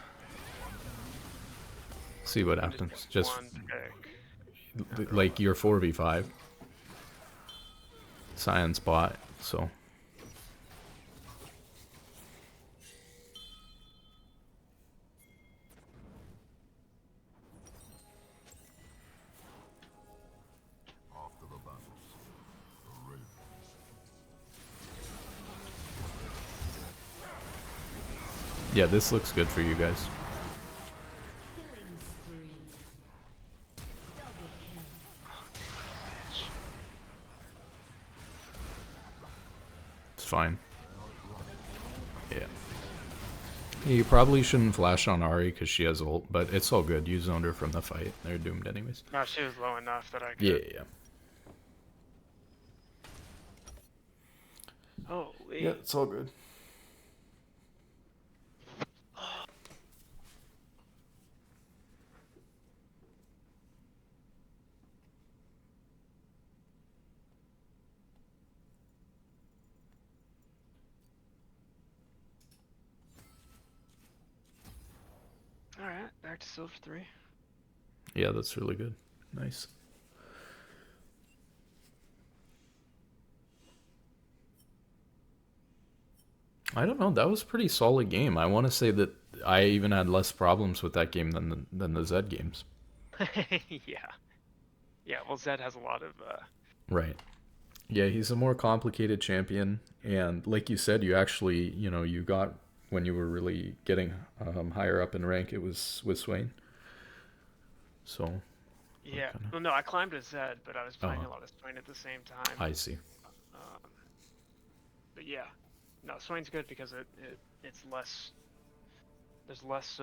See what happens. Just one pick. like your 4v5. Science bot, so. After the battle, the ravens Yeah, this looks good for you guys. Killing spree. Double kill. It's fine. Yeah. You probably shouldn't flash on Ari because she has ult, but it's all good. You zoned her from the fight. They're doomed anyways. No, she was low enough that I could. Yeah. Oh, wait. Yeah, it's all good. All right, back to Silver 3. Yeah, that's really good. Nice. I don't know. That was a pretty solid game. I want to say that I even had less problems with that game than the Zed games. Yeah. Yeah, well, Zed has a lot of. Right. Yeah, he's a more complicated champion, and like you said, you actually, you got when you were really getting higher up in rank, it was with Swain. So. Yeah. Kinda... Well, no, I climbed a Zed, but I was playing Uh-huh. a lot of Swain at the same time. I see. But yeah, no, Swain's good because it's less. There's less.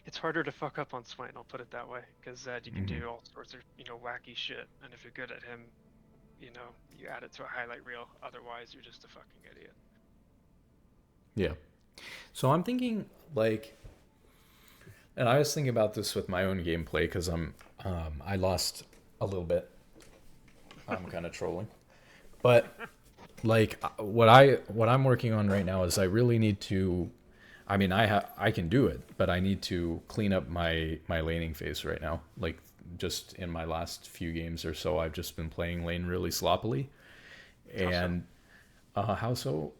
It's harder to fuck up on Swain. I'll put it that way, because Zed you can do all sorts of wacky shit, and if you're good at him, you add it to a highlight reel. Otherwise, you're just a fucking idiot. Yeah. So I'm thinking and I was thinking about this with my own gameplay because I lost a little bit. I'm kind of trolling, but what I'm working on right now is I really need to. I mean, I can do it, but I need to clean up my laning phase right now. Like just in my last few games or so, I've just been playing lane really sloppily, and how so?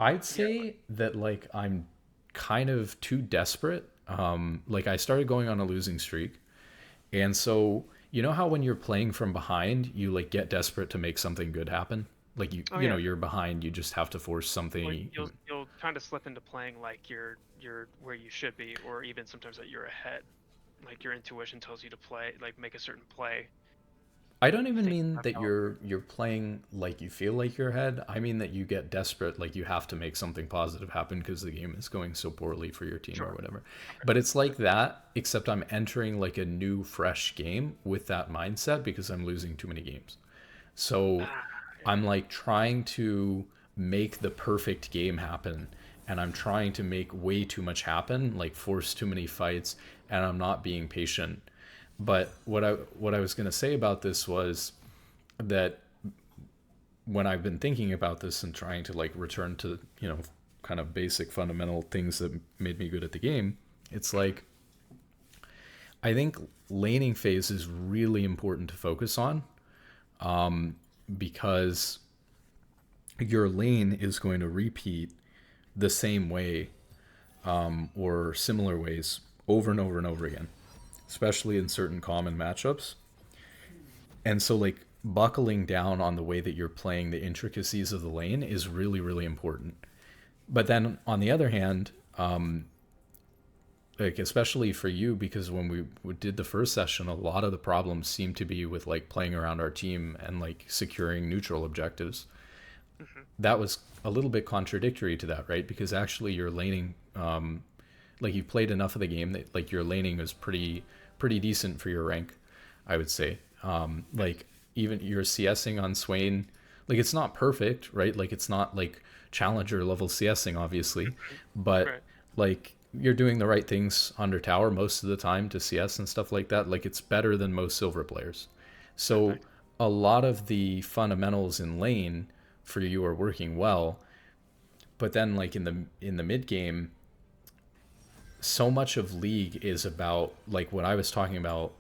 I'd say that I'm kind of too desperate. I started going on a losing streak, and so you know how when you're playing from behind, you get desperate to make something good happen. You're behind, you just have to force something. Or you'll kind of slip into playing like you're where you should be, or even sometimes that you're ahead. Like your intuition tells you to play, make a certain play. I don't even mean that you're playing like you feel like you're ahead. I mean that you get desperate, like you have to make something positive happen because the game is going so poorly for your team or whatever. Okay. But it's like that, except I'm entering a new, fresh game with that mindset because I'm losing too many games. So I'm trying to make the perfect game happen, and I'm trying to make way too much happen, force too many fights, and I'm not being patient. But what I was going to say about this was that when I've been thinking about this and trying to return to, kind of basic fundamental things that made me good at the game, it's I think laning phase is really important to focus on, because your lane is going to repeat the same way, or similar ways over and over and over again, especially in certain common matchups. And so buckling down on the way that you're playing the intricacies of the lane is really, really important. But then on the other hand, especially for you, because when we did the first session, a lot of the problems seemed to be with playing around our team and securing neutral objectives. Mm-hmm. That was a little bit contradictory to that, right? Because actually your laning, you've played enough of the game that your laning is pretty decent for your rank, I would say. Even your CSing on Swain, it's not perfect, right? It's not challenger level CSing, obviously, but you're doing the right things under tower most of the time to CS and stuff like that. It's better than most silver players. So a lot of the fundamentals in lane for you are working well, but then in the mid game, so much of League is about, like what I was talking about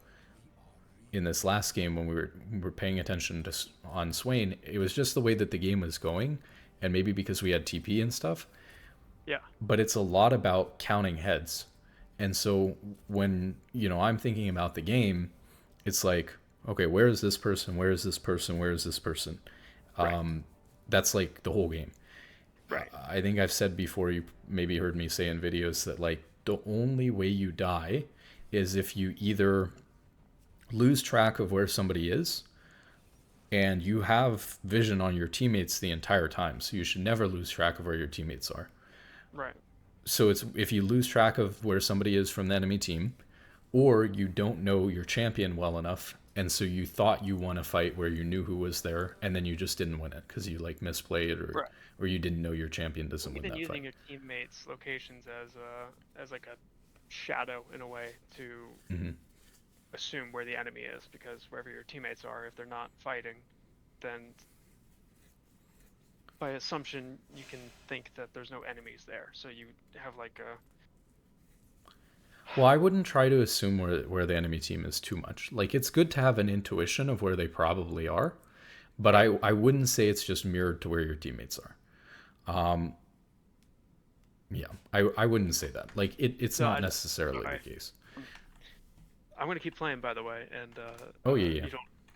in this last game when we were paying attention to on Swain. It was just the way that the game was going, and maybe because we had TP and stuff. Yeah. But it's a lot about counting heads. And so when, I'm thinking about the game, it's like, okay, where is this person? Where is this person? Where is this person? Right. That's like the whole game. Right. I think I've said before, you maybe heard me say in videos, that like the only way you die is if you either lose track of where somebody is, and you have vision on your teammates the entire time. So you should never lose track of where your teammates are. Right. So it's if you lose track of where somebody is from the enemy team, or you don't know your champion well enough, and so you thought you won a fight where you knew who was there, and then you just didn't win it because you like misplayed, Right. or you didn't know your champion doesn't win Even that using fight. your teammates' locations as like a shadow in a way to Mm-hmm. assume where the enemy is, because wherever your teammates are, if they're not fighting, then by assumption you can think that there's no enemies there. So you have like a Well, I wouldn't try to assume where the enemy team is too much. Like, it's good to have an intuition of where they probably are, but I wouldn't say it's just mirrored to where your teammates are. Yeah, I wouldn't say that. Like, it's no, not necessarily I, the case. I'm gonna keep playing, by the way, and Oh, yeah.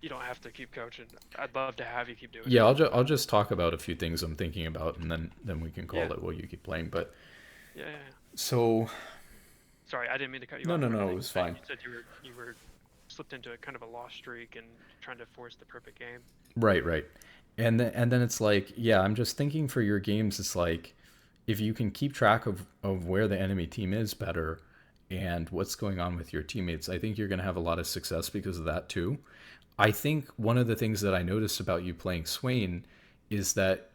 you don't have to keep coaching. I'd love to have you keep doing Yeah, it. I'll just talk about a few things I'm thinking about, and then we can call Yeah. it while you keep playing. But Yeah. so Sorry, I didn't mean to cut you no, off. no, or no, it anything. was fine. You said you were slipped into a kind of a lost streak and trying to force the perfect game. Right, right. And then it's like, yeah, I'm just thinking for your games, it's like if you can keep track of where the enemy team is better and what's going on with your teammates, I think you're going to have a lot of success because of that too. I think one of the things that I noticed about you playing Swain is that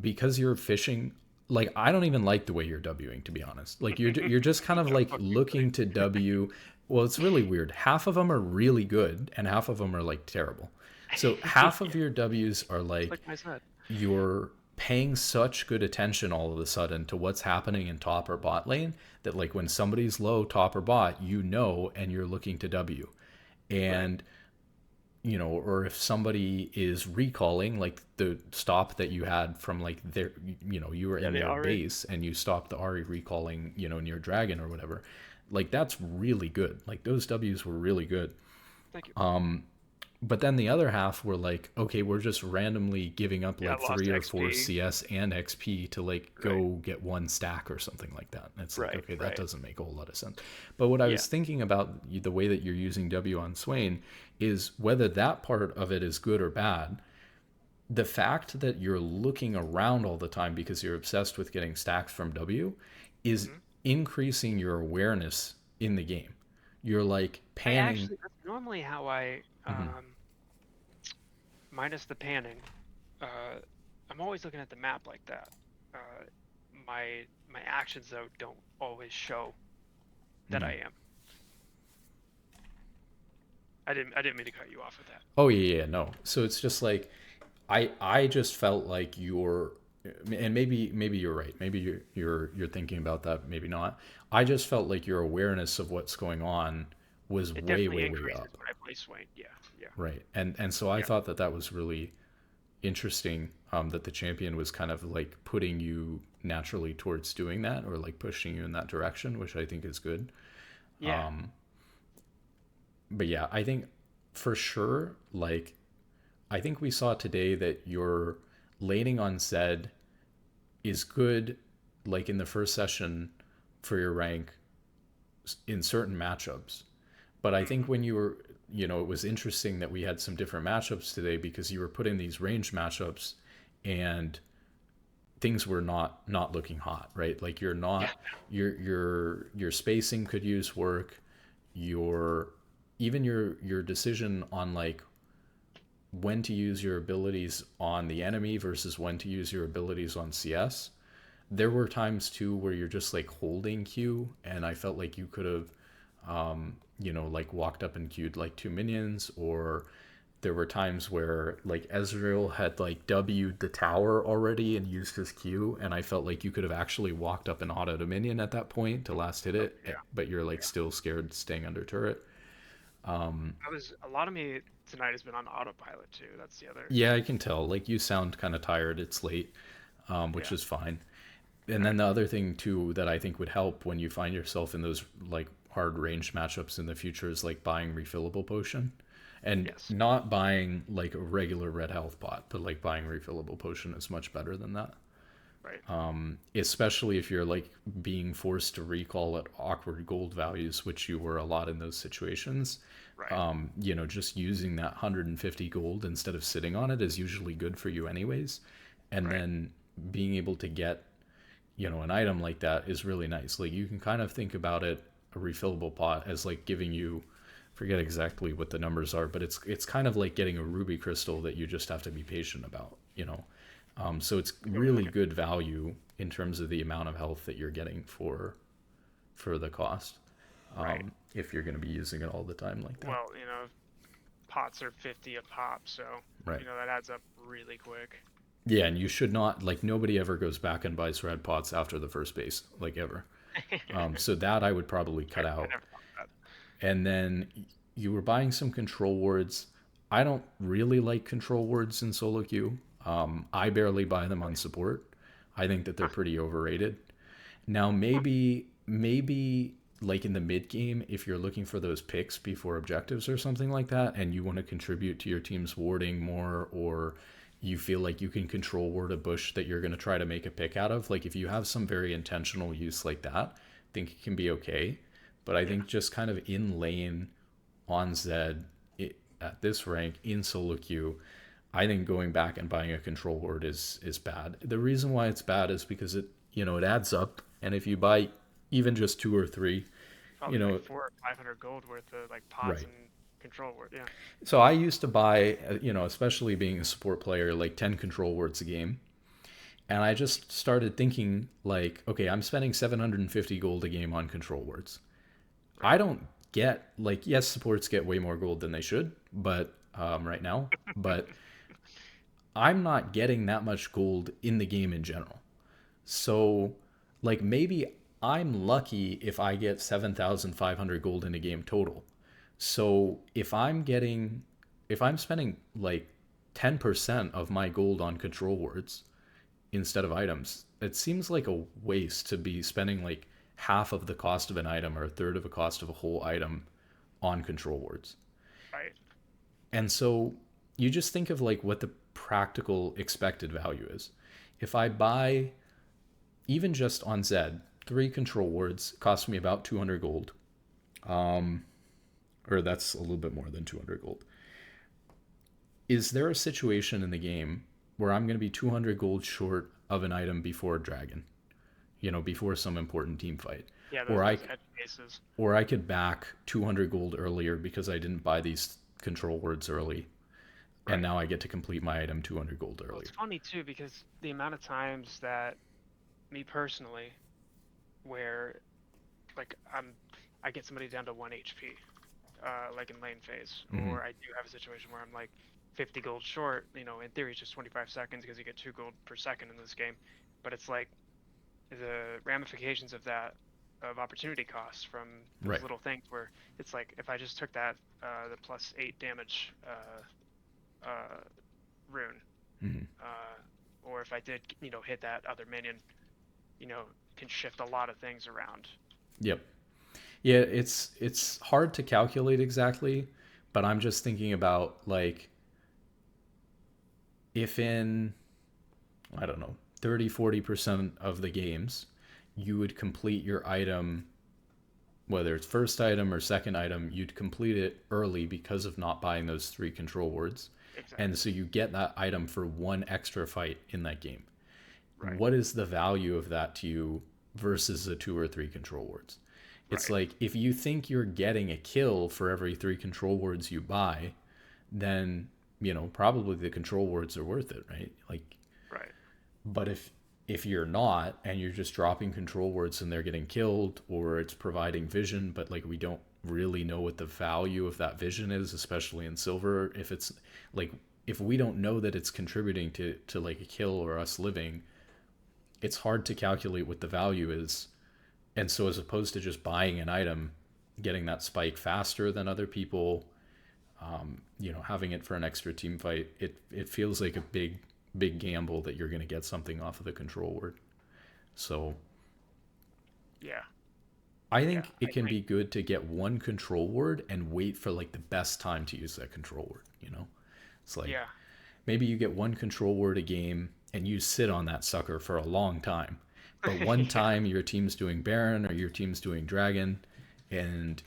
because you're fishing, like I don't even like the way you're Wing, to be honest. Like you're just kind of No, like fuck you, buddy. looking to W. Well, it's really weird. Half of them are really good and half of them are like terrible. So half of Yeah, your W's are it's like like I said. you're paying such good attention all of a sudden to what's happening in top or bot lane that like when somebody's low top or bot, and you're looking to W. Right. And or if somebody is recalling, like the stop that you had from like their, you were Yeah, in they their already. base and you stopped the Ari recalling, near Dragon or whatever. Like that's really good. Like those W's were really good. Thank you. But then the other half were like, okay, we're just randomly giving up Yeah, like I lost 3 or 4 XP. CS and XP to like Right. go get one stack or something like that. And it's like, Right. okay, that Right. doesn't make a whole lot of sense. But what I Yeah. was thinking about the way that you're using W on Swain is whether that part of it is good or bad. The fact that you're looking around all the time because you're obsessed with getting stacks from W is Hmm. increasing your awareness in the game. You're like I panning. actually that's normally how I Mhm. minus the panning. Uh, I'm always looking at the map like that. Uh, my actions though don't always show that I am. I didn't mean to cut you off with that. Oh yeah, no. So it's just like I just felt like and maybe you're right. Maybe you're thinking about that, maybe not. I just felt like your awareness of what's going on was It way definitely way way increases up. when I play Swain. Yeah. Yeah. Right. And so I Yeah. thought that was really interesting, that the champion was kind of like putting you naturally towards doing that, or like pushing you in that direction, which I think is good. Yeah. But yeah, I think for sure, like I think we saw today that your laning on Zed is good, like in the first session for your rank in certain matchups. But I think Hmm. when it was interesting that we had some different matchups today because you were putting these range matchups and things were not looking hot, right? Like you're Yeah. not your spacing could use work. Your even your decision on like when to use your abilities on the enemy versus when to use your abilities on CS. There were times too where you're just like holding Q, and I felt like you could have, like walked up and queued like 2 minions, or there were times where like Ezreal had like W'd the tower already and used his Q, and I felt like you could have actually walked up and autoed a minion at that point to last hit it, but you're like still scared staying under turret. A lot of me tonight has been on autopilot too. That's the other. Yeah, I can tell. Like you sound kind of tired. It's late, which Yeah. is fine. And then the other thing too that I think would help when you find yourself in those like hard range matchups in the future is like buying refillable potion, and Yes. not buying like a regular red health bot, but like buying refillable potion is much better than that. Right. Especially if you're like being forced to recall at awkward gold values, which you were a lot in those situations. Right. Just using that 150 gold instead of sitting on it is usually good for you anyways. And Right. then being able to get, an item like that is really nice. Like you can kind of think about it, a refillable pot, as like giving you, forget exactly what the numbers are, but it's kind of like getting a ruby crystal that you just have to be patient about. So it's really good value in terms of the amount of health that you're getting for the cost. Right. If you're going to be using it all the time like that. Well, pots are 50 a pop, so Right. that adds up really quick. Yeah, and you should not, like, nobody ever goes back and buys red pots after the first base, like ever. So that I would probably cut I out. never thought of that. And then you were buying some control wards. I don't really like control wards in solo queue. I barely buy them on support. I think that they're pretty overrated. Now maybe like in the mid game, if you're looking for those picks before objectives or something like that, and you want to contribute to your team's warding more, or you feel like you can control ward a bush that you're going to try to make a pick out of, like if you have some very intentional use like that, I think it can be okay. But I think just kind of in lane on Zed at this rank in solo queue, I think going back and buying a control ward is bad. The reason why it's bad is because it adds up, and if you buy even just two or three, Probably like 400 or 500 gold worth of like pots right. and control ward. Yeah. So I used to buy, especially being a support player, like 10 control wards a game. And I just started thinking, like, okay, I'm spending 750 gold a game on control wards. I don't get, like, yes, supports get way more gold than they should, but right now, but I'm not getting that much gold in the game in general. So, like, maybe I'm lucky if I get 7,500 gold in a game total. So if I'm spending like 10% of my gold on control words instead of items, it seems like a waste to be spending like half of the cost of an item or a third of the cost of a whole item on control words. Right. And so you just think of like what the practical expected value is. If I buy even just on Zed, 3 control words cost me about 200 gold. Or that's a little bit more than 200 gold. Is there a situation in the game where I'm going to be 200 gold short of an item before a dragon? Before some important team fight. Yeah. Or I Those edge cases. or I could back 200 gold earlier because I didn't buy these control words early. Right. And now I get to complete my item 200 gold Well, earlier. it's funny too because the amount of times that me personally, where like I get somebody down to 1 HP, like in lane phase, or I do have a situation where I'm like 50 gold short. In theory it's just 25 seconds because you get 2 gold per second in this game, but it's like the ramifications of that of opportunity costs from those Right. little things where it's like if I just took that the plus 8 damage rune, or if I did hit that other minion, can shift a lot of things around. Yep. Yeah, it's hard to calculate exactly, but I'm just thinking about like if in I don't know, 30-40% of the games you would complete your item, whether it's first item or second item, you'd complete it early because of not buying those 3 control words. Exactly. And so you get that item for 1 extra fight in that game. Right. What is the value of that to you versus the 2 or 3 control words? It's Right. like if you think you're getting a kill for every 3 control words you buy, then probably the control words are worth it, right? Like, Right. but if you're not and you're just dropping control words and they're getting killed, or it's providing vision, but like we don't really know what the value of that vision is, especially in silver. If it's like, if we don't know that it's contributing to like a kill or us living, it's hard to calculate what the value is. And so as opposed to just buying an item, getting that spike faster than other people, having it for an extra team fight, it feels like a big gamble that you're going to get something off of the control word. So Yeah. I think Yeah, it can be good to get one control word and wait for like the best time to use that control word. It's like, Yeah. maybe you get one control word a game and you sit on that sucker for a long time. But one Yeah. time your team's doing Baron or your team's doing Dragon, and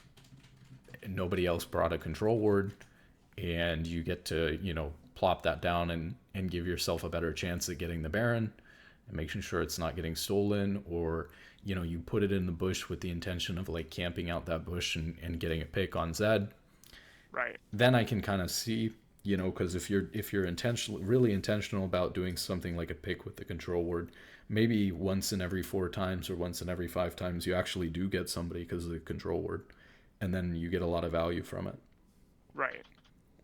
nobody else brought a control word, and you get to, plop that down and give yourself a better chance at getting the Baron and making sure it's not getting stolen, or, you put it in the bush with the intention of like camping out that bush and getting a pick on Zed. Right. Then I can kind of see, because if you're really intentional about doing something like a pick with the control word, maybe once in every 4 times or once in every 5 times you actually do get somebody because of the control word, and then you get a lot of value from it. Right.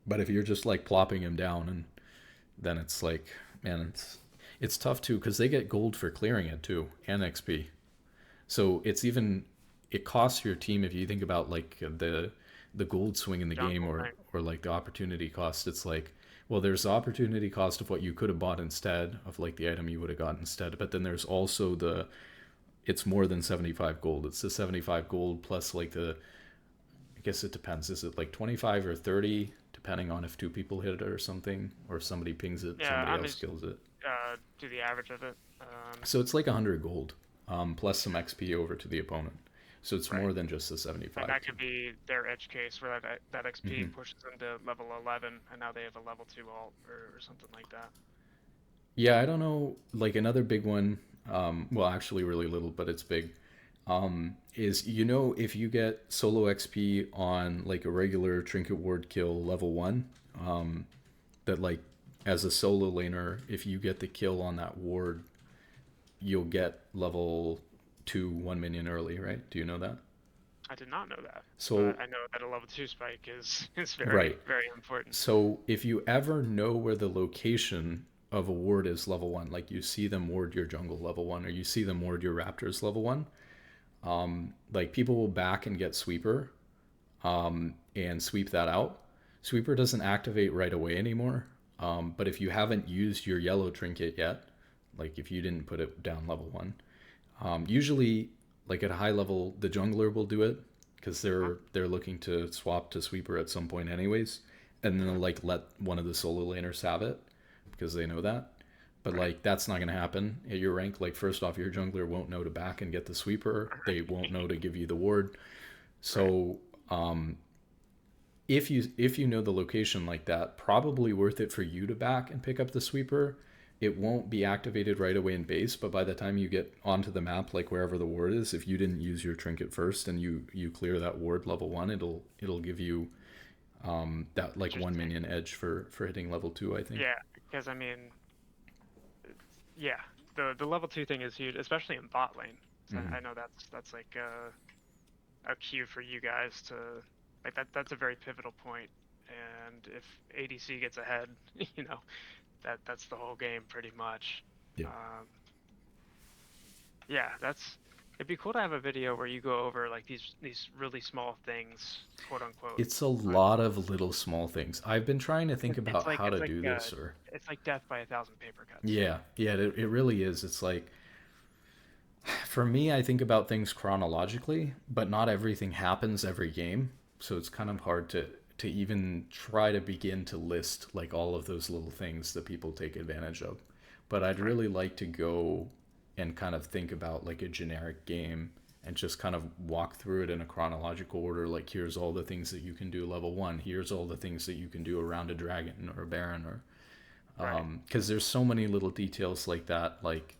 But if you're just like plopping him down, and then it's like, man, it's tough too, because they get gold for clearing it too, and XP. So it costs your team, if you think about like the gold swing in the game, Jungle, or right. or like the opportunity cost. It's like, well, there's the opportunity cost of what you could have bought instead of like the item you would have gotten instead, but then there's also it's more than 75 gold. It's the 75 gold plus like I guess it depends. Is it like 25 or 30, depending on if 2 people hit it or something, or if somebody pings it, Yeah, somebody I'm else just kills it. do the average of it. So it's like 100 gold, plus some XP over to the opponent. So it's Right. more than just the And 75. that could be their edge case where that XP Mhm. pushes them to level 11, and now they have a level 2 alt or something like that. Yeah, I don't know. Like another big one, well, actually, really little, but it's big. Is, if you get solo XP on like a regular trinket ward kill level 1, that like as a solo laner, if you get the kill on that ward, you'll get level 2 1 minion early, right? Do you know that? I did not know that, So, but I know that a level 2 spike is very, right. very important. So if you ever know where the location of a ward is level 1, like you see them ward your jungle level 1, or you see them ward your raptors level 1, like people will back and get sweeper, and sweep that out. Sweeper doesn't activate right away anymore, but if you haven't used your yellow trinket yet, like if you didn't put it down level 1, usually like at a high level the jungler will do it, because they're looking to swap to sweeper at some point anyways, and then they'll like let one of the solo laners have it because they know that. But Right. like that's not going to happen at your rank. Like first off, your jungler won't know to back and get the sweeper. They won't know to give you the ward. Right. So if you know the location like that, probably worth it for you to back and pick up the sweeper. It won't be activated right away in base, but by the time you get onto the map, like wherever the ward is, if you didn't use your trinket first and you clear that ward level 1, it'll give you that like 1 Interesting. minion edge for hitting level 2, I think. Yeah, because I mean, yeah, the level 2 thing is huge, especially in bot lane. So Mhm. I know that's like a cue for you guys to like that's a very pivotal point. And if ADC gets ahead, you know, that's the whole game pretty much. Yeah. Um, yeah, it'd be cool to have a video where you go over like these really small things, quote unquote. It's a But lot of little small things. I've been trying to think it's about like how to do this, or it's like death by 1,000 paper cuts. yeah, it really is. It's like, for me, I think about things chronologically, but not everything happens every game. So it's kind of hard to even try to begin to list like all of those little things that people take advantage of. But I'd Right. really like to go and kind of think about like a generic game and just kind of walk through it in a chronological order. Like, here's all the things that you can do level 1. Here's all the things that you can do around a dragon or a baron, or Right. because there's so many little details like that, like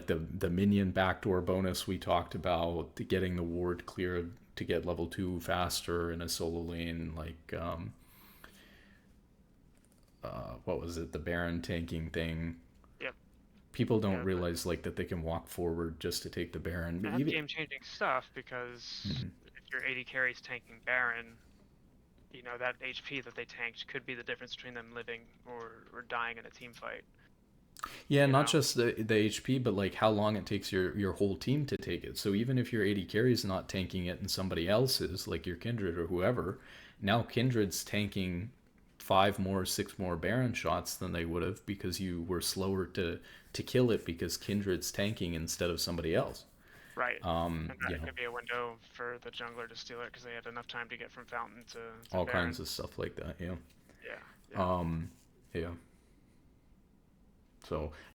the minion backdoor bonus we talked about, to getting the ward cleared to get level 2 faster in a solo lane, like what was it, the baron tanking thing. Yep. People don't Yeah. realize like that they can walk forward just to take the baron, but That's even game changing stuff because Mhm. if your AD carries tanking Baron, you know, that HP that they tanked could be the difference between them living or dying in a team fight. Yeah, You not know? just the HP, but like how long it takes your whole team to take it. So even if your AD carry is not tanking it and somebody else is, like your Kindred or whoever, now Kindred's tanking 5 more, 6 more Baron shots than they would have because you were slower to kill it because Kindred's tanking instead of somebody else. Right. And You that know, could be a window for the jungler to steal it because they had enough time to get from Fountain to all Baron. kinds of stuff like that. Yeah. Yeah. Yeah. Yeah. So